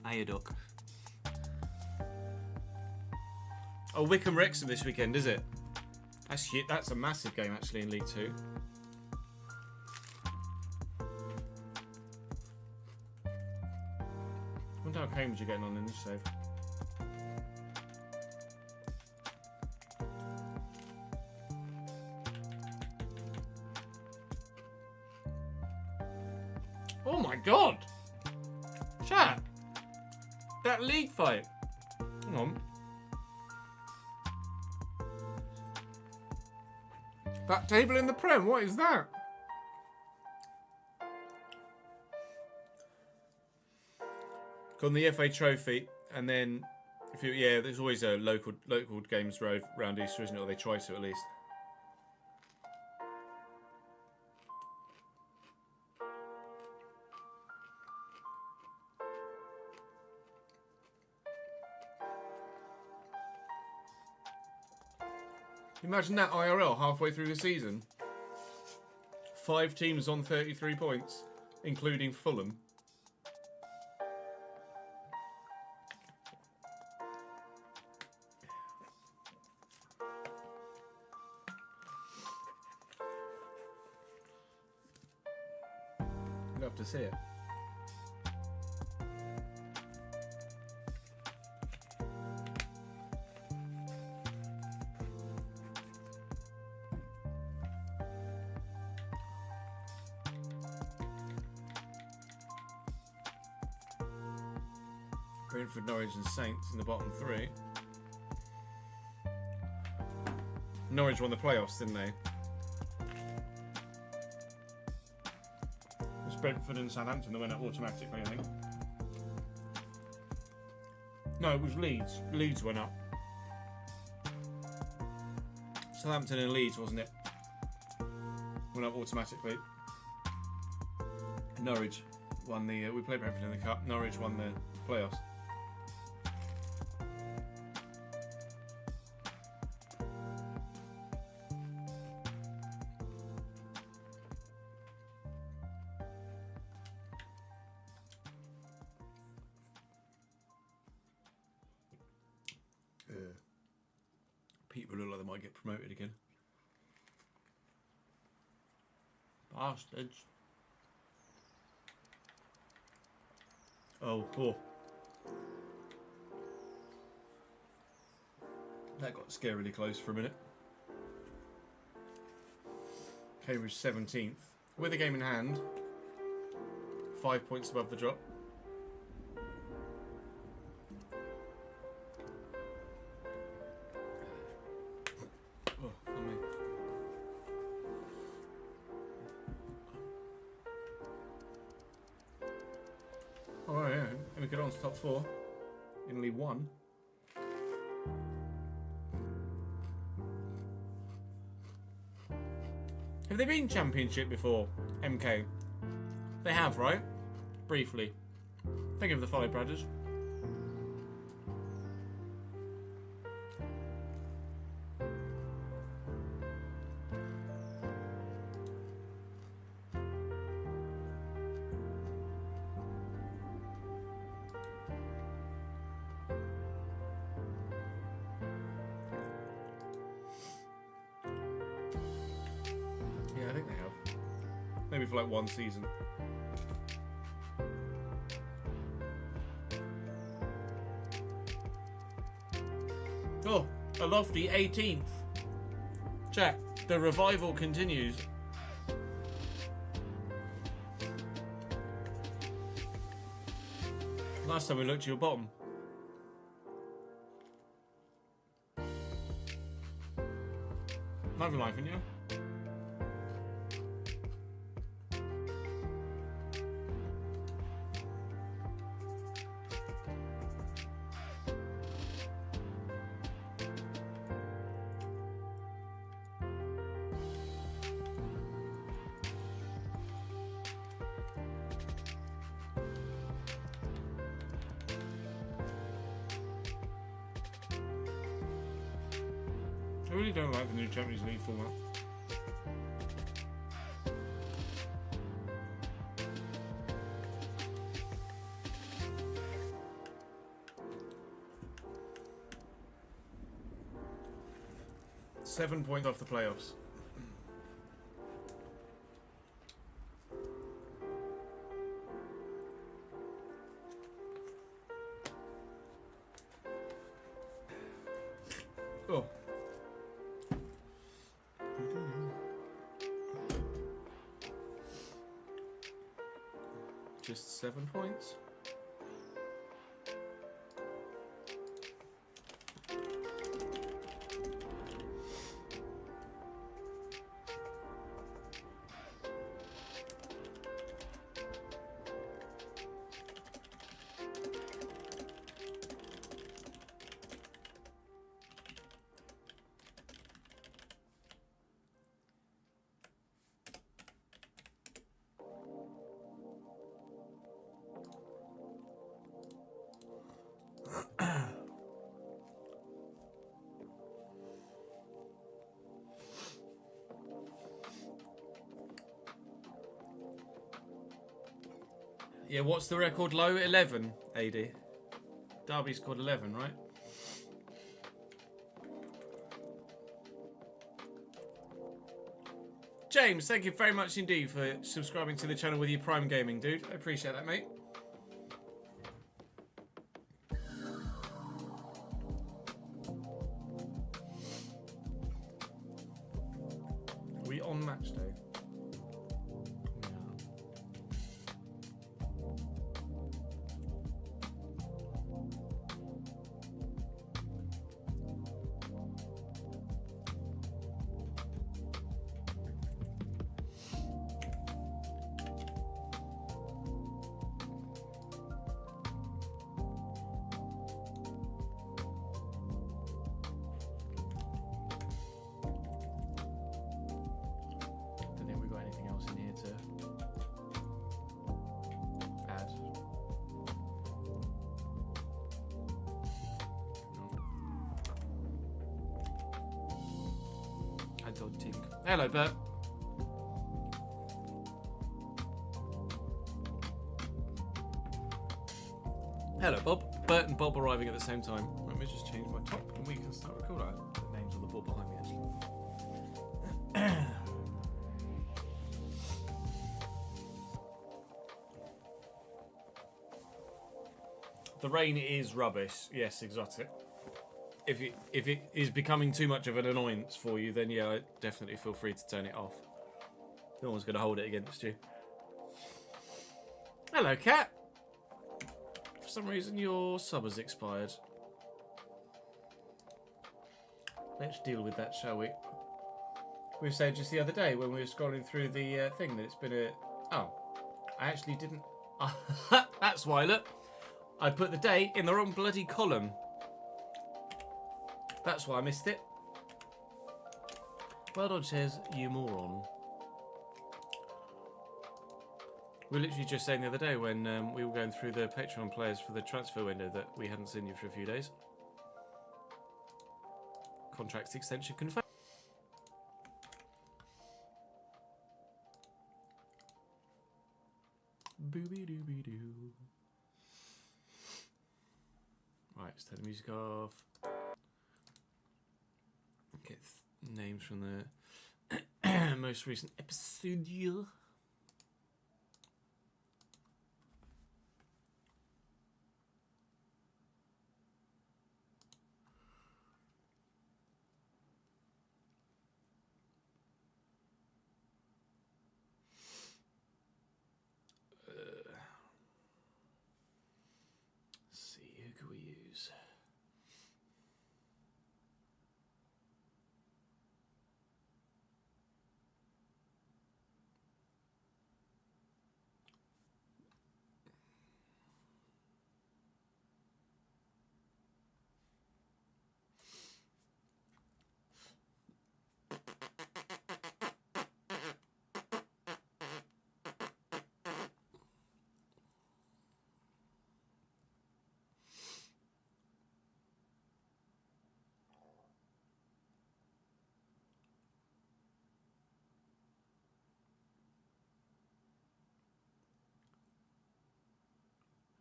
Hiya, duck. Oh, Wickham Wrexham this weekend, is it? That's a massive game actually in League Two. I wonder how Cambridge are getting on in this save. Oh my god! Chat! That league fight! Hang on. That table in the Prem, what is that? Got the FA Trophy, and then yeah, there's always a local games round Easter, isn't it? Or they try to at least. Imagine that IRL halfway through the season. 5 teams on 33 points, including Fulham. You'd have to see it. Brentford, Norwich and Saints in the bottom 3. Norwich won the playoffs, didn't they? It was Brentford and Southampton that went up automatically, I think. No, it was Leeds. Leeds went up. Southampton and Leeds, wasn't it? Went up automatically. Norwich won the... we played Brentford in the Cup. Norwich won the playoffs. People look like they might get promoted again. Bastards. Oh, cool. That got scarily close for a minute. Cambridge 17th. With a game in hand. 5 points above the drop. Oh, funny. Oh yeah, and we get on to top 4 in League 1. Have they been Championship before, MK? They have, right? Briefly. Think of the Folly Brothers. Yeah, I think they have. Maybe for like one season. Oh, a lofty 18th. Check. The revival continues. Last time we looked, you were bottom. Loving life, isn't you? I really don't like the new Champions League format. 7 points off the playoffs. Oh. Just 7 points. Yeah, what's the record low? 11, AD. Derby scored 11, right? James, thank you very much indeed for subscribing to the channel with your Prime Gaming, dude. I appreciate that, mate. Are we on match day? Hello, Bert. Hello, Bob. Bert and Bob arriving at the same time. Let me just change my top and we can start recording. The names on the board behind me, actually. The rain is rubbish. Yes, exotic. If it is becoming too much of an annoyance for you, then yeah, definitely feel free to turn it off. No one's going to hold it against you. Hello, Cat. For some reason, your sub has expired. Let's deal with that, shall we? We were saying just the other day when we were scrolling through the thing that it's been a... Oh, I actually didn't... That's why, look. I put the date in the wrong bloody column. That's why I missed it. Well done, Chaz, you moron. We were literally just saying the other day when we were going through the Patreon players for the transfer window that we hadn't seen you for a few days. Contract extension confirmed. Booby-dooby-doo. Right, let's turn the music off. Get names from the most recent episode. Let's see, who can we use?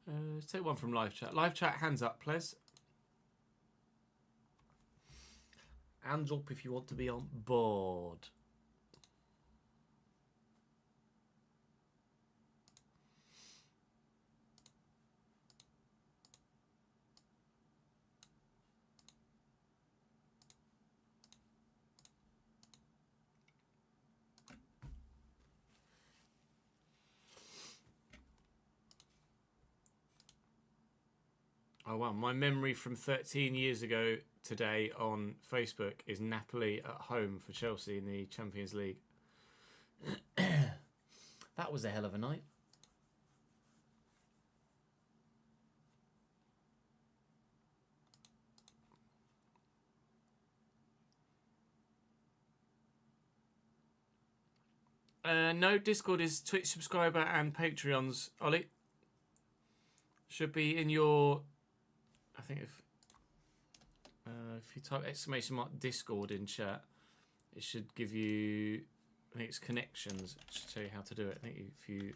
Let's take one from live chat. Live chat, hands up, please. Hands up if you want to be on board. Oh wow, my memory from 13 years ago today on Facebook is Napoli at home for Chelsea in the Champions League. That was a hell of a night. No, Discord is Twitch subscriber and Patreons. Ollie, should be in your... I think if you type ! Discord in chat, it should give you, I think it's connections. It should tell you how to do it. I think if you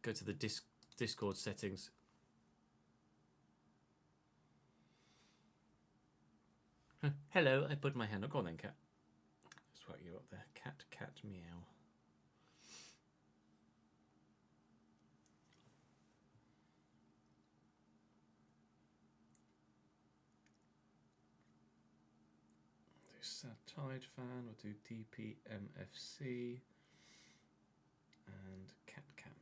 go to the Discord settings. Hello, I put my hand up. Go on then, cat. Let's whack you up there. Cat, cat, meow. Sad Tide fan, we'll do DPMFC and Cat Cat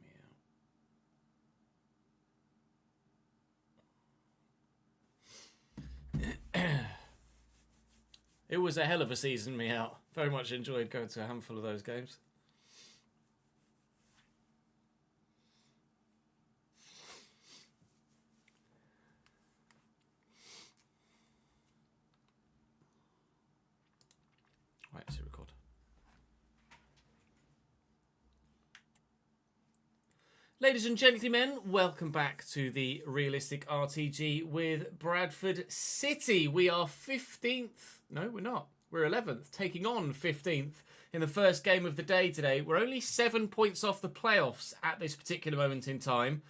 Meow. It was a hell of a season, Meow. Very much enjoyed going to a handful of those games. Right, to record. Ladies and gentlemen, welcome back to the Realistic RTG with Bradford City. We are 15th. No, we're not. We're 11th, taking on 15th in the first game of the day today. We're only 7 points off the playoffs at this particular moment in time.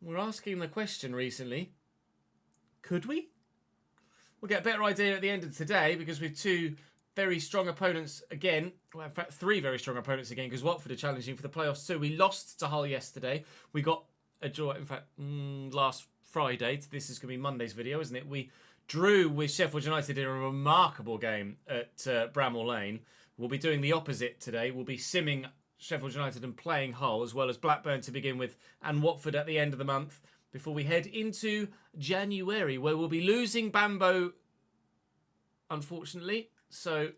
We're asking the question recently, could we? We'll get a better idea at the end of today because we've two very strong opponents again. Well, in fact, three very strong opponents again because Watford are challenging for the playoffs too. We lost to Hull yesterday. We got a draw, in fact, last Friday. This is going to be Monday's video, isn't it? We drew with Sheffield United in a remarkable game at Bramall Lane. We'll be doing the opposite today. We'll be simming Sheffield United and playing Hull, as well as Blackburn to begin with and Watford at the end of the month before we head into January, where we'll be losing Bambo, unfortunately. So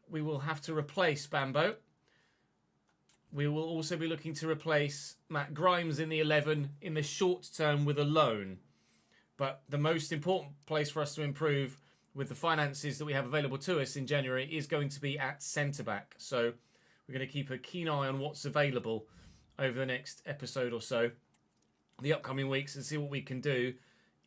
we will have to replace Bambo. We will also be looking to replace Matt Grimes in the 11 in the short term with a loan. But the most important place for us to improve with the finances that we have available to us in January is going to be at centre-back. So we're going to keep a keen eye on what's available over the next episode or so, the upcoming weeks, and see what we can do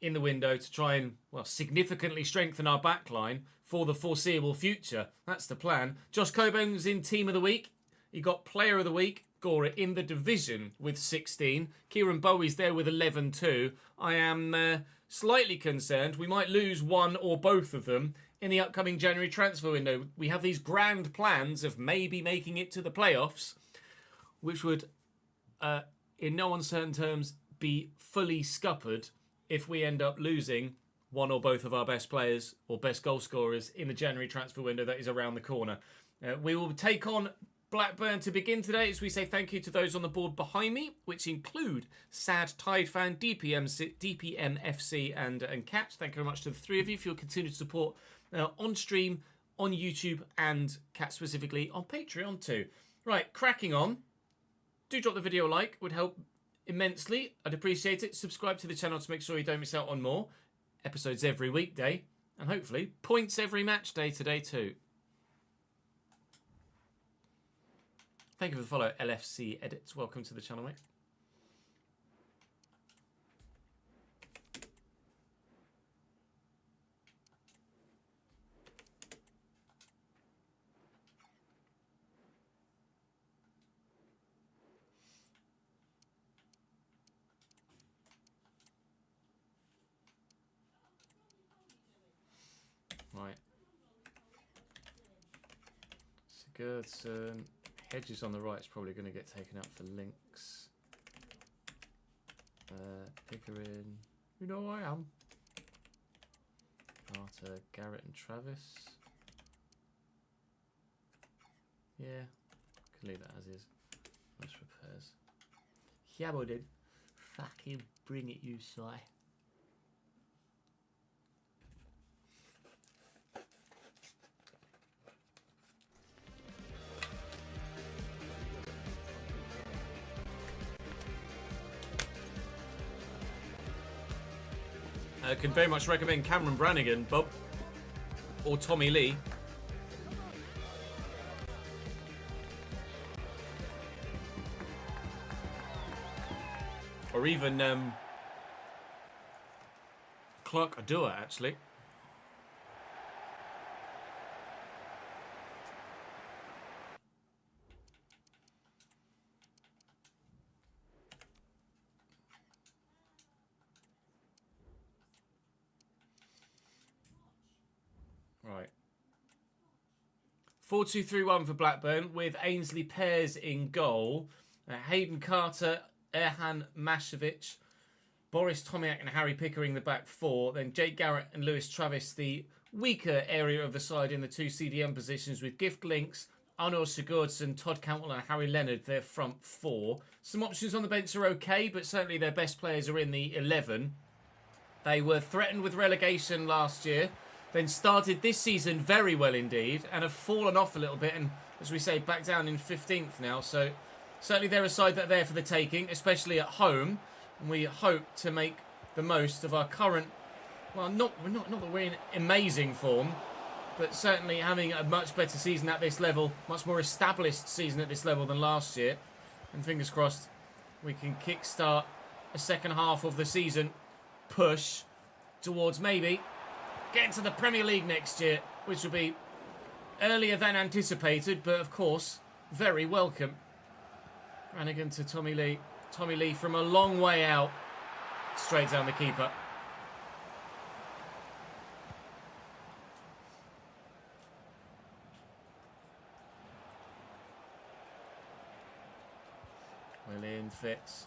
in the window to try and, well, significantly strengthen our backline for the foreseeable future. That's the plan. Josh Coburn's in Team of the Week. He got Player of the Week, Gora, in the division with 16. Kieran Bowie's there with 11 too. I am slightly concerned we might lose one or both of them in the upcoming January transfer window. We have these grand plans of maybe making it to the playoffs, which would, in no uncertain terms, be fully scuppered if we end up losing one or both of our best players or best goal scorers in the January transfer window that is around the corner. We will take on Blackburn to begin today, as we say thank you to those on the board behind me, which include Sad Tide Fan, DPMFC and Cat. Thank you very much to the three of you for your continued support on stream, on YouTube, and Cat specifically on Patreon too. Right, cracking on. Do drop the video a like, would help immensely. I'd appreciate it. Subscribe to the channel to make sure you don't miss out on more episodes every weekday, and hopefully points every match day today too. Thank you for the follow, LFC Edits. Welcome to the channel, mate. Sigurdsson. Hedges on the right is probably going to get taken out for links. Pickering. You know who I am. Carter, Garrett and Travis. Yeah, can leave that as is. Most repairs. Yeah, boy, dude. Fucking bring it, you Si. I can very much recommend Cameron Brannigan, Bob, or Tommy Lee. Or even Clark Adua, actually. Right. 4-2-3-1 for Blackburn with Ainsley Pears in goal. Hayden Carter, Erhan Mashevic, Boris Tomiak and Harry Pickering the back four. Then Jake Garrett and Lewis Travis the weaker area of the side in the two CDM positions with Gift Links, Arnold Sigurdsson, Todd Cantwell and Harry Leonard their front four. Some options on the bench are okay, but certainly their best players are in the 11. They were threatened with relegation last year, then started this season very well indeed and have fallen off a little bit and, as we say, back down in 15th now. So certainly they're a side that are there for the taking, especially at home. And we hope to make the most of our current, well, not that we're in amazing form, but certainly having a much better season at this level, much more established season at this level than last year. And fingers crossed we can kickstart a second half of the season push towards maybe getting to the Premier League next year, which will be earlier than anticipated, but of course very welcome. Brannigan to Tommy Lee. Tommy Lee from a long way out, straight down the keeper. Well in, Fitz,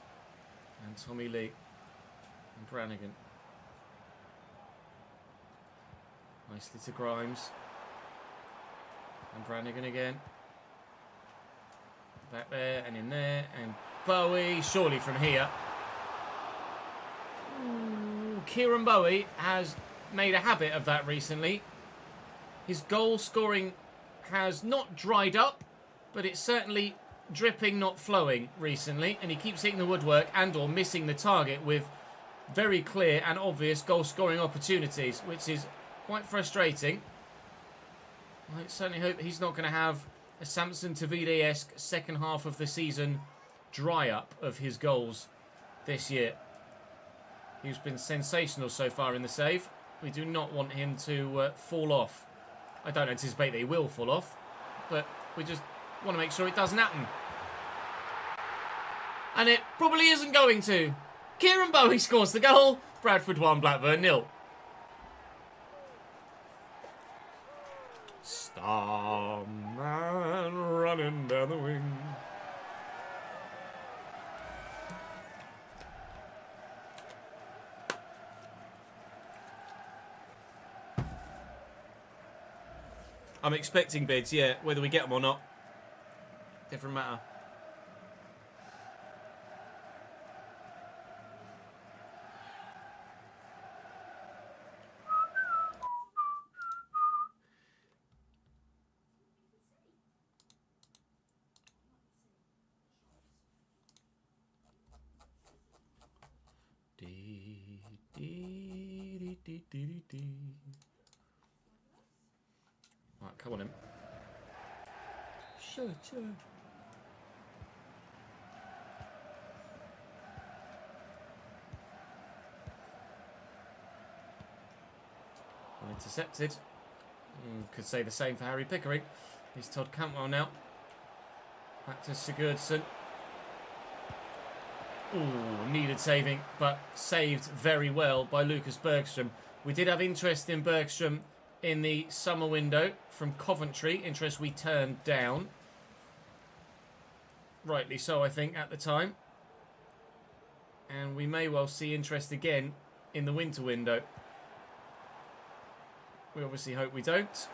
and Tommy Lee, and Brannigan. Nicely to Grimes, and Brannigan again. Back there and in there, and Bowie, surely from here. Ooh, Kieran Bowie has made a habit of that recently. His goal scoring has not dried up, but it's certainly dripping, not flowing recently, and he keeps hitting the woodwork and or missing the target with very clear and obvious goal scoring opportunities, which is quite frustrating. I certainly hope he's not going to have a Samson Tavide-esque second half of the season dry up of his goals this year. He's been sensational so far in the save. We do not want him to fall off. I don't anticipate that he will fall off, but we just want to make sure it doesn't happen. And it probably isn't going to. Kieran Bowie scores the goal. Bradford 1, Blackburn 0. Starman running down the wing. I'm expecting bids, yeah. Whether we get them or not, different matter. Right, come on in. Sure. Well intercepted. Could say the same for Harry Pickering. Here's Todd Cantwell now. Back to Sigurdsson. Ooh, needed saving, but saved very well by Lucas Bergstrom. We did have interest in Bergstrom in the summer window from Coventry. Interest we turned down. Rightly so, I think, at the time. And we may well see interest again in the winter window. We obviously hope we don't.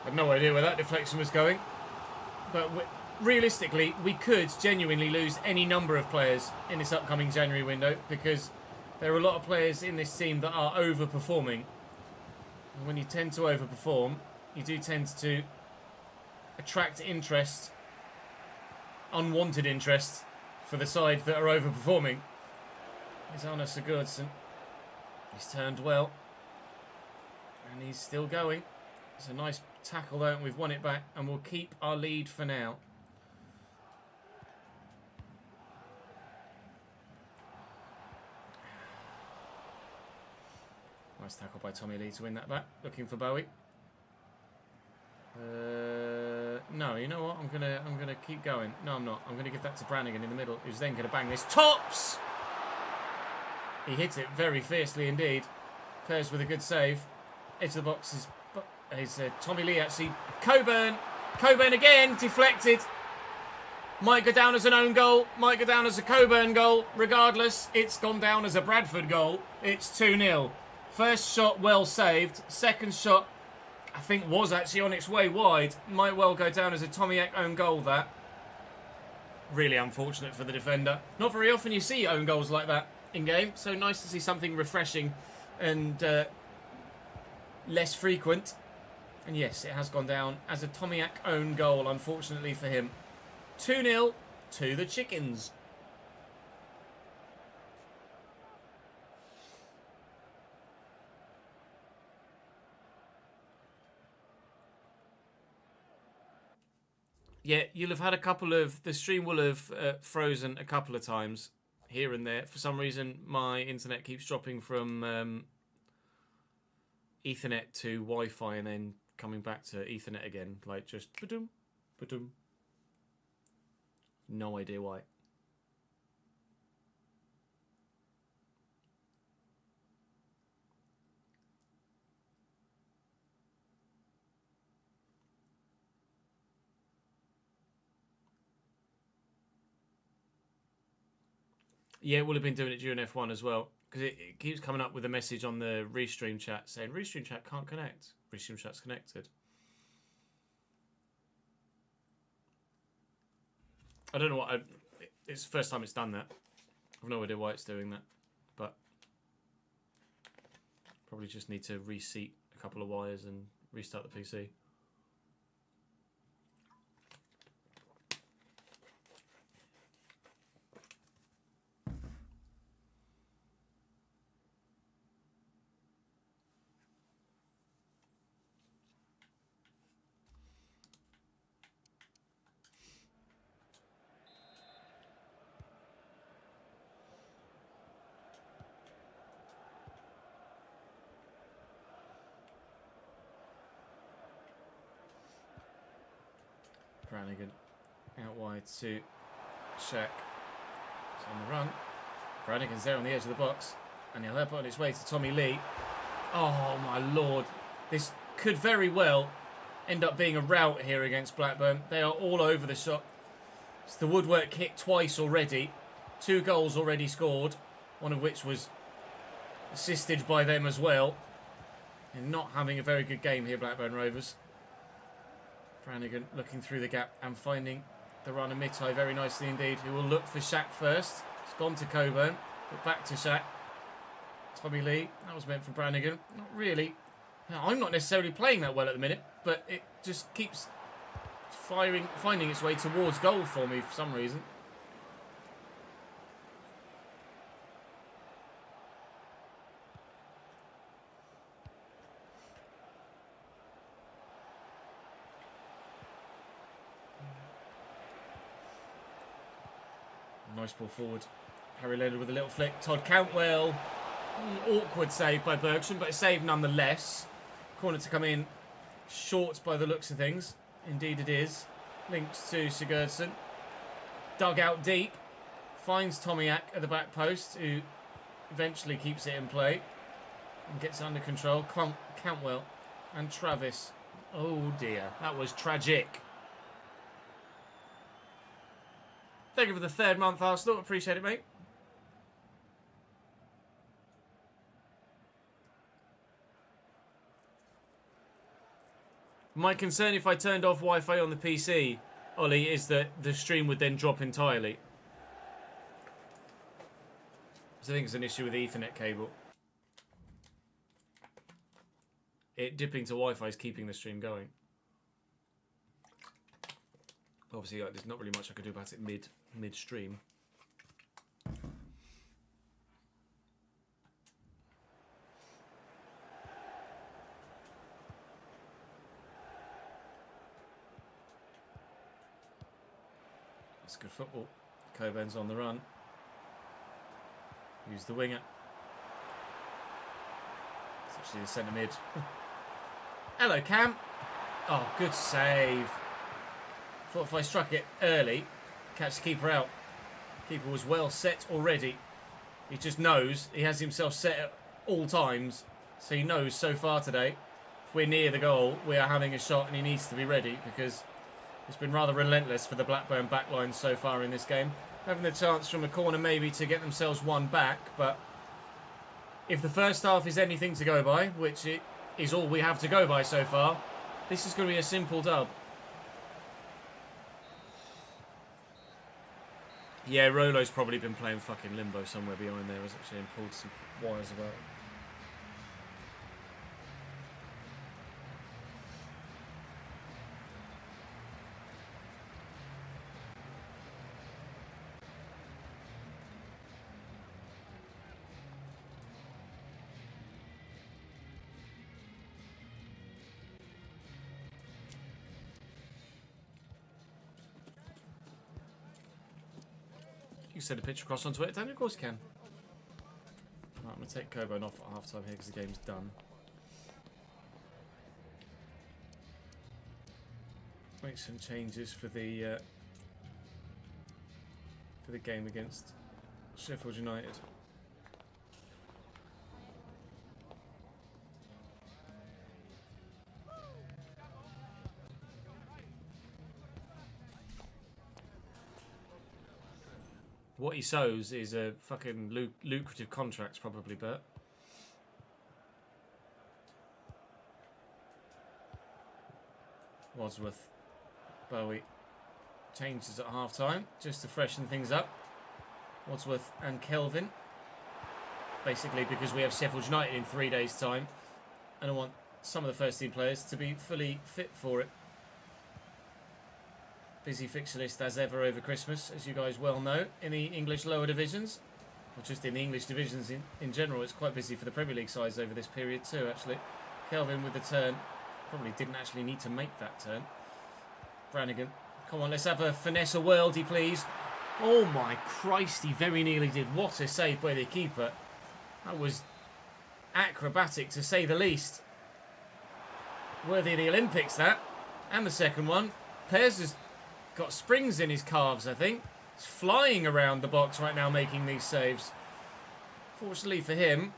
I had no idea where that deflection was going. But realistically, we could genuinely lose any number of players in this upcoming January window because there are a lot of players in this team that are overperforming. And when you tend to overperform, you do tend to attract interest, unwanted interest, for the side that are overperforming. Here's Arne Sigurdsson. He's turned well. And he's still going. It's a nice tackle though, and we've won it back, and we'll keep our lead for now. Nice tackle by Tommy Lee to win that back. Looking for Bowie. No, you know what? I'm gonna keep going. No, I'm not. I'm gonna give that to Brannigan in the middle, who's then gonna bang this. Tops! He hit it very fiercely indeed. Pairs with a good save. Edge of the box is Tommy Lee actually. Coburn again, deflected. Might go down as an own goal. Might go down as a Coburn goal. Regardless, it's gone down as a Bradford goal. It's 2-0. First shot well saved. Second shot, I think, was actually on its way wide. Might well go down as a Tomiak own goal, that. Really unfortunate for the defender. Not very often you see own goals like that in game, so nice to see something refreshing and less frequent. And yes, it has gone down as a Tomiak own goal, unfortunately for him. 2-0 to the Chickens. Yeah, you'll have had a couple of... The stream will have frozen a couple of times here and there. For some reason, my internet keeps dropping from Ethernet to Wi-Fi and then coming back to Ethernet again. Like, just... Ba-dum, ba-dum. No idea why. Yeah, it would have been doing it during F1 as well, because it keeps coming up with a message on the Restream chat saying Restream chat can't connect. Restream chat's connected. I don't know what... it's the first time it's done that. I've no idea why it's doing that, but probably just need to reseat a couple of wires and restart the PC. Brannigan out wide to Shaq. It's on the run. Brannigan's there on the edge of the box, and he'll have it on its way to Tommy Lee. Oh my lord. This could very well end up being a rout here against Blackburn. They are all over the shot. It's the woodwork hit twice already. 2 goals already scored, one of which was assisted by them as well. And not having a very good game here, Blackburn Rovers. Brannigan looking through the gap and finding the runner Mitai very nicely indeed, who will look for Shaq first. It's gone to Coburn, but back to Shaq. Tommy Lee, that was meant for Brannigan. Not really. Now, I'm not necessarily playing that well at the minute, but it just keeps finding its way towards goal for me for some reason. Nice ball forward. Harry Leonard with a little flick. Todd Cantwell. Awkward save by Bergson, but a save nonetheless. Corner to come in short by the looks of things. Indeed it is. Links to Sigurdsson. Dug out deep. Finds Tomiak at the back post, who eventually keeps it in play. And gets it under control. Cantwell and Travis. Oh dear, that was tragic. Thank you for the 3rd month, Arsenal. Appreciate it, mate. My concern if I turned off Wi-Fi on the PC, Ollie, is that the stream would then drop entirely. So I think it's an issue with the Ethernet cable. It dipping to Wi-Fi is keeping the stream going. Obviously, there's not really much I could do about it mid-stream. That's good football. Coburn's on the run. Use the winger. It's actually the centre mid. Hello, Cam. Oh, good save. Thought if I struck it early, catch the keeper out. Keeper was well set already. He just knows he has himself set at all times. So he knows so far today, if we're near the goal, we are having a shot and he needs to be ready because it's been rather relentless for the Blackburn backline so far in this game. Having the chance from a corner maybe to get themselves one back, but if the first half is anything to go by, which it is all we have to go by so far, this is going to be a simple dub. Yeah, Rolo's probably been playing fucking limbo somewhere behind there, has actually, and pulled some wires about. You can send a picture across on Twitter, Dan? Of course you can. Right, I'm going to take Coburn off at half time here because the game's done. Make some changes for the game against Sheffield United. What he sows is a fucking lucrative contract, probably, Bert. Wadsworth, Bowie changes at half time just to freshen things up. Wadsworth and Kelvin, basically because we have Sheffield United in 3 days' time, and I want some of the first team players to be fully fit for it. Busy fixture list as ever over Christmas, as you guys well know, in the English lower divisions. Or just in the English divisions in general. It's quite busy for the Premier League sides over this period too, actually. Kelvin with the turn. Probably didn't actually need to make that turn. Brannigan. Come on, let's have a finesse a worldie, please. Oh my Christ, he very nearly did. What a save by the keeper. That was acrobatic, to say the least. Worthy of the Olympics, that. And the second one. Pez has got springs in his calves, I think. He's flying around the box right now making these saves. Fortunately for him,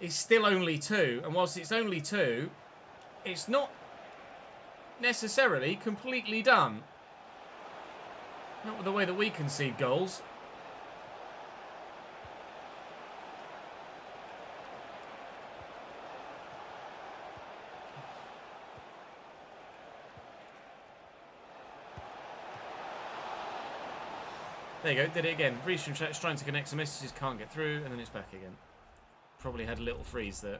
it's still only 2. And whilst it's only 2, it's not necessarily completely done. Not with the way that we concede goals. There you go, did it again. Reece trying to connect some messages, can't get through, and then it's back again. Probably had a little freeze there.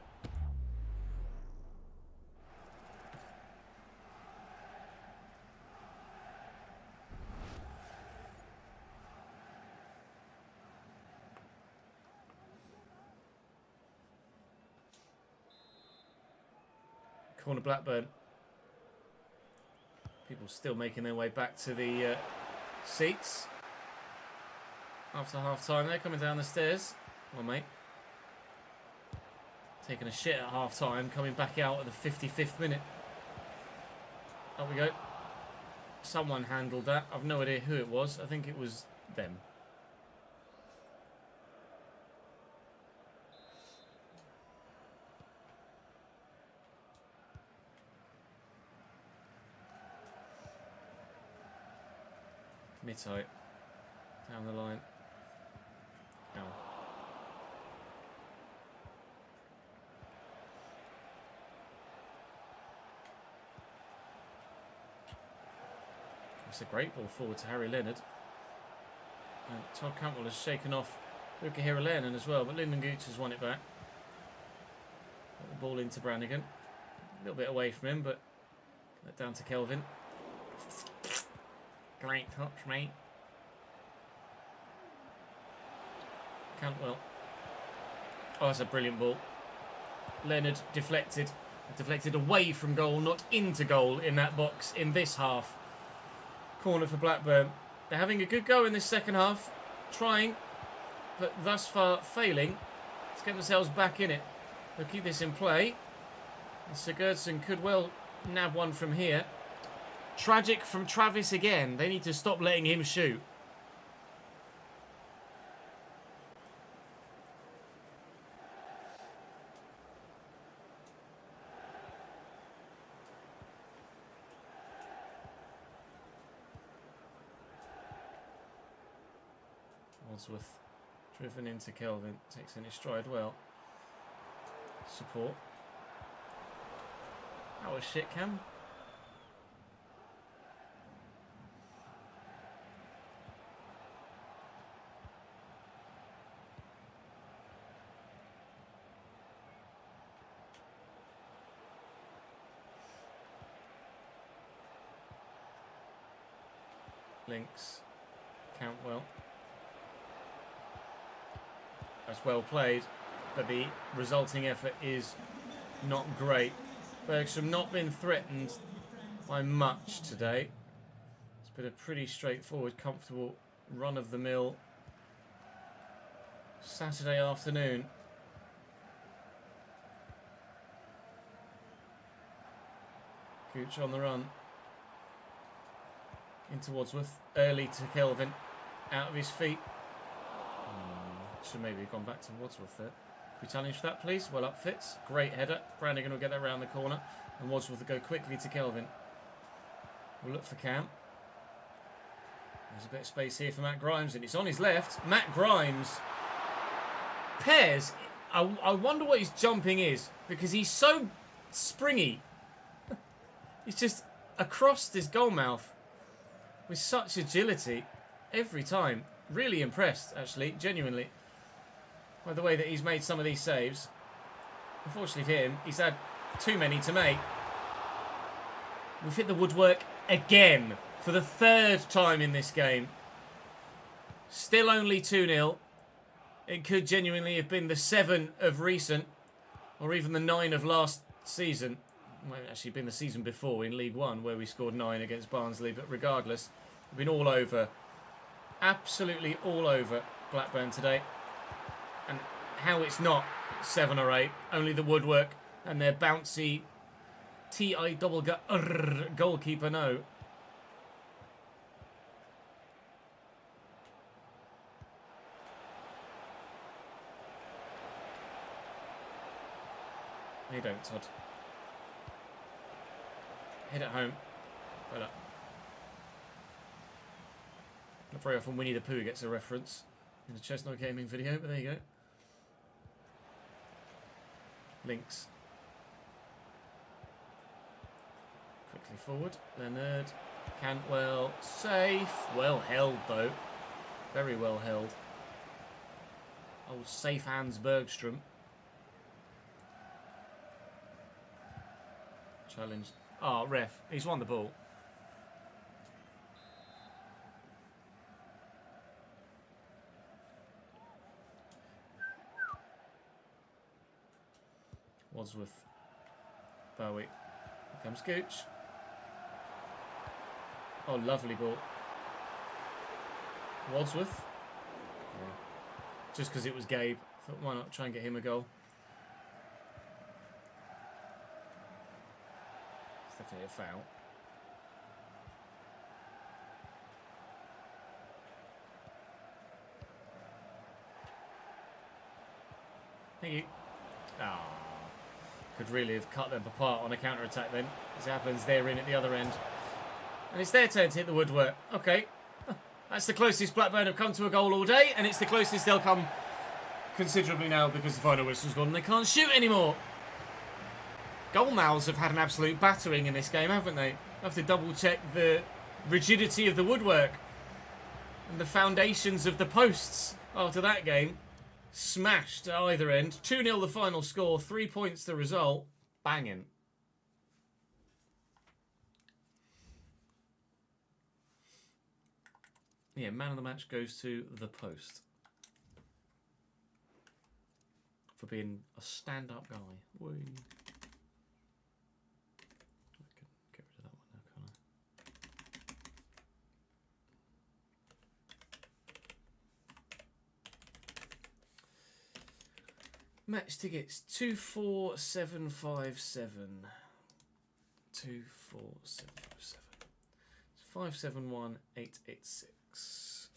Corner Blackburn. People still making their way back to the seats. After half-time, they're coming down the stairs. Well, mate. Taking a shit at half-time, coming back out at the 55th minute. Up we go. Someone handled that. I've no idea who it was. I think it was them. Mid-height. Down the line. Ow. It's a great ball forward to Harry Leonard. And Todd Cantwell has shaken off Luca Hiralainen as well, but Lyndon Gooch has won it back. Got the ball into Brannigan. A little bit away from him, but down to Kelvin. Great touch, mate. Cantwell. Oh, that's a brilliant ball. Leonard deflected. Deflected away from goal, not into goal in that box in this half. Corner for Blackburn. They're having a good go in this second half. Trying, but thus far failing to get themselves back in it. They'll keep this in play. And Sigurdsson could well nab one from here. Tragic from Travis again. They need to stop letting him shoot. Wadsworth driven into Kelvin. Takes in his stride well. Support. That was shit, Cam. Links. Cantwell. That's well played, but the resulting effort is not great. Bergstrom not been threatened by much today. It's been a pretty straightforward, comfortable run-of-the-mill Saturday afternoon. Gooch on the run. Into Wadsworth. Early to Kelvin. Out of his feet. Should maybe have gone back to Wadsworth there. Can we challenge for that, please? Well up fits. Great header. Brannigan will get that round the corner. And Wadsworth will go quickly to Kelvin. We'll look for Cam. There's a bit of space here for Matt Grimes, and it's on his left. Matt Grimes. Pears. I wonder what his jumping is, because he's so springy. He's just across this goal mouth with such agility every time. Really impressed, actually, genuinely, by the way that he's made some of these saves. Unfortunately for him, he's had too many to make. We've hit the woodwork again for the third time in this game. Still only 2-0. It could genuinely have been the 7 of recent, or even the 9 of last season. Well, actually been the season before in League One, where we scored 9 against Barnsley, but regardless, we've been all over. Absolutely all over Blackburn today. And how it's not 7 or 8, only the woodwork and their bouncy T-I-double-G goalkeeper know. You don't, Todd. Hit it home. Well up. Not very often Winnie the Pooh gets a reference in the Chestnut Gaming video, but there you go. Links. Quickly forward. Leonard. Cantwell. Safe. Well held, though. Very well held. Old safe hands Bergstrom. Challenge. Oh, ref. He's won the ball. Wadsworth. Bowie. Here comes Gooch. Oh, lovely ball. Wadsworth. Yeah. Just because it was Gabe. Thought, why not try and get him a goal? It's definitely a foul. Thank you. Ah. Could really have cut them apart on a counter-attack then. As it happens, they're in at the other end. And it's their turn to hit the woodwork. Okay. That's the closest Blackburn have come to a goal all day, and it's the closest they'll come considerably now because the final whistle's gone and they can't shoot anymore. Goal mouths have had an absolute battering in this game, haven't they? I have to double check the rigidity of the woodwork and the foundations of the posts after that game. Smashed at either end. 2-0 the final score, 3 points the result. Banging. Yeah, man of the match goes to the post. For being a stand-up guy. Whee. I can get rid of that one now, can't I? Match tickets 24757. 24757. 571886. 571886.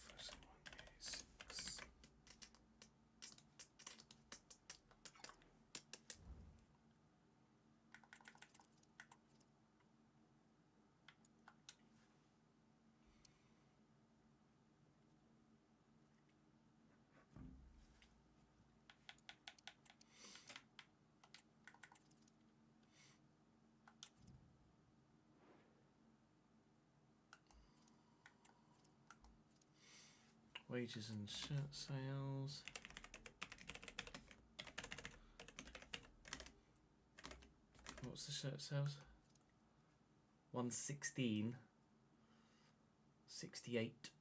Wages and shirt sales. What's the shirt sales? 116. 68.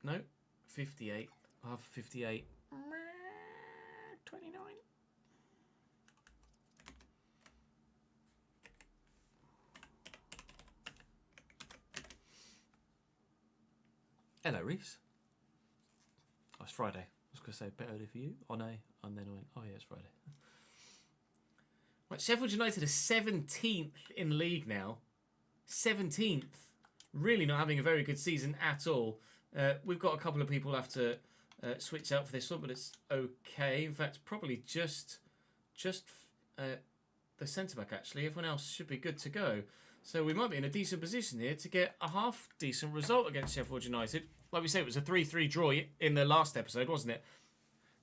No, 58. I'll have 58. 29. Hello, Reese. Oh, it's Friday. I was going to say a bit early for you. Oh, no. And then I went, oh, yeah, it's Friday. Right, Sheffield United are 17th in the league now. 17th. Really not having a very good season at all. We've got a couple of people have to switch out for this one, but it's okay. In fact, probably just the centre-back, actually. Everyone else should be good to go. So we might be in a decent position here to get a half-decent result against Sheffield United. Like we said, it was a 3-3 draw in the last episode, wasn't it?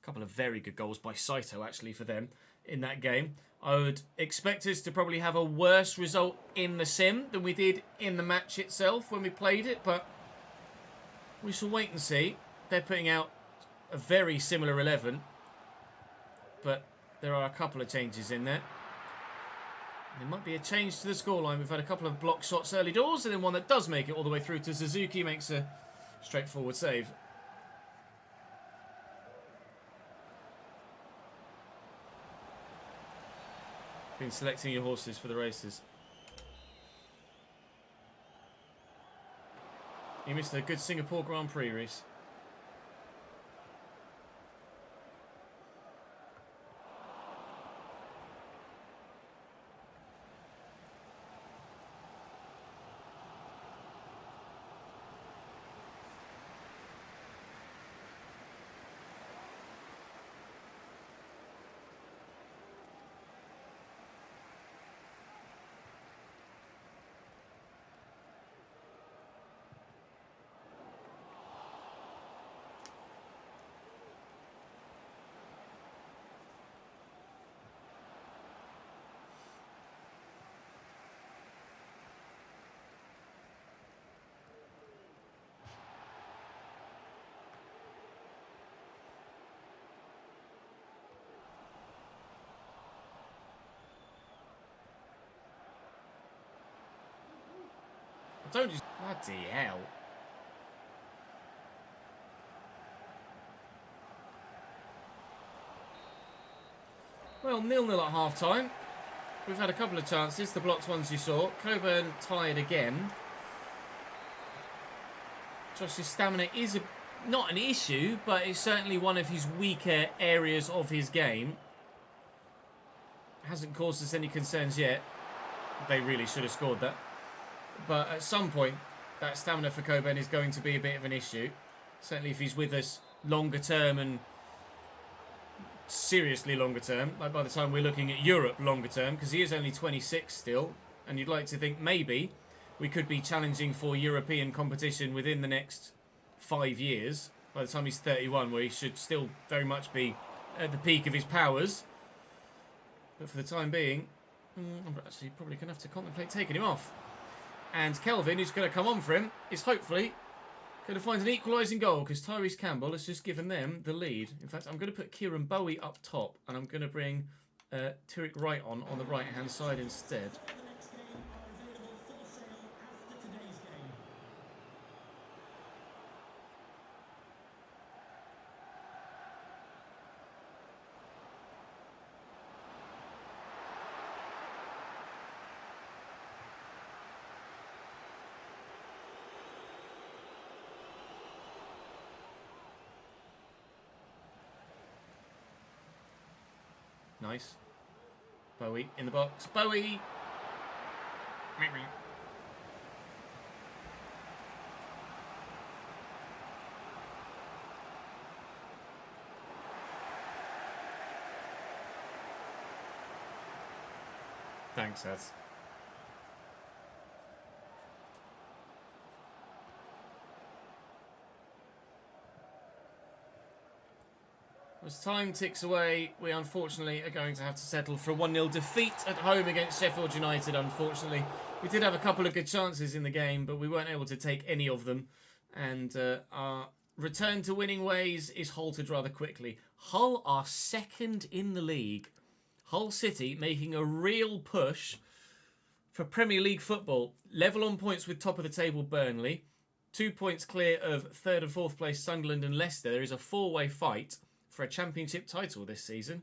A couple of very good goals by Saito, actually, for them in that game. I would expect us to probably have a worse result in the sim than we did in the match itself when we played it, but we shall wait and see. They're putting out a very similar 11, but there are a couple of changes in there. There might be a change to the scoreline. We've had a couple of block shots early doors, and then one that does make it all the way through to Suzuki makes a straightforward save. Been selecting your horses for the races. You missed a good Singapore Grand Prix race. Don't just... Bloody hell. Well, 0-0 at half-time. We've had a couple of chances, the blocked ones you saw. Coburn tired again. Josh's stamina is not an issue, but it's certainly one of his weaker areas of his game. Hasn't caused us any concerns yet. They really should have scored that. But at some point, that stamina for Coburn is going to be a bit of an issue. Certainly if he's with us longer term and seriously longer term, like by the time we're looking at Europe longer term, because he is only 26 still, and you'd like to think maybe we could be challenging for European competition within the next 5 years, by the time he's 31, where he should still very much be at the peak of his powers. But for the time being, I'm actually probably going to have to contemplate taking him off. And Kelvin, who's going to come on for him, is hopefully going to find an equalising goal, because Tyrese Campbell has just given them the lead. In fact, I'm going to put Kieran Bowie up top, and I'm going to bring Tyrek Wright on the right-hand side instead. Nice. Bowie in the box. Bowie! Thanks, Az. As time ticks away, we unfortunately are going to have to settle for a 1-0 defeat at home against Sheffield United, unfortunately. We did have a couple of good chances in the game, but we weren't able to take any of them. And our return to winning ways is halted rather quickly. Hull are second in the league. Hull City making a real push for Premier League football. Level on points with top of the table Burnley. 2 points clear of third and fourth place Sunderland and Leicester. There is a four-way fight for a championship title this season.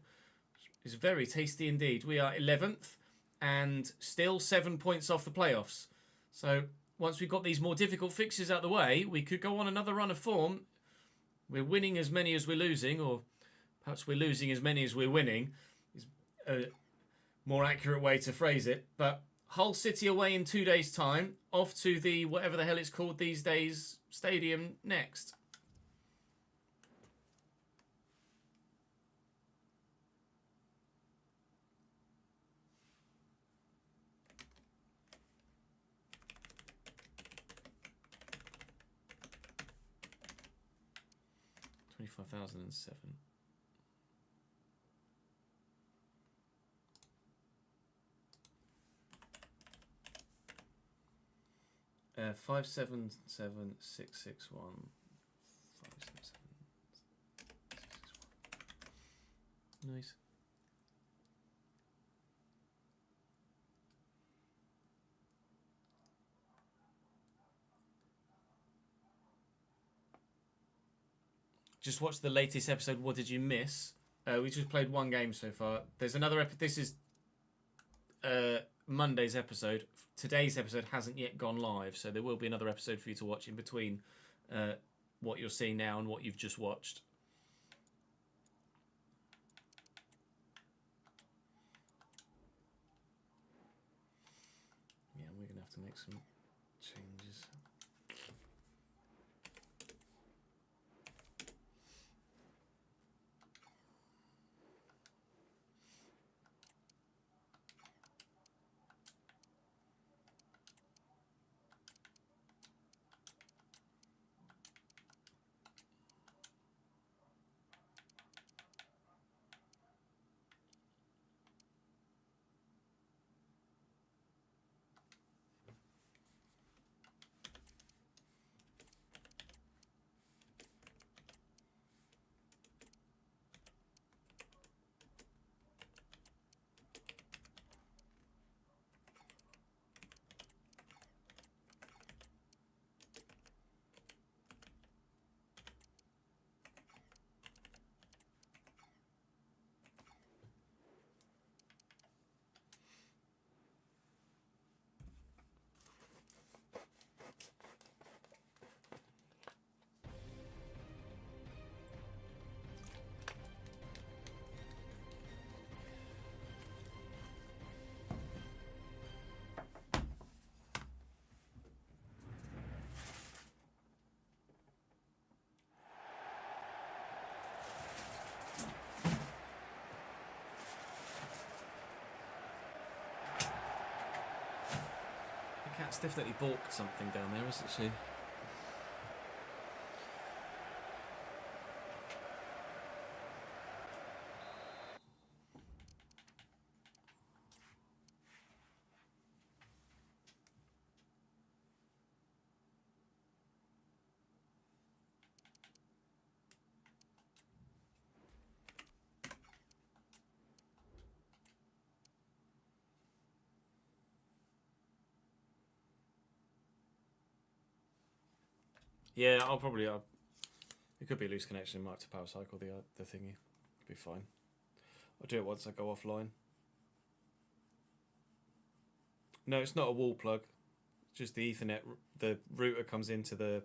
It's very tasty indeed. We are 11th and still 7 points off the playoffs. So once we've got these more difficult fixtures out the way, we could go on another run of form. We're winning as many as we're losing, or perhaps we're losing as many as we're winning, is a more accurate way to phrase it. But Hull City away in 2 days' time, off to the, whatever the hell it's called these days, stadium next. $25,007. Uh, 577661. 577661. Nice. Just watched the latest episode. What did you miss? We just played one game so far. There's another episode. This is Monday's episode. Today's episode hasn't yet gone live, so there will be another episode for you to watch in between what you're seeing now and what you've just watched. Yeah, we're going to have to make some changes. Cat's definitely balked something down there, isn't she? Yeah, I'll probably... it could be a loose connection. I might have to power cycle the thingy. It'll be fine. I'll do it once I go offline. No, it's not a wall plug. It's just the Ethernet. The router comes into the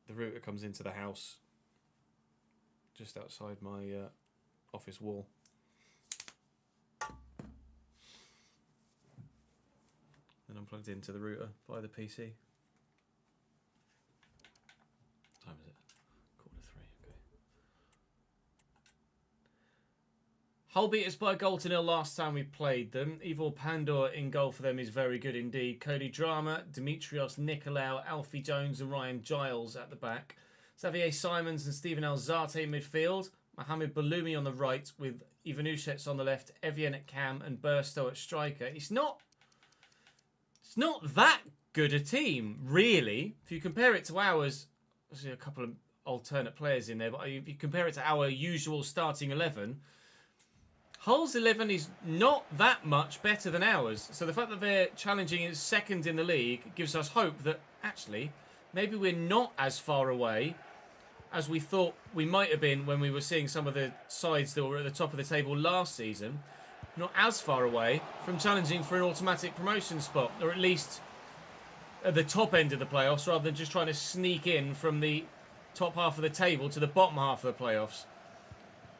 router comes into the house just outside my office wall. Then I'm plugged into the router via the PC. What time is it? 2:45. Okay. Hull beat us by a goal to nil last time we played them. Ivor Pandor in goal for them is very good indeed. Cody Drama, Dimitrios Nicolau, Alfie Jones and Ryan Giles at the back. Xavier Simons and Stephen Alzate in midfield. Mohamed Baloumi on the right with Ivanushets on the left. Evian at cam and Burstow at striker. It's not that good a team, really. If you compare it to ours, there's a couple of alternate players in there, but if you compare it to our usual starting 11, Hull's 11 is not that much better than ours. So the fact that they're challenging as second in the league gives us hope that actually maybe we're not as far away as we thought we might have been when we were seeing some of the sides that were at the top of the table last season. Not as far away from challenging for an automatic promotion spot, or at least at the top end of the playoffs, rather than just trying to sneak in from the top half of the table to the bottom half of the playoffs.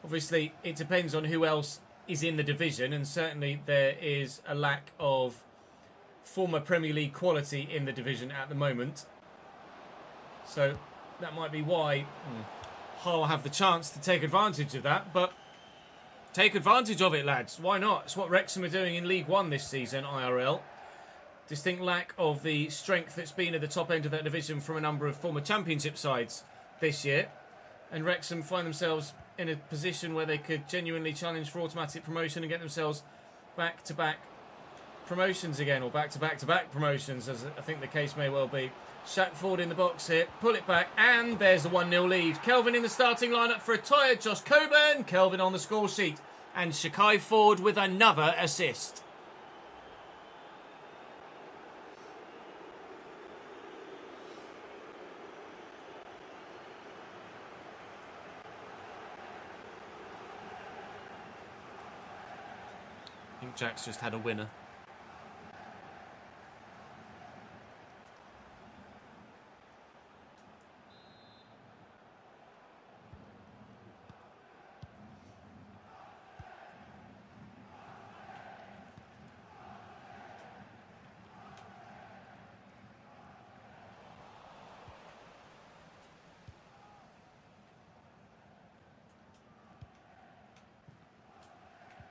Obviously, it depends on who else is in the division, and certainly there is a lack of former Premier League quality in the division at the moment. So that might be why Hull have the chance to take advantage of that, but take advantage of it, lads. Why not? It's what Wrexham are doing in League One this season, IRL. Distinct lack of the strength that's been at the top end of that division from a number of former Championship sides this year. And Wrexham find themselves in a position where they could genuinely challenge for automatic promotion and get themselves back-to-back promotions again, or back-to-back-to-back promotions, as I think the case may well be. Shaq Ford in the box here, pull it back, and there's the 1-0 lead. Kelvin in the starting lineup for a tired Josh Coburn. Kelvin on the score sheet, and Shakai Ford with another assist. I think Jack's just had a winner.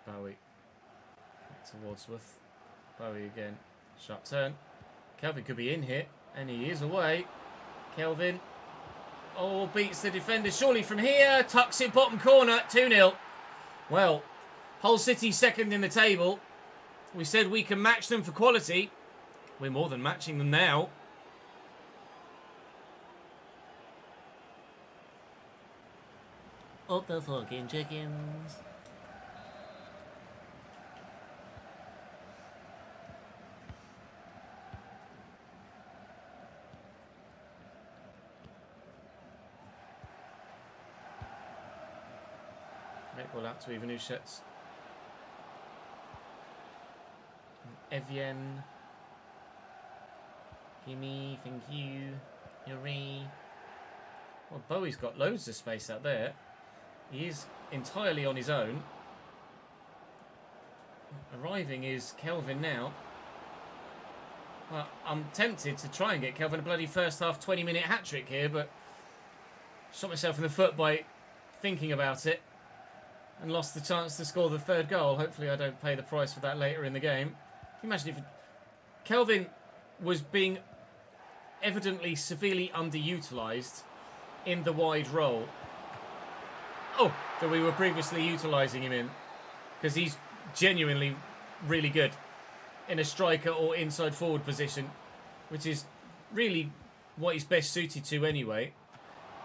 Bowie to Wadsworth. Bowie again. Sharp turn. Kelvin could be in here, and he is away. Kelvin. Oh, beats the defender surely from here. Tucks it bottom corner. 2-0. Well, Hull City second in the table. We said we can match them for quality. We're more than matching them now. Up the fucking chickens. Ball out to Ivanushets. Evian. Gimme, thank you. Yuri. Well, Bowie's got loads of space out there. He is entirely on his own. Arriving is Kelvin now. Well, I'm tempted to try and get Kelvin a bloody first half 20-minute hat-trick here, but shot myself in the foot by thinking about it. And lost the chance to score the third goal. Hopefully I don't pay the price for that later in the game. Can you imagine if Kelvin was being evidently severely underutilised in the wide role. Oh, that we were previously utilising him in. Because he's genuinely really good in a striker or inside forward position, which is really what he's best suited to anyway.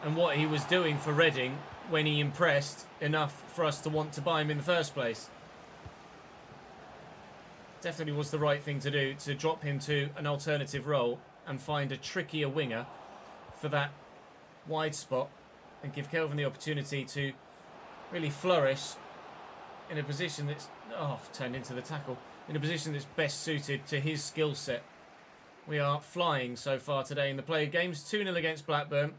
And what he was doing for Reading when he impressed enough for us to want to buy him in the first place. Definitely was the right thing to do, to drop him to an alternative role and find a trickier winger for that wide spot and give Kelvin the opportunity to really flourish in a position that's turned into the tackle, in a position that's best suited to his skill set. We are flying so far today in the played games. 2-0 against Blackburn,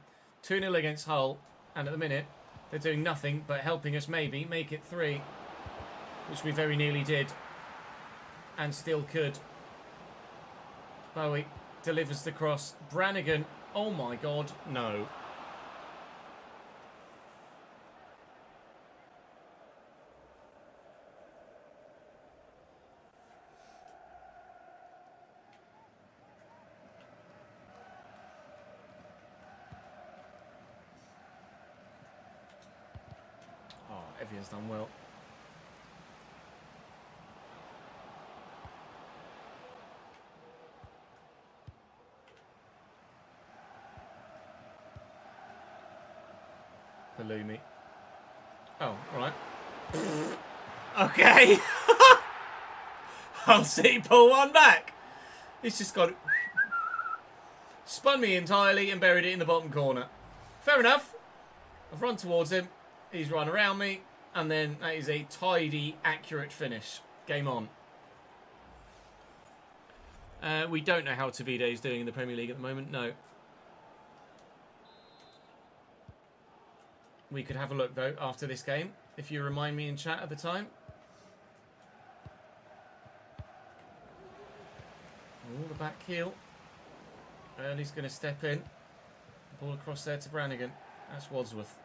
2-0 against Hull, and at the minute they're doing nothing but helping us maybe make it 3, which we very nearly did and still could. Bowie delivers the cross. Brannigan, oh my God, no. Evian's done well. Halloumi. Oh, right. Okay. I'll see pull one back. He's just got spun me entirely and buried it in the bottom corner. Fair enough. I've run towards him. He's run around me. And then that is a tidy, accurate finish. Game on. We don't know how Tavide is doing in the Premier League at the moment. No. We could have a look, though, after this game. If you remind me in chat at the time. Oh, the back heel. Early's going to step in. Ball across there to Brannigan. That's Wadsworth.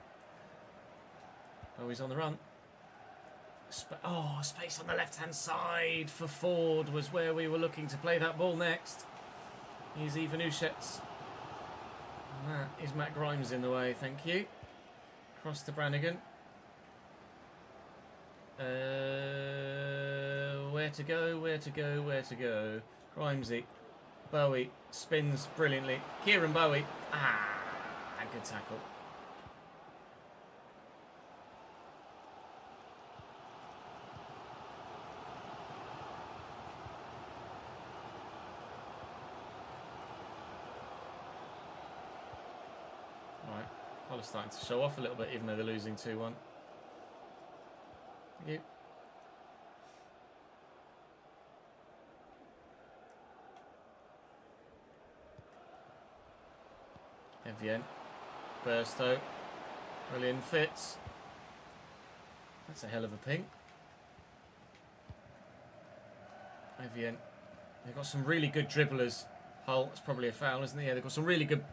Oh, he's on the run. Space on the left-hand side for Ford was where we were looking to play that ball next. Here's Ivan Ushets. And that is Matt Grimes in the way, thank you. Cross to Brannigan. Where to go, where to go, where to go. Grimesy. Bowie spins brilliantly. Kieran Bowie. A good tackle. Right, Hull starting to show off a little bit, even though they're losing 2-1. Thank you. Evian. Burstow. Brilliant fits. That's a hell of a ping. Evian. They've got some really good dribblers. Hull, it's probably a foul, isn't it? Yeah, they've got some really good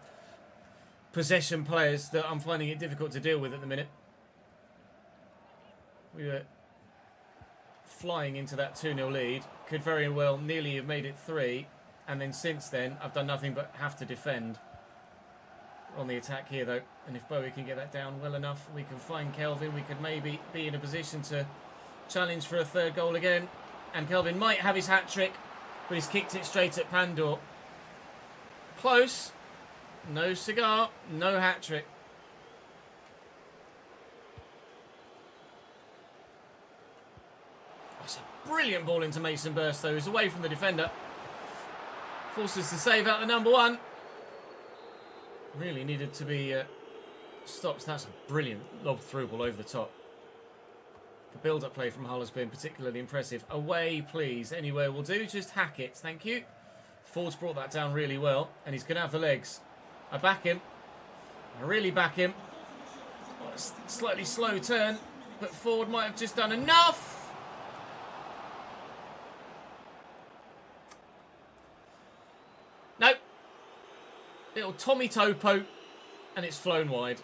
possession players that I'm finding it difficult to deal with at the minute. We were flying into that 2-0 lead. Could very well nearly have made it 3. And then since then, I've done nothing but have to defend. On the attack here, though. And if Bowie can get that down well enough, we can find Kelvin. We could maybe be in a position to challenge for a third goal again. And Kelvin might have his hat-trick, but he's kicked it straight at Pandor. Close. No cigar, no hat-trick. That's a brilliant ball into Mason Burstow, who's away from the defender. Forces to save out the number 1. Really needed to be stopped. That's a brilliant lob through ball over the top. The build-up play from Hull has been particularly impressive. Away, please. Anywhere will do. Just hack it. Thank you. Ford's brought that down really well, and he's going to have the legs. I back him. I really back him. Oh, it's a slightly slow turn, but Ford might have just done enough. Nope. Little Tommy Topo, and it's flown wide.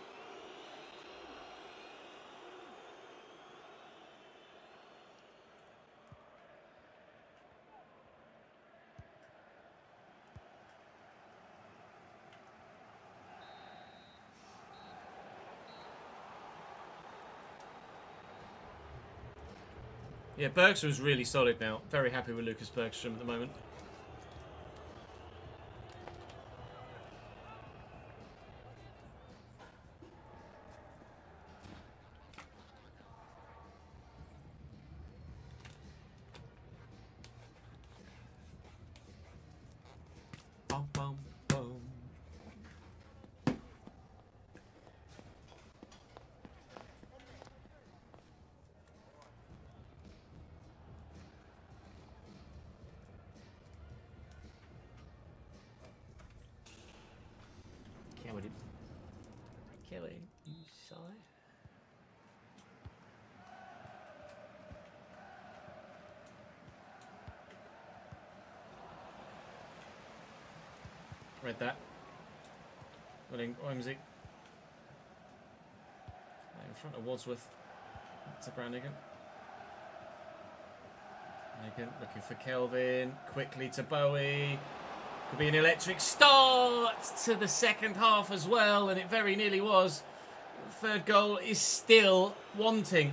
Yeah, Bergstrom's really solid now. Very happy with Lucas Bergstrom at the moment. Bum, bum, bum. Read that. Willing Wimsey. In front of Wadsworth. To Brannigan. Brannigan looking for Kelvin. Quickly to Bowie. Could be an electric start to the second half as well, and it very nearly was. The third goal is still wanting.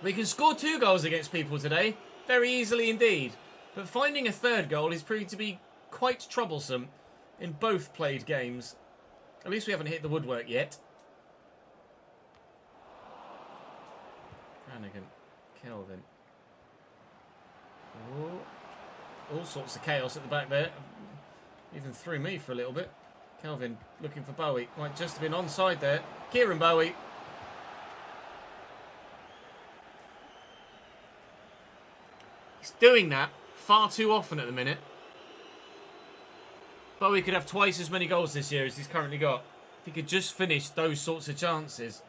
We can score 2 goals against people today, very easily indeed. But finding a third goal is proving to be quite troublesome in both played games. At least we haven't hit the woodwork yet. Brannigan, Kelvin. Ooh. All sorts of chaos at the back there. Even threw me for a little bit. Kelvin looking for Bowie. Might just have been onside there. Kieran Bowie. He's doing that far too often at the minute. Bowie could have twice as many goals this year as he's currently got. If he could just finish those sorts of chances.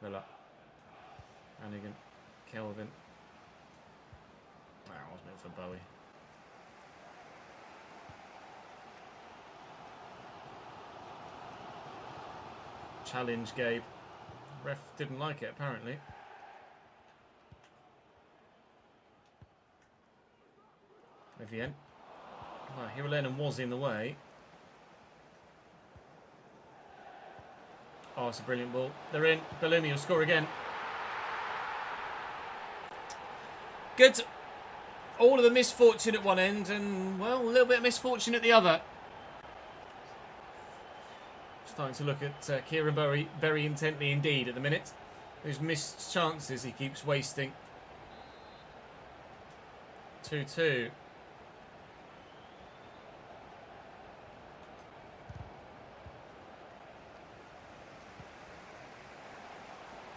Miller. Brannigan. Kelvin. That was meant for Bowie. Challenge, Gabe. Ref didn't like it, apparently. Evian. Well, Hirolenon was in the way. Oh, it's a brilliant ball. They're in. Bellumi will score again. Good. All of the misfortune at one end and, well, a little bit of misfortune at the other. Starting to look at Kieran Bowie very intently indeed at the minute. Those missed chances he keeps wasting. 2-2.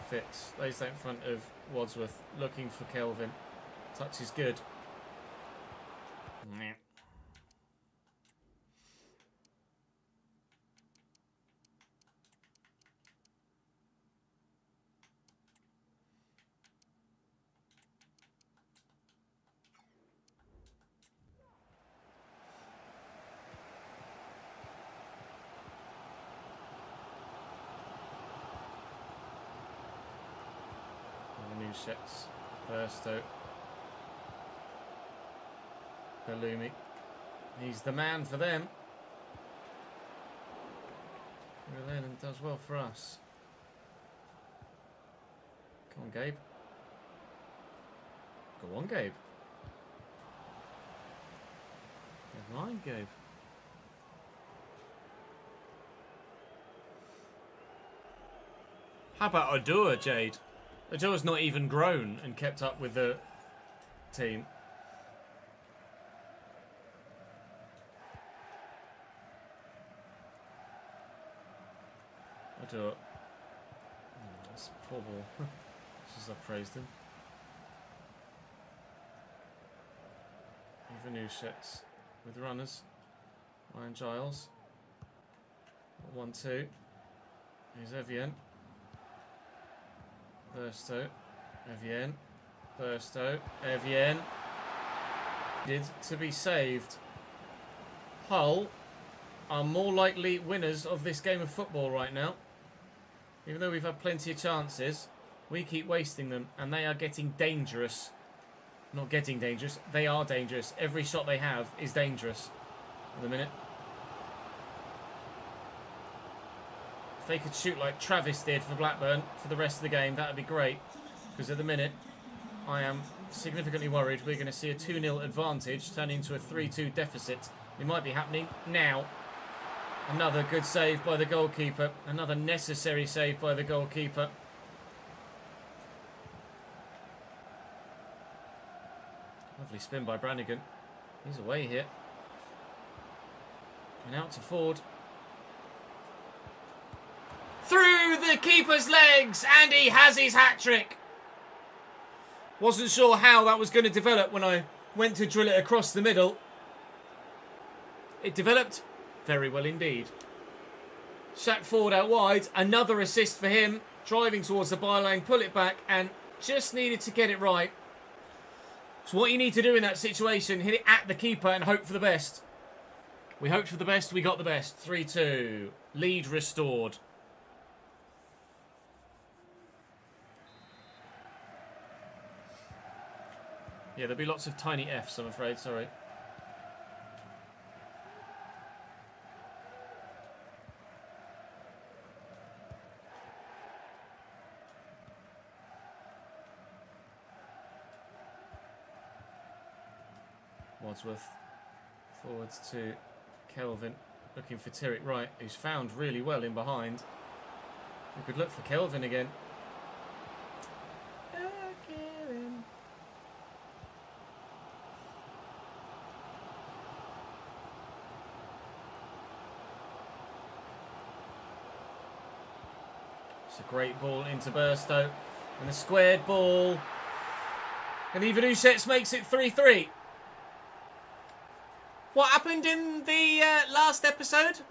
Fitz lays that in front of Wadsworth, looking for Kelvin. Touch is good. Nah. Shets, Burstow, Bellumi. He's the man for them. Lennon does well for us. Come on, Gabe. Go on, Gabe. Never mind, Gabe. How about Odua, Jade? Odua's not even grown and kept up with the team. Odua. That's a poor ball. Just I've praised him. Ivanushets with runners. Ryan Giles. 1-2. Here's Evian. Burstow, Evian, Burstow, Evian. To be saved. Hull are more likely winners of this game of football right now. Even though we've had plenty of chances, we keep wasting them and they are getting dangerous. Not getting dangerous, they are dangerous. Every shot they have is dangerous at the minute. If they could shoot like Travis did for Blackburn for the rest of the game, that would be great. Because at the minute, I am significantly worried we're going to see a 2-0 advantage turn into a 3-2 deficit. It might be happening now. Another good save by the goalkeeper. Another necessary save by the goalkeeper. Lovely spin by Brannigan. He's away here. And out to Ford. Through the keeper's legs, and he has his hat-trick. Wasn't sure how that was going to develop when I went to drill it across the middle. It developed very well indeed. Shaq Ford out wide, another assist for him. driving towards the byline, pull it back, and just needed to get it right. So what you need to do in that situation, hit it at the keeper and hope for the best. We hoped for the best, we got the best. 3-2. Lead restored. Yeah, there'll be lots of tiny Fs, I'm afraid, sorry. Wadsworth forwards to Kelvin, looking for Tyrrell Wright, who's found really well in behind. We could look for Kelvin again. It's a great ball into Burstow, and a squared ball, and Ivanušec makes it 3-3. What happened in the last episode?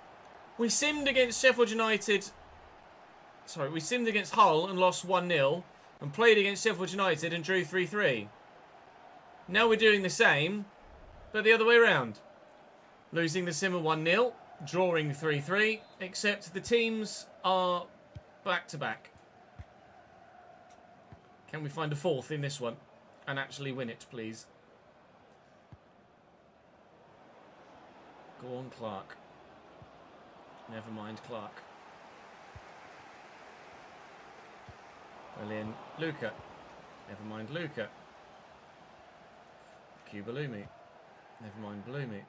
We simmed against Sheffield United. Sorry, we simmed against Hull and lost 1-0, and played against Sheffield United and drew 3-3. Now we're doing the same, but the other way around. Losing the sim at 1-0, drawing 3-3, except the teams are back-to-back. Can we find a fourth in this one and actually win it, please? Go on, Clark. Never mind, Clark. Well in, Luca. Never mind, Luca. Kubalumi. Never mind, Balumi.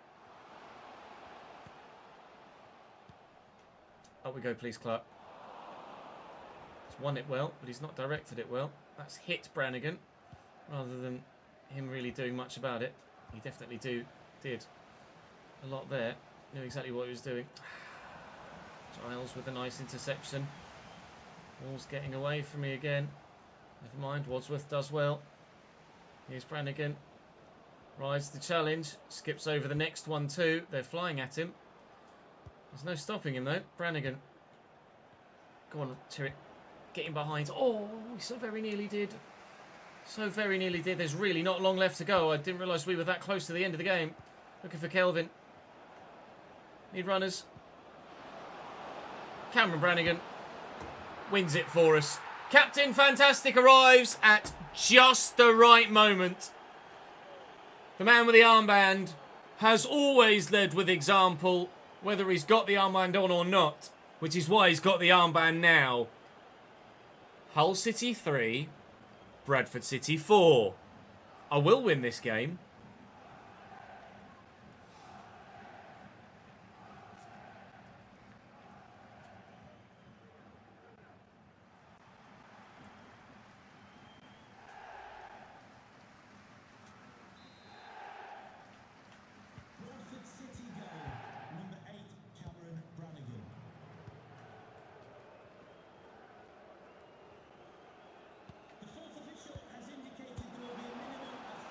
Up we go, please, Clark. He's won it well, but he's not directed it well. That's hit Brannigan, rather than him really doing much about it. He definitely did a lot there. Knew exactly what he was doing. Giles with a nice interception. Ball's getting away from me again. Never mind, Wadsworth does well. Here's Brannigan. Rides the challenge. Skips over the next one too. They're flying at him. There's no stopping him though. Brannigan. Go on, Tyrrell. Getting behind. Oh, he so very nearly did. So very nearly did. There's really not long left to go. I didn't realise we were that close to the end of the game. Looking for Kelvin. Need runners. Cameron Brannigan wins it for us. Captain Fantastic arrives at just the right moment. The man with the armband has always led with example, whether he's got the armband on or not, which is why he's got the armband now. Hull City 3, Bradford City 4. I will win this game.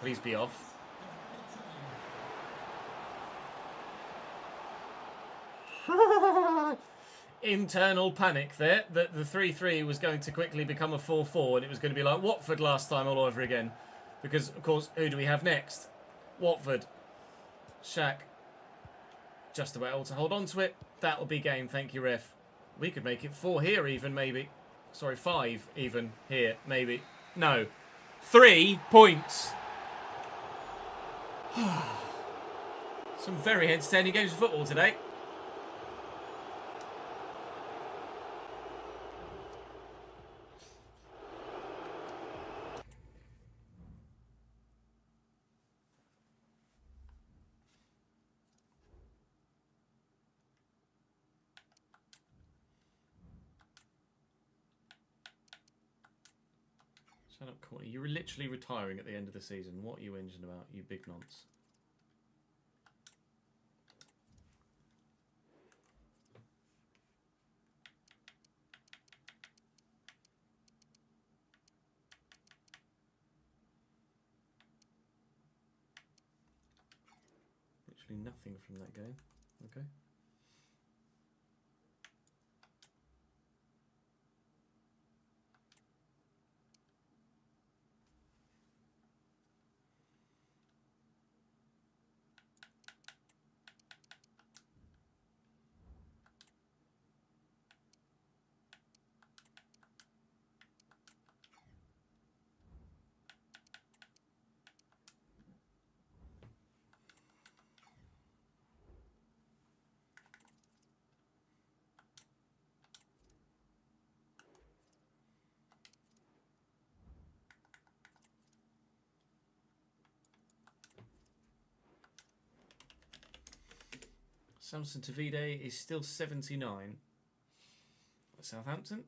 Please be off. Internal panic there, that the 3-3 was going to quickly become a 4-4 and it was going to be like Watford last time all over again. Because, of course, who do we have next? Watford. Shaq. Just about able to hold on to it. That'll be game, thank you, ref. We could make it 4 here even, maybe. Sorry, 5 even here, maybe. No. 3 points. Some very entertaining games of football today. Shut up, Courtney. You were literally retiring at the end of the season. What are you whinging about, you big nonce? Literally nothing from that game. Okay. Samson Tavide is still 79 at Southampton.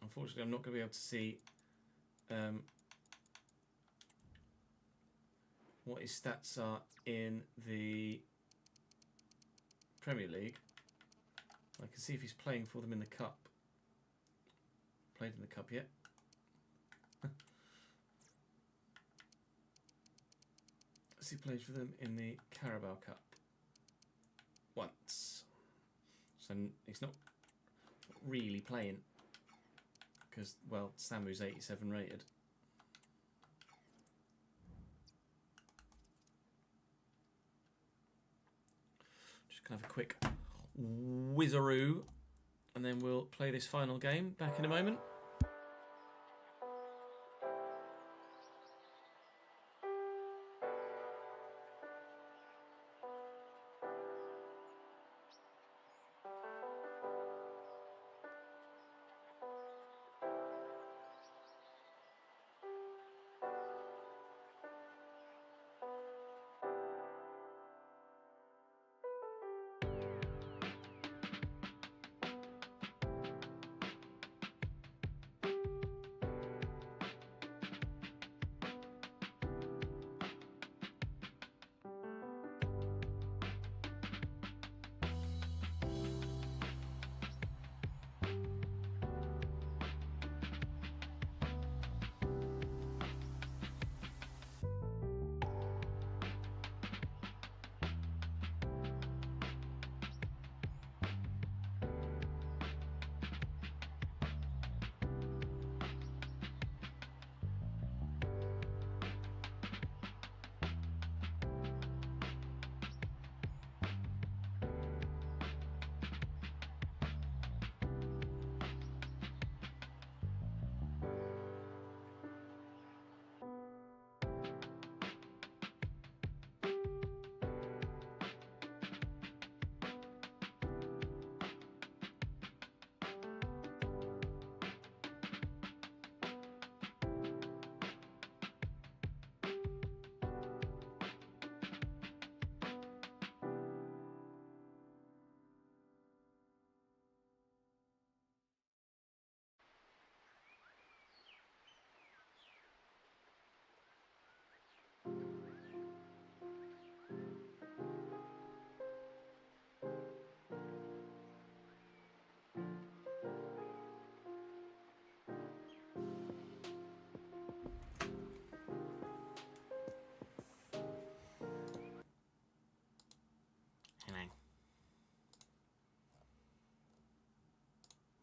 Unfortunately, I'm not going to be able to see what his stats are in the Premier League. I can see if he's playing for them in the Cup. Played in the Cup yet? Has he played for them in the Carabao Cup? Once. So he's not really playing. Because, well, Samu's 87 rated. Just gonna have a quick whizzaroo, and then we'll play this final game. Back in a moment.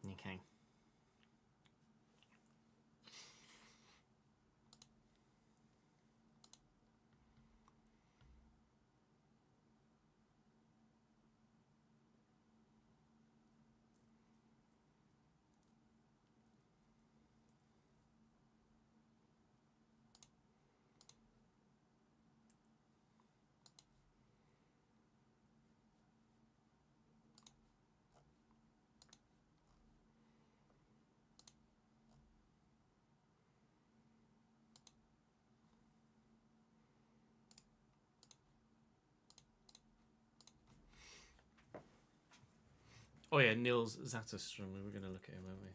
Okay. Oh yeah, Nils Zetterström. We were going to look at him, weren't we?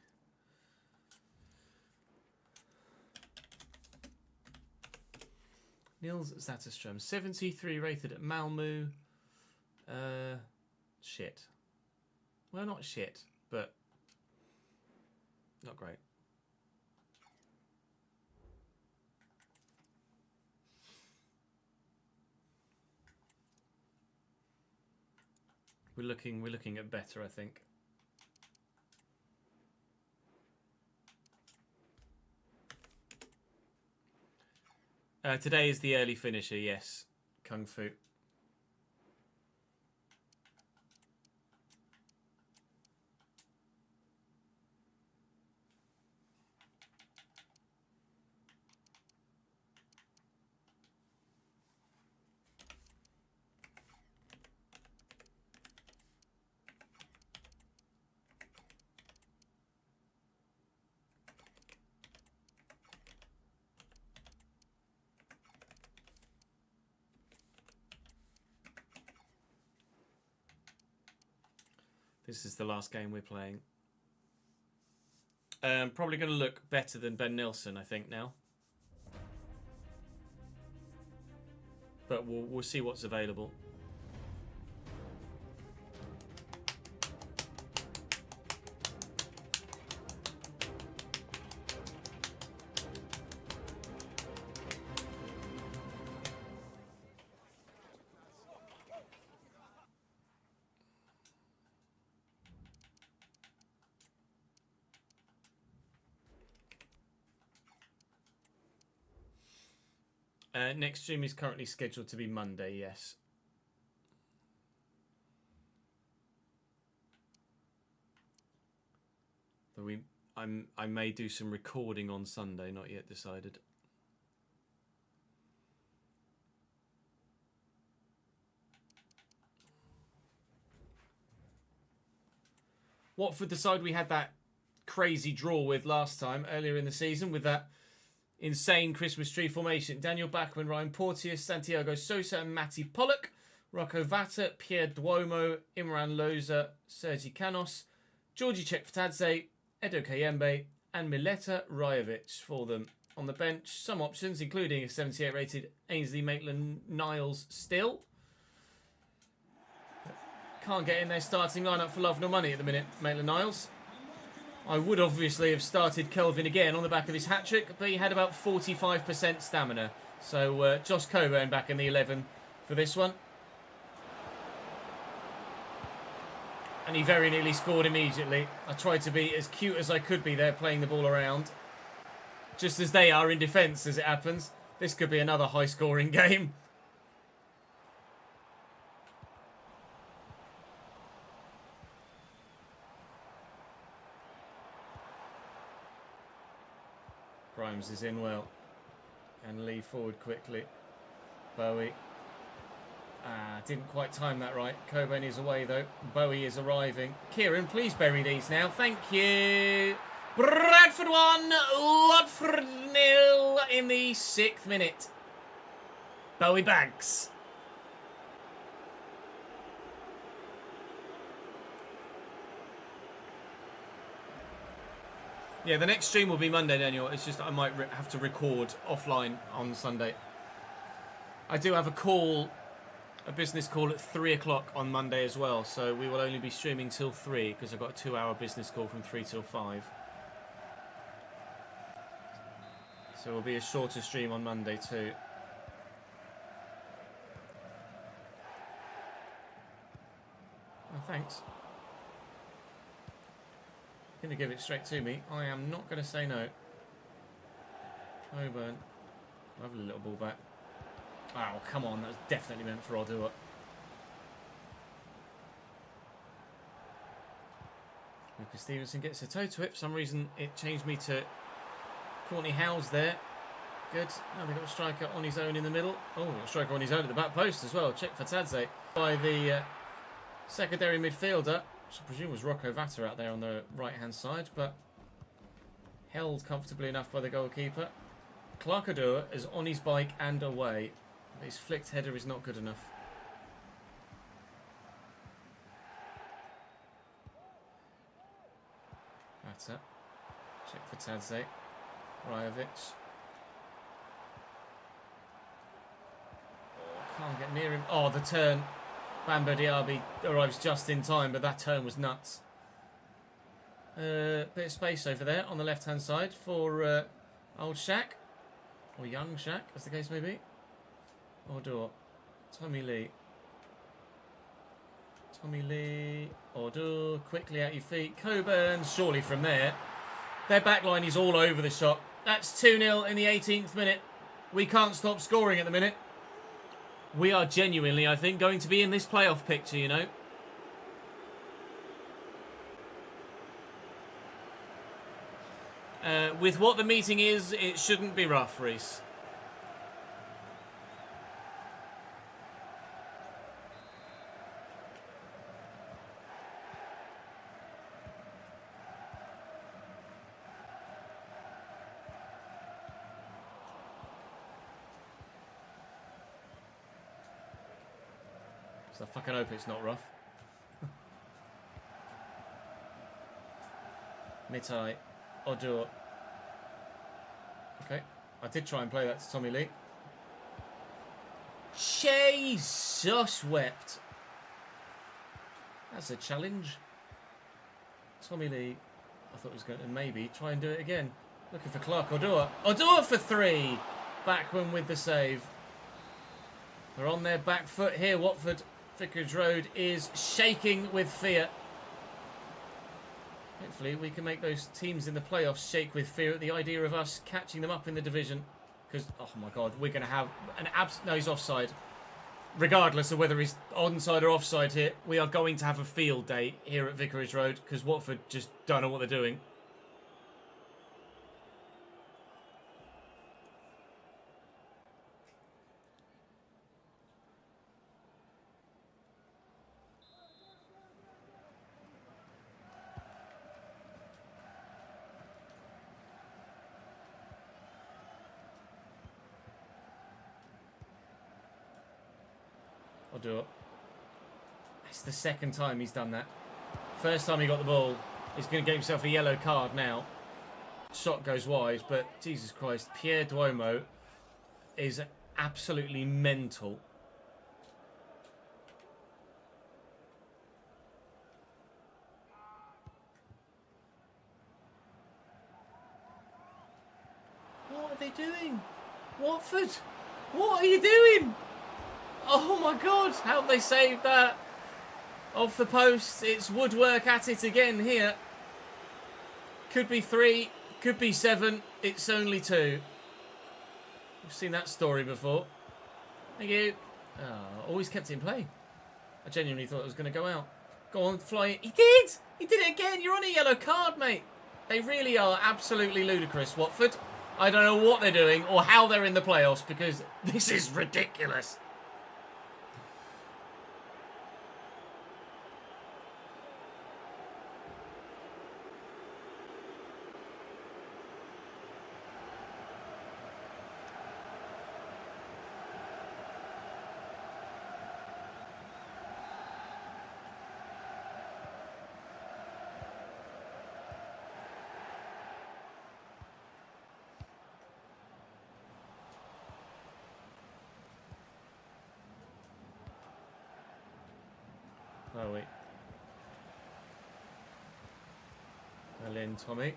Nils Zetterström, 73 rated at Malmö. Shit. Well, not shit, but not great. We're looking at better, I think. Today is the early finisher, yes. Kung Fu. This is the last game we're playing. Probably going to look better than Ben Nilsson, I think, now. But we'll see what's available. Next stream is currently scheduled to be Monday, yes. But I may do some recording on Sunday, not yet decided. Watford, the side we had that crazy draw with last time, earlier in the season, with that insane Christmas tree formation. Daniel Bachmann, Ryan Porteous, Santiago Sosa and Matty Pollock. Rocco Vata, Pierre Duomo, Imran Loza, Sergi Canos, Georgi Chekfatadze, Edo Kayembe and Mileta Rajovic for them. On the bench, some options, including a 78 rated Ainsley Maitland-Niles still. Can't get in their starting lineup for love nor money at the minute, Maitland-Niles. I would obviously have started Kelvin again on the back of his hat-trick, but he had about 45% stamina. So Josh Coburn back in the 11 for this one. And he very nearly scored immediately. I tried to be as cute as I could be there, playing the ball around. Just as they are in defence, as it happens. This could be another high-scoring game. Grimes is in well. And Lee forward quickly. Bowie. Didn't quite time that right. Coburn is away though. Bowie is arriving. Kieran, please bury these now. Thank you. Bradford 1, Watford 0 in the 6th minute. Bowie Banks. Yeah, the next stream will be Monday, Daniel. It's just I might have to record offline on Sunday. I do have a business call at 3 o'clock on Monday as well, so we will only be streaming till 3 because I've got a 2-hour business call from 3 till 5. So it will be a shorter stream on Monday too. Oh, thanks. Going to give it straight to me. I am not going to say no. Coburn. Lovely little ball back. Oh, come on. That was definitely meant for Odua. Lucas Stevenson gets a toe to it. For some reason, it changed me to Courtney Howes there. Good. Now they've got a striker on his own in the middle. Oh, a striker on his own at the back post as well. Chekfatadze by the secondary midfielder. Which I presume was Rocco Vata out there on the right-hand side, but held comfortably enough by the goalkeeper. Clark Odua is on his bike and away. But his flicked header is not good enough. Vata. Chekfatadze. Rajovic. Oh, can't get near him. Oh, the turn. Bambo Diaby arrives just in time, but that turn was nuts. Bit of space over there on the left-hand side for old Shaq. Or young Shaq, as the case may be. Odor. Tommy Lee. Tommy Lee. Odor. Quickly at your feet. Coburn. Surely from there. Their backline is all over the shot. That's 2-0 in the 18th minute. We can't stop scoring at the minute. We are genuinely, I think, going to be in this playoff picture, you know. With what the meeting is, it shouldn't be rough, Reese. So I fucking hope it's not rough. Mitai. Odur. Okay. I did try and play that to Tommy Lee. Jesus wept. That's a challenge. Tommy Lee, I thought was going to maybe try and do it again. Looking for Clark Odur. Odur for 3. Backman with the save. They're on their back foot here. Watford. Vicarage Road is shaking with fear. Hopefully we can make those teams in the playoffs shake with fear at the idea of us catching them up in the division. Because, oh my God, we're going to have an no, he's offside. Regardless of whether he's onside or offside here, we are going to have a field day here at Vicarage Road because Watford just don't know what they're doing. I'll do it. It's the second time he's done that. First time he got the ball, he's going to get himself a yellow card now. Shot goes wide, but Jesus Christ, Pierre Duomo is absolutely mental. What are they doing? Watford, what are you doing? Oh my God, how have they saved that? Off the post, it's Woodwork at it again here. Could be 3, could be 7, it's only 2. We've seen that story before. Thank you. Oh, always kept it in play. I genuinely thought it was going to go out. Go on, fly it. He did! He did it again. You're on a yellow card, mate. They really are absolutely ludicrous, Watford. I don't know what they're doing or how they're in the playoffs because this is ridiculous. Oh, wait. Well in, Tommy.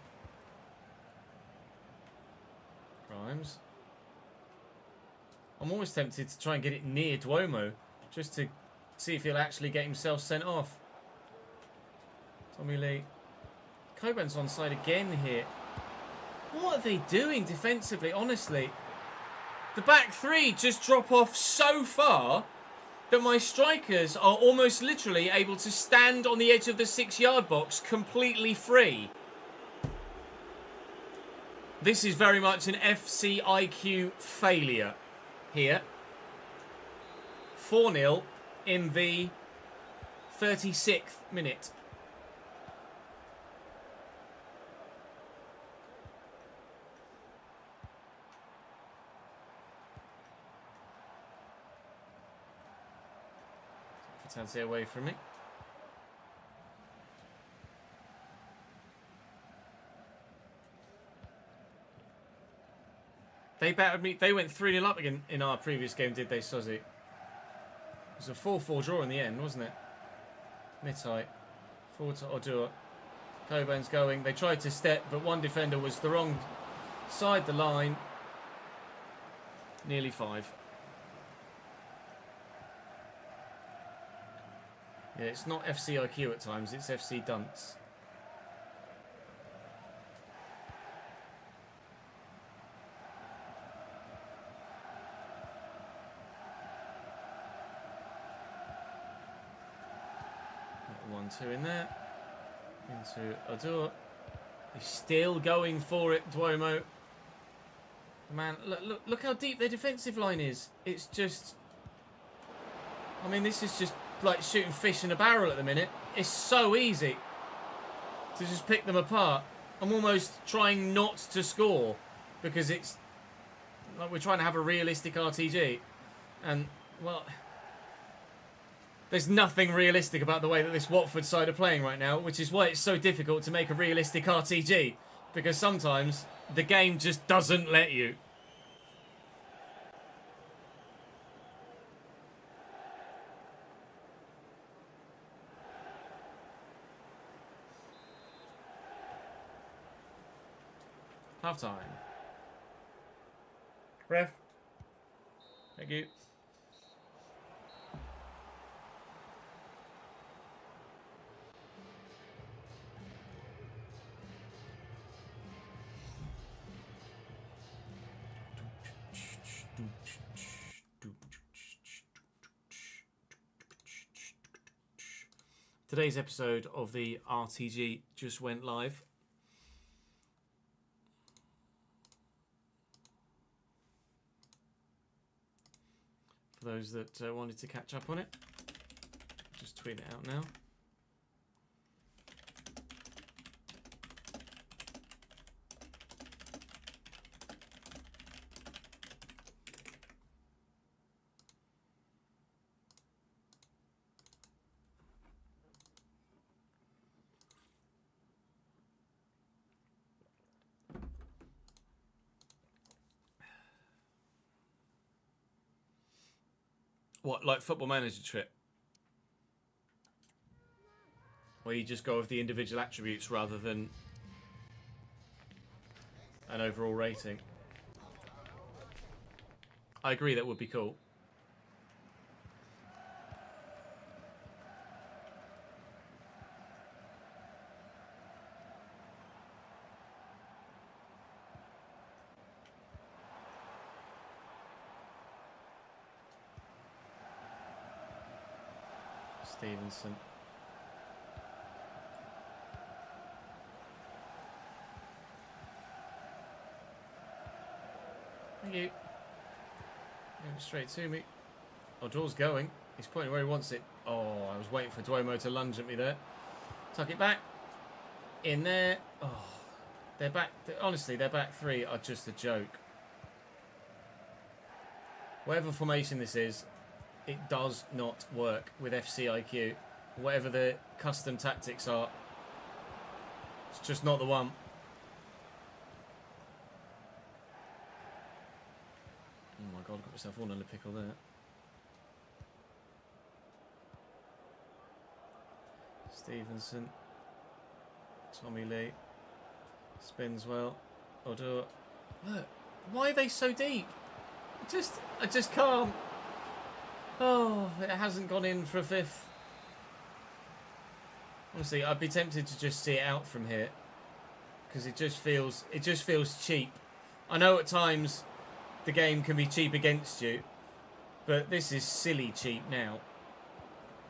Grimes. I'm almost tempted to try and get it near Duomo, just to see if he'll actually get himself sent off. Tommy Lee. Coburn's onside again here. What are they doing defensively, honestly? The back three just drop off so far that my strikers are almost literally able to stand on the edge of the 6-yard box completely free. This is very much an FCIQ failure here. 4-0 in the 36th minute. Fancy away from me. They battered me. They went 3-0 up again in our previous game, did they, Sozzy? It was a 4-4 draw in the end, wasn't it? Mitai. Forward to Odur. Coburn's going. They tried to step, but one defender was the wrong side the line. Nearly 5. Yeah, it's not FCIQ at times, it's FC Dunce. Got 1-2 in there. Into Odur. He's still going for it, Duomo. Man, look how deep their defensive line is. It's just... I mean, this is just like shooting fish in a barrel at the minute. It's so easy to just pick them apart. I'm almost trying not to score because it's like we're trying to have a realistic RTG. And, well, There's nothing realistic about the way that this Watford side are playing right now, which is why it's so difficult to make a realistic RTG. Because sometimes the game just doesn't let you. Half time. Ref. Thank you. Today's episode of the RTG just went live. For those that wanted to catch up on it, just tweet it out now. What, like Football Manager trip? Where you just go with the individual attributes rather than an overall rating. I agree, that would be cool. Stevenson. Thank you. Going straight to me. Oh, Joel's going. He's pointing where he wants it. Oh, I was waiting for Duomo to lunge at me there. Tuck it back. In there. Oh, they're back. Honestly, their back three are just a joke. Whatever formation this is, it does not work with FCIQ. Whatever the custom tactics are, it's just not the one. Oh my god, I got myself all in a pickle there. Stevenson. Tommy Lee. Spins well. Odor. Look, why are they so deep? I just can't. Oh, it hasn't gone in for a fifth. Honestly, I'd be tempted to just see it out from here, because it just feels cheap. I know at times the game can be cheap against you, but this is silly cheap now.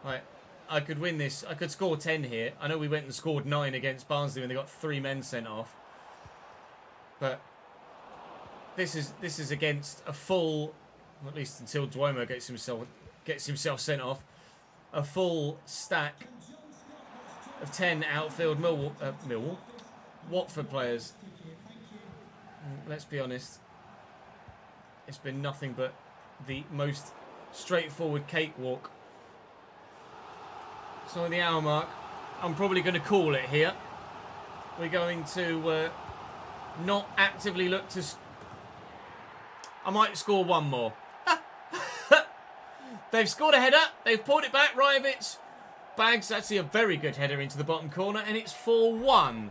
Like, I could win this. I could score 10 here. I know we went and scored 9 against Barnsley when they got 3 men sent off, but this is against a full, at least until Duomo gets himself sent off, a full stack of 10 outfield Watford players. Let's be honest, it's been nothing but the most straightforward cakewalk. So on the hour mark, I'm probably going to call it here. We're going to not actively look to... I might score one more. They've scored a header. They've pulled it back. Rajovic bags actually a very good header into the bottom corner, and it's 4-1.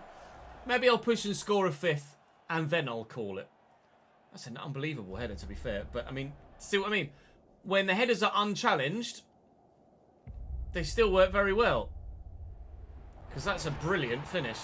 Maybe I'll push and score a fifth, and then I'll call it. That's an unbelievable header, to be fair. But, I mean, see what I mean? When the headers are unchallenged, they still work very well. Because that's a brilliant finish.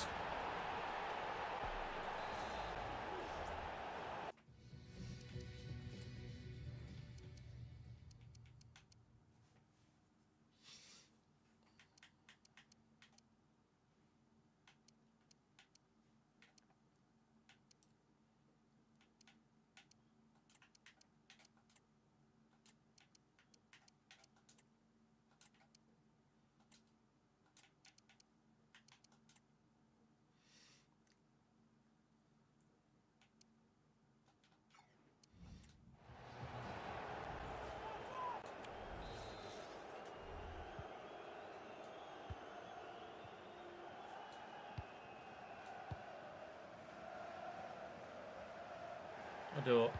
door.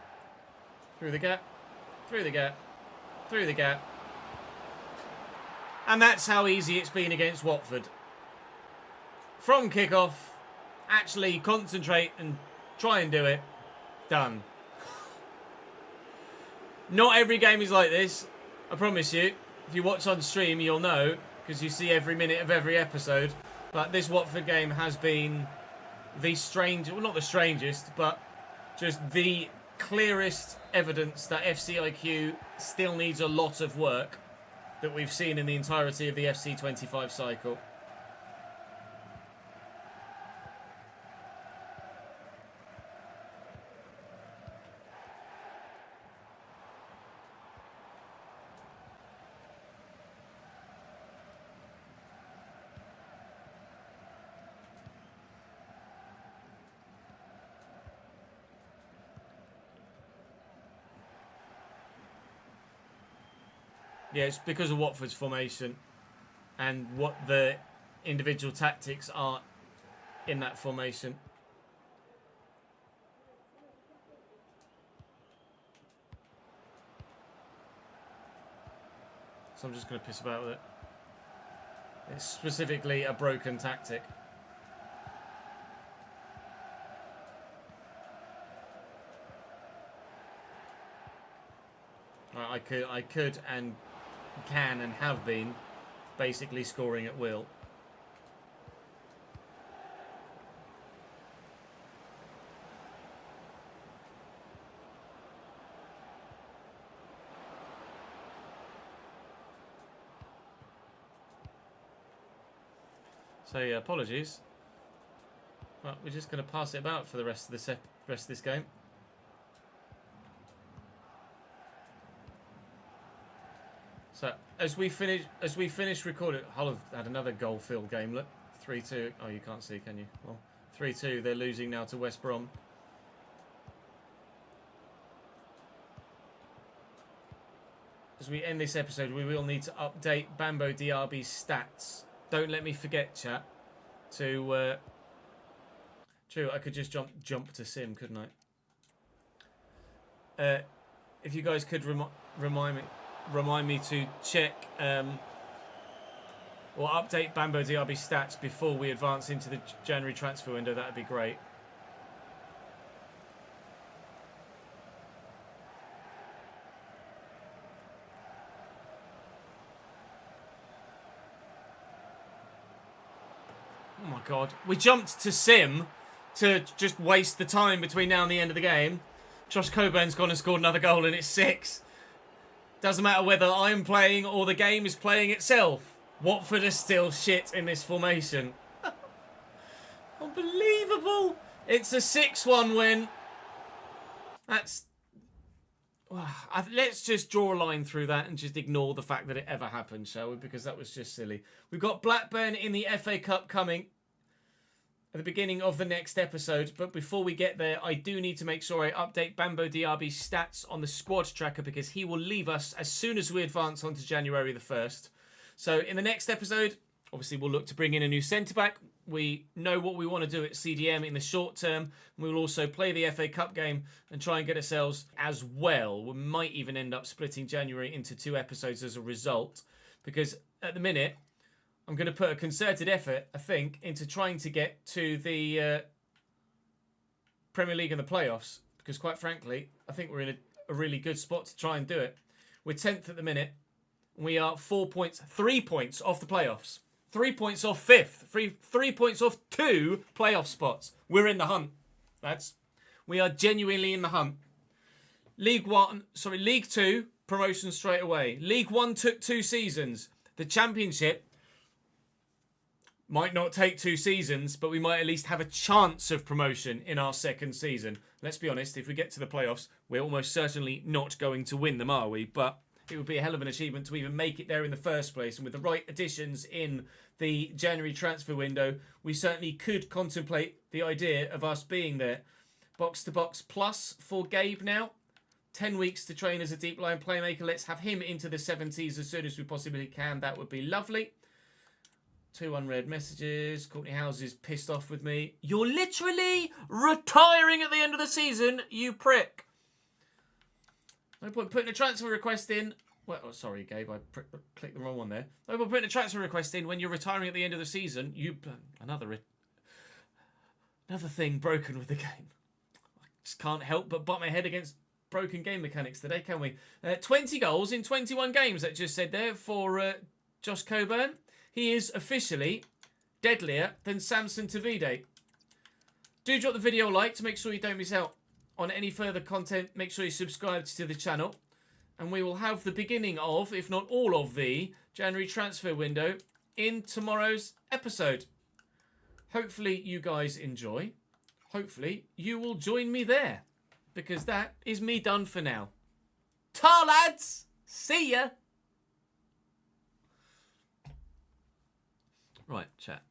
Through the gap. Through the gap. Through the gap. And that's how easy it's been against Watford. From kickoff, actually concentrate and try and do it. Done. Not every game is like this, I promise you. If you watch on stream, you'll know, because you see every minute of every episode. But this Watford game has been the well, not the strangest, but just the clearest evidence that FCIQ still needs a lot of work that we've seen in the entirety of the FC25 cycle. Yeah, it's because of Watford's formation and what the individual tactics are in that formation. So I'm just going to piss about with it. It's specifically a broken tactic. Right, I could and can and have been basically scoring at will. So yeah, apologies. Well, we're just going to pass it about for the rest of this game. So as we finish recording, Hull have had another goal-filled game. Look, 3-2. Oh, you can't see, can you? Well, 3-2. They're losing now to West Brom. As we end this episode, we will need to update Bambo Diaby's stats. Don't let me forget, chat. To true, I could just jump to Sim, couldn't I? If you guys could remind me to check or update Bambo Diaby's stats before we advance into the January transfer window, that'd be great. Oh my god. We jumped to Sim to just waste the time between now and the end of the game. Josh Coburn's gone and scored another goal and it's 6. Doesn't matter whether I'm playing or the game is playing itself. Watford are still shit in this formation. Unbelievable. It's a 6-1 win. That's... let's just draw a line through that and just ignore the fact that it ever happened, shall we? Because that was just silly. We've got Blackburn in the FA Cup coming at the beginning of the next episode. But before we get there, I do need to make sure I update Bambo Diaby's stats on the squad tracker because he will leave us as soon as we advance onto January the 1st. So in the next episode, obviously we'll look to bring in a new centre-back. We know what we want to do at CDM in the short term. We will also play the FA Cup game and try and get ourselves as well. We might even end up splitting January into 2 episodes as a result. Because at the minute, I'm going to put a concerted effort, I think, into trying to get to the Premier League and the playoffs. Because quite frankly, I think we're in a really good spot to try and do it. We're 10th at the minute. We are 3 points off the playoffs. 3 points off 5th. 3 points off 2 playoff spots. We're in the hunt. We are genuinely in the hunt. League 2, promotion straight away. League 1 took 2 seasons. The Championship might not take 2 seasons, but we might at least have a chance of promotion in our 2nd season. Let's be honest, if we get to the playoffs, we're almost certainly not going to win them, are we? But it would be a hell of an achievement to even make it there in the first place. And with the right additions in the January transfer window, we certainly could contemplate the idea of us being there. Box to box plus for Gabe now. 10 weeks to train as a deep line playmaker. Let's have him into the 70s as soon as we possibly can. That would be lovely. 2 unread messages. Courtney Howes is pissed off with me. You're literally retiring at the end of the season, you prick. No point putting a transfer request in. Well, oh, sorry, Gabe, I clicked the wrong one there. No point putting a transfer request in when you're retiring at the end of the season. Another thing broken with the game. I just can't help but butt my head against broken game mechanics today, can we? 20 goals in 21 games, that just said there, for Josh Coburn. He is officially deadlier than Samson Tavide. Do drop the video a like to make sure you don't miss out on any further content. Make sure you subscribe to the channel. And we will have the beginning of, if not all of, the January transfer window in tomorrow's episode. Hopefully you guys enjoy. Hopefully you will join me there. Because that is me done for now. Ta lads! See ya! Right, chat.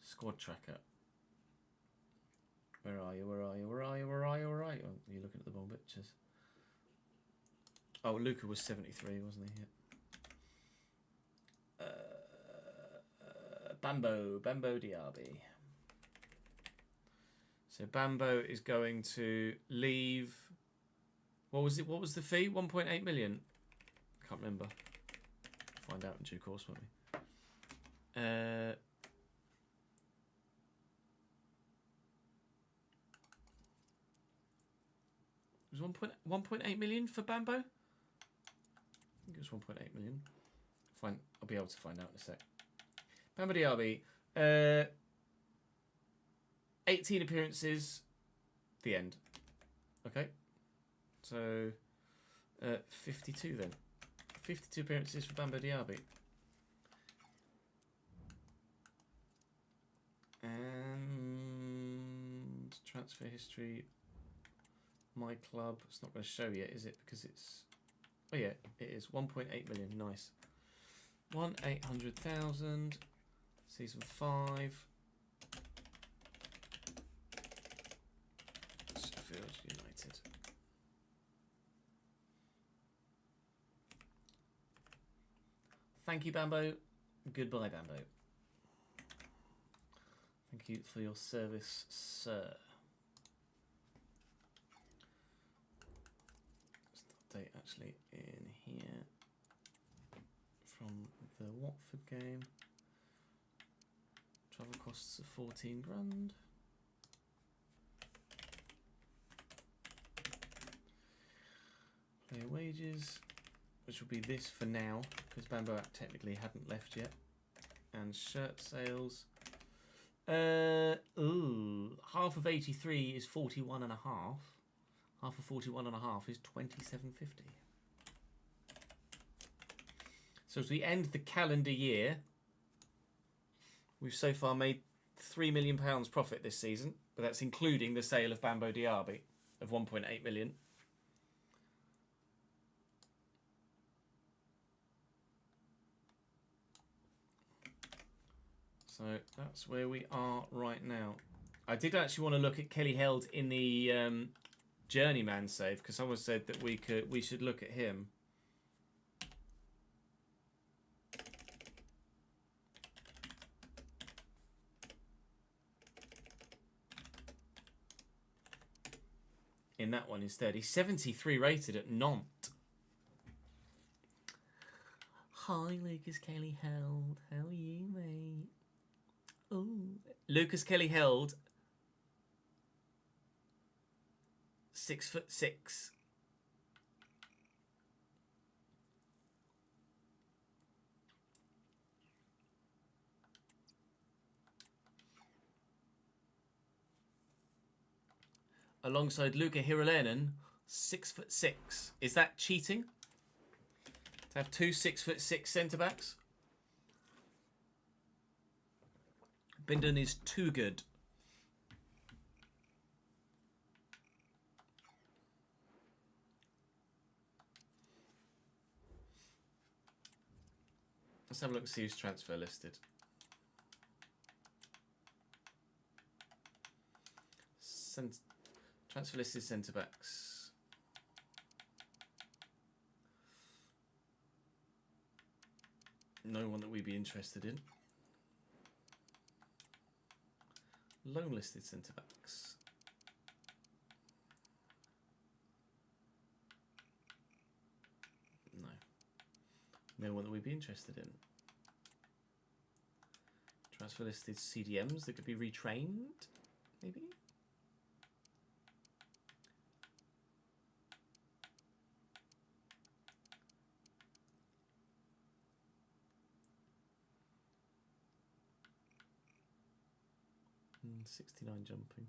Squad tracker. Where are you? Where are you? Where are you? Where are you? Where are you? Oh, you're looking at the wrong pictures. Oh, Luca was 73, wasn't he? Yeah. Bambo Diaby. So Bambo is going to leave. What was it? What was the fee? 1.8 million. Can't remember. Find out in due course, won't we? It was 1.8 million for Bambo. I think it was 1.8 million. Fine, I'll be able to find out in a sec. Bambo Diaby, 18 appearances. The end. Okay, so 52 then. 52 appearances for Bambo Diaby. And transfer history. My club. It's not going to show yet, is it? Because it's... Oh yeah, it is. 1.8 million. Nice. 1,800,000. Season 5. Sheffield United. Thank you, Bambo. Goodbye, Bambo. Thank you for your service, sir. Update actually in here from the Watford game. Travel costs of 14 grand. Player wages, which will be this for now, because Bambo technically hadn't left yet. And shirt sales. Half of 83 is 41 and a half. Half of 41 and a half is 27.50. So as we end the calendar year, we've so far made £3 million profit this season, but that's including the sale of Bambo Diaby of 1.8 million. So that's where we are right now. I did actually want to look at Kelly Held in the Journeyman save, because someone said that we should look at him. In that one instead. He's 73 rated at Nantes. Hi, Lucas Kelly Held. How are you, mate? Ooh. Lucas Kelly Held. 6'6". Alongside Luca Hirolainen, 6'6". Is that cheating? To have two 6'6" centre backs? Bindon is too good. Let's have a look and see who's transfer listed. Transfer listed centre backs. No one that we'd be interested in. Loan listed centre backs. No one that we'd be interested in. Transfer listed CDMs that could be retrained, maybe? Mm, 69 jumping.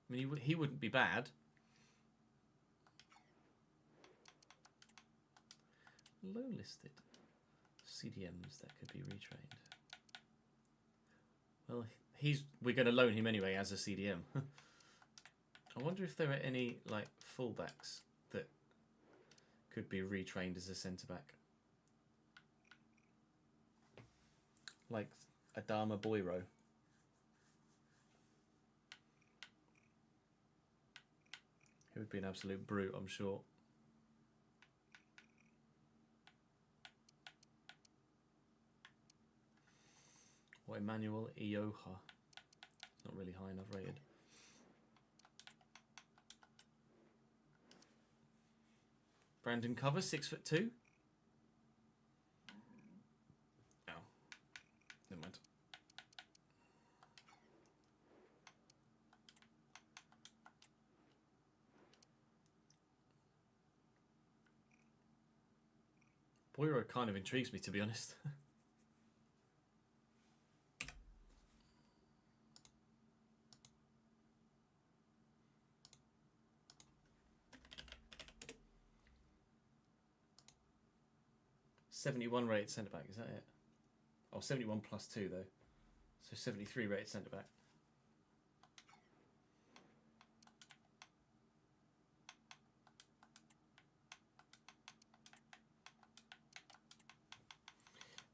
I mean, he wouldn't be bad. Low listed CDMs that could be retrained. Well, we're going to loan him anyway as a CDM. I wonder if there are any like fullbacks that could be retrained as a centre back, like Adama Boiro. He would be an absolute brute, I'm sure. Or Emmanuel Ioha. Not really high enough rated. Brandon Cover, 6'2". Oh. Never mind. Boiro kind of intrigues me, to be honest. '71 rated centre back, is that it? Oh, 71 plus 2 though. So 73 rated centre back.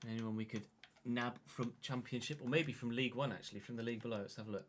Anyone we could nab from Championship, or maybe from League One actually, from the league below. Let's have a look.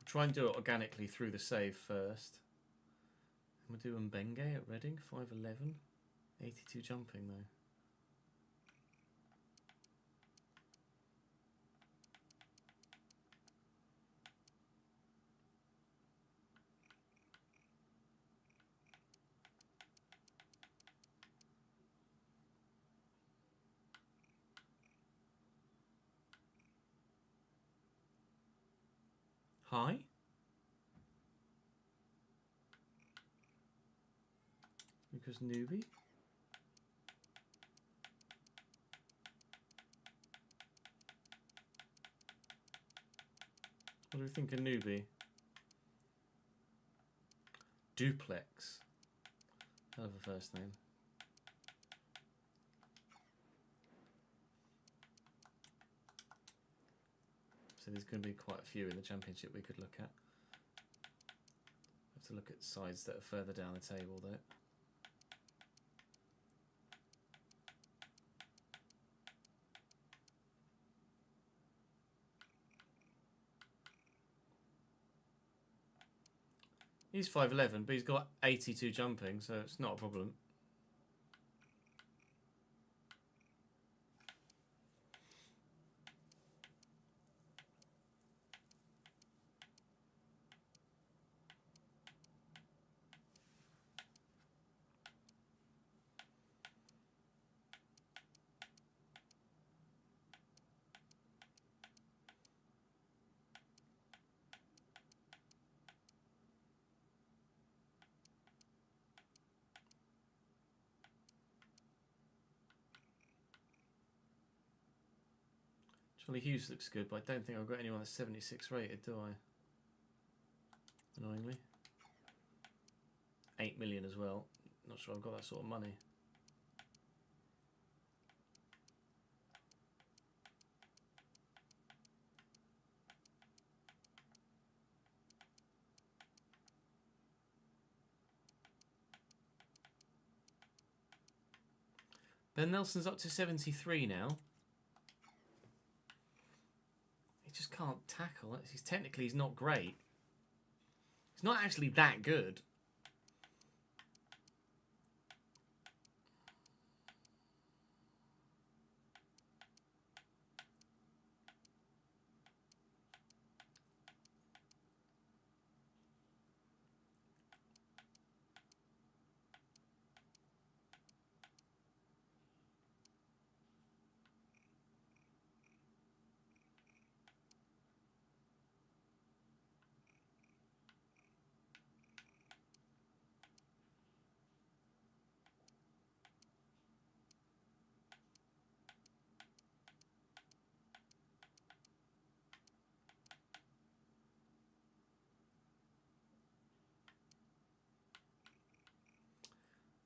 Try and do it organically through the save first. We'll do Mbenge at Reading, 5'11", 82 jumping though. Hi. Because newbie. What do we think of newbie? Duplex. Hell of a first name. So there's going to be quite a few in the Championship we could look at. Have to look at sides that are further down the table though. He's 5'11", but he's got 82 jumping, so it's not a problem. Charlie Hughes looks good, but I don't think I've got anyone that's 76 rated, do I? Annoyingly. 8 million as well. Not sure I've got that sort of money. Ben Nelson's up to 73 now. He just can't tackle. He's not great. He's not actually that good.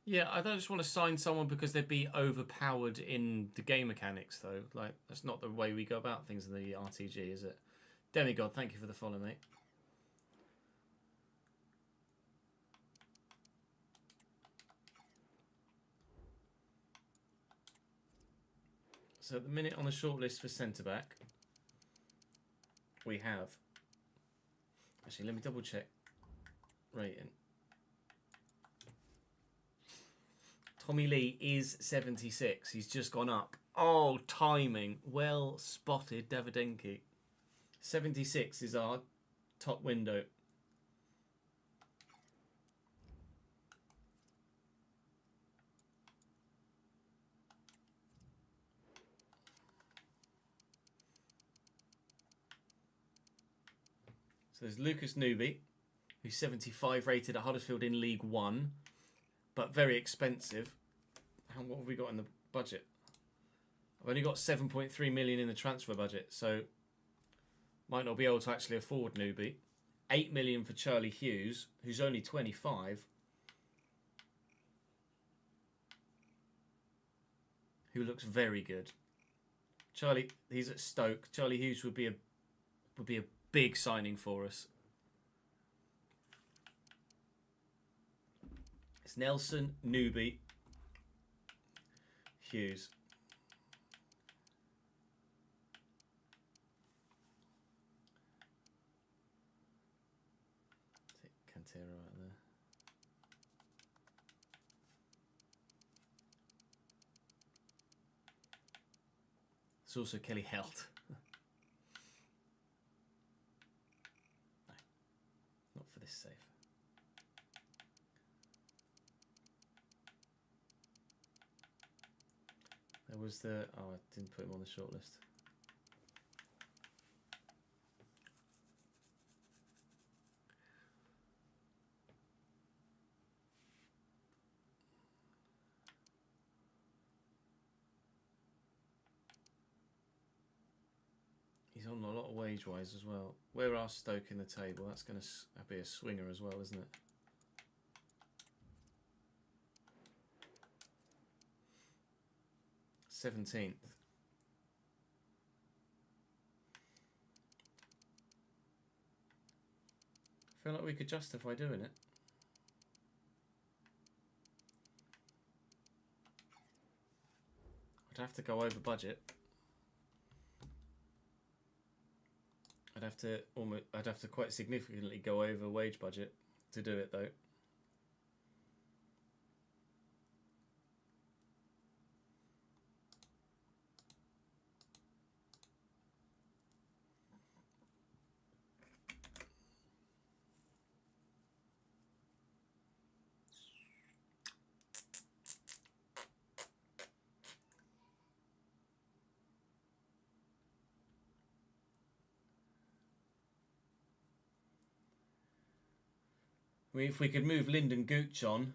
Yeah, I don't just want to sign someone because they'd be overpowered in the game mechanics, though. Like, that's not the way we go about things in the RTG, is it? Demigod, thank you for the follow, mate. So at the minute on the shortlist for centre-back, we have... Actually, let me double-check rating. Tommy Lee is 76. He's just gone up. Oh, timing. Well spotted, Davidenki. 76 is our top window. So there's Lucas Newby, who's 75 rated at Huddersfield in League One, but very expensive. What have we got in the budget? I've only got 7.3 million in the transfer budget, so might not be able to actually afford Newby. 8 million for Charlie Hughes, who's only 25, who looks very good. Charlie, he's at Stoke. Charlie Hughes would be a big signing for us. It's Nelson, Newby, Hughes. Take Cantera out there. It's also Kelly Helt. Not for this save. There was the... Oh, I didn't put him on the shortlist. He's on a lot of wage-wise as well. Where are Stoke in the table? That's going to be a swinger as well, isn't it? th. I feel like we could justify doing it. I'd have to go over budget. I'd have to quite significantly go over wage budget to do it though. If we could move Lyndon Gooch on,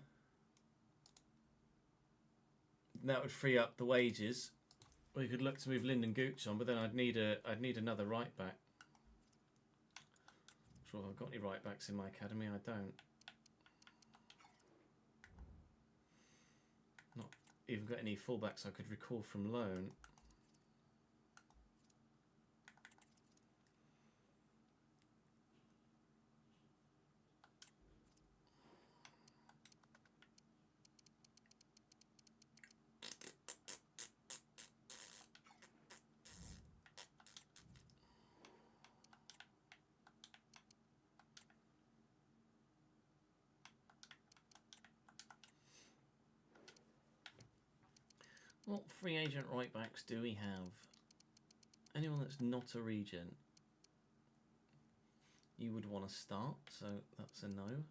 that would free up the wages. We could look to move Lyndon Gooch on, but then I'd need another right back. I'm sure if I've got any right backs in my academy, I don't. Not even got any fullbacks I could recall from loan. What free agent right backs do we have? Anyone that's not a regen, you would want to start, so that's a no.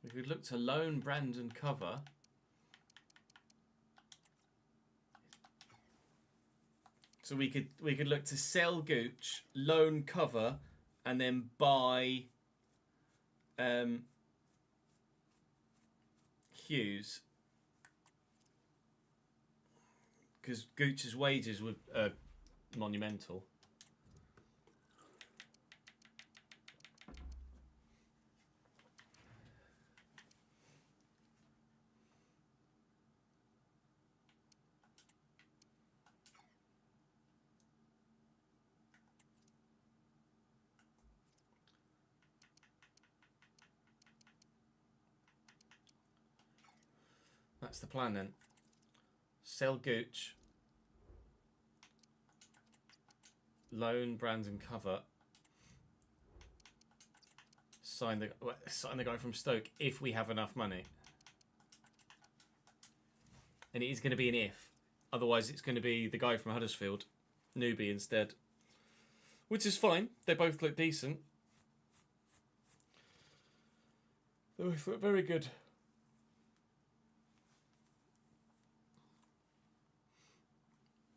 We could look to loan Brandon cover. So we could look to sell Gooch, loan cover, and then buy Hughes. Because Gooch's wages were monumental. That's the plan then. Sell Gooch. Loan Brandon cover. Sign the guy from Stoke if we have enough money. And it is going to be an if. Otherwise it's going to be the guy from Huddersfield. Newbie instead. Which is fine. They both look decent. They both look very good.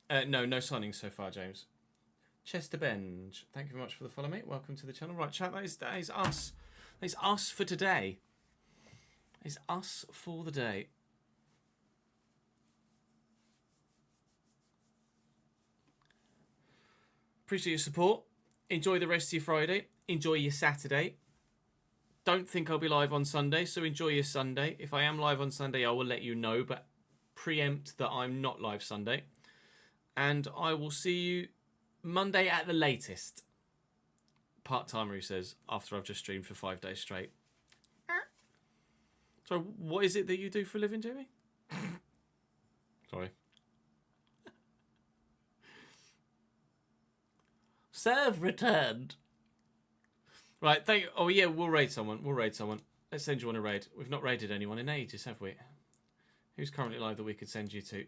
No signings so far, James. Chester Benj, thank you very much for the follow, mate. Welcome to the channel. Right, chat, that is us. That is us for today. That is us for the day. Appreciate your support. Enjoy the rest of your Friday. Enjoy your Saturday. Don't think I'll be live on Sunday, so enjoy your Sunday. If I am live on Sunday, I will let you know, but preempt that I'm not live Sunday. And I will see you Monday at the latest. Part-timer, who says, after I've just streamed for 5 days straight. So what is it that you do for a living, Jamie? Sorry. Serve returned. Right, thank you. Oh yeah, we'll raid someone. Let's send you on a raid. We've not raided anyone in ages, have we? Who's currently live that we could send you to?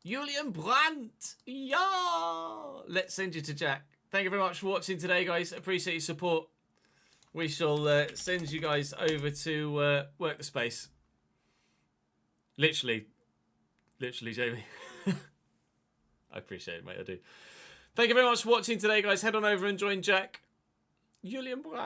Julian Brandt! Yeah! Let's send you to Jack. Thank you very much for watching today, guys. Appreciate your support. We shall send you guys over to Work the Space. Literally, Jamie. I appreciate it, mate. I do. Thank you very much for watching today, guys. Head on over and join Jack. Julian Brandt.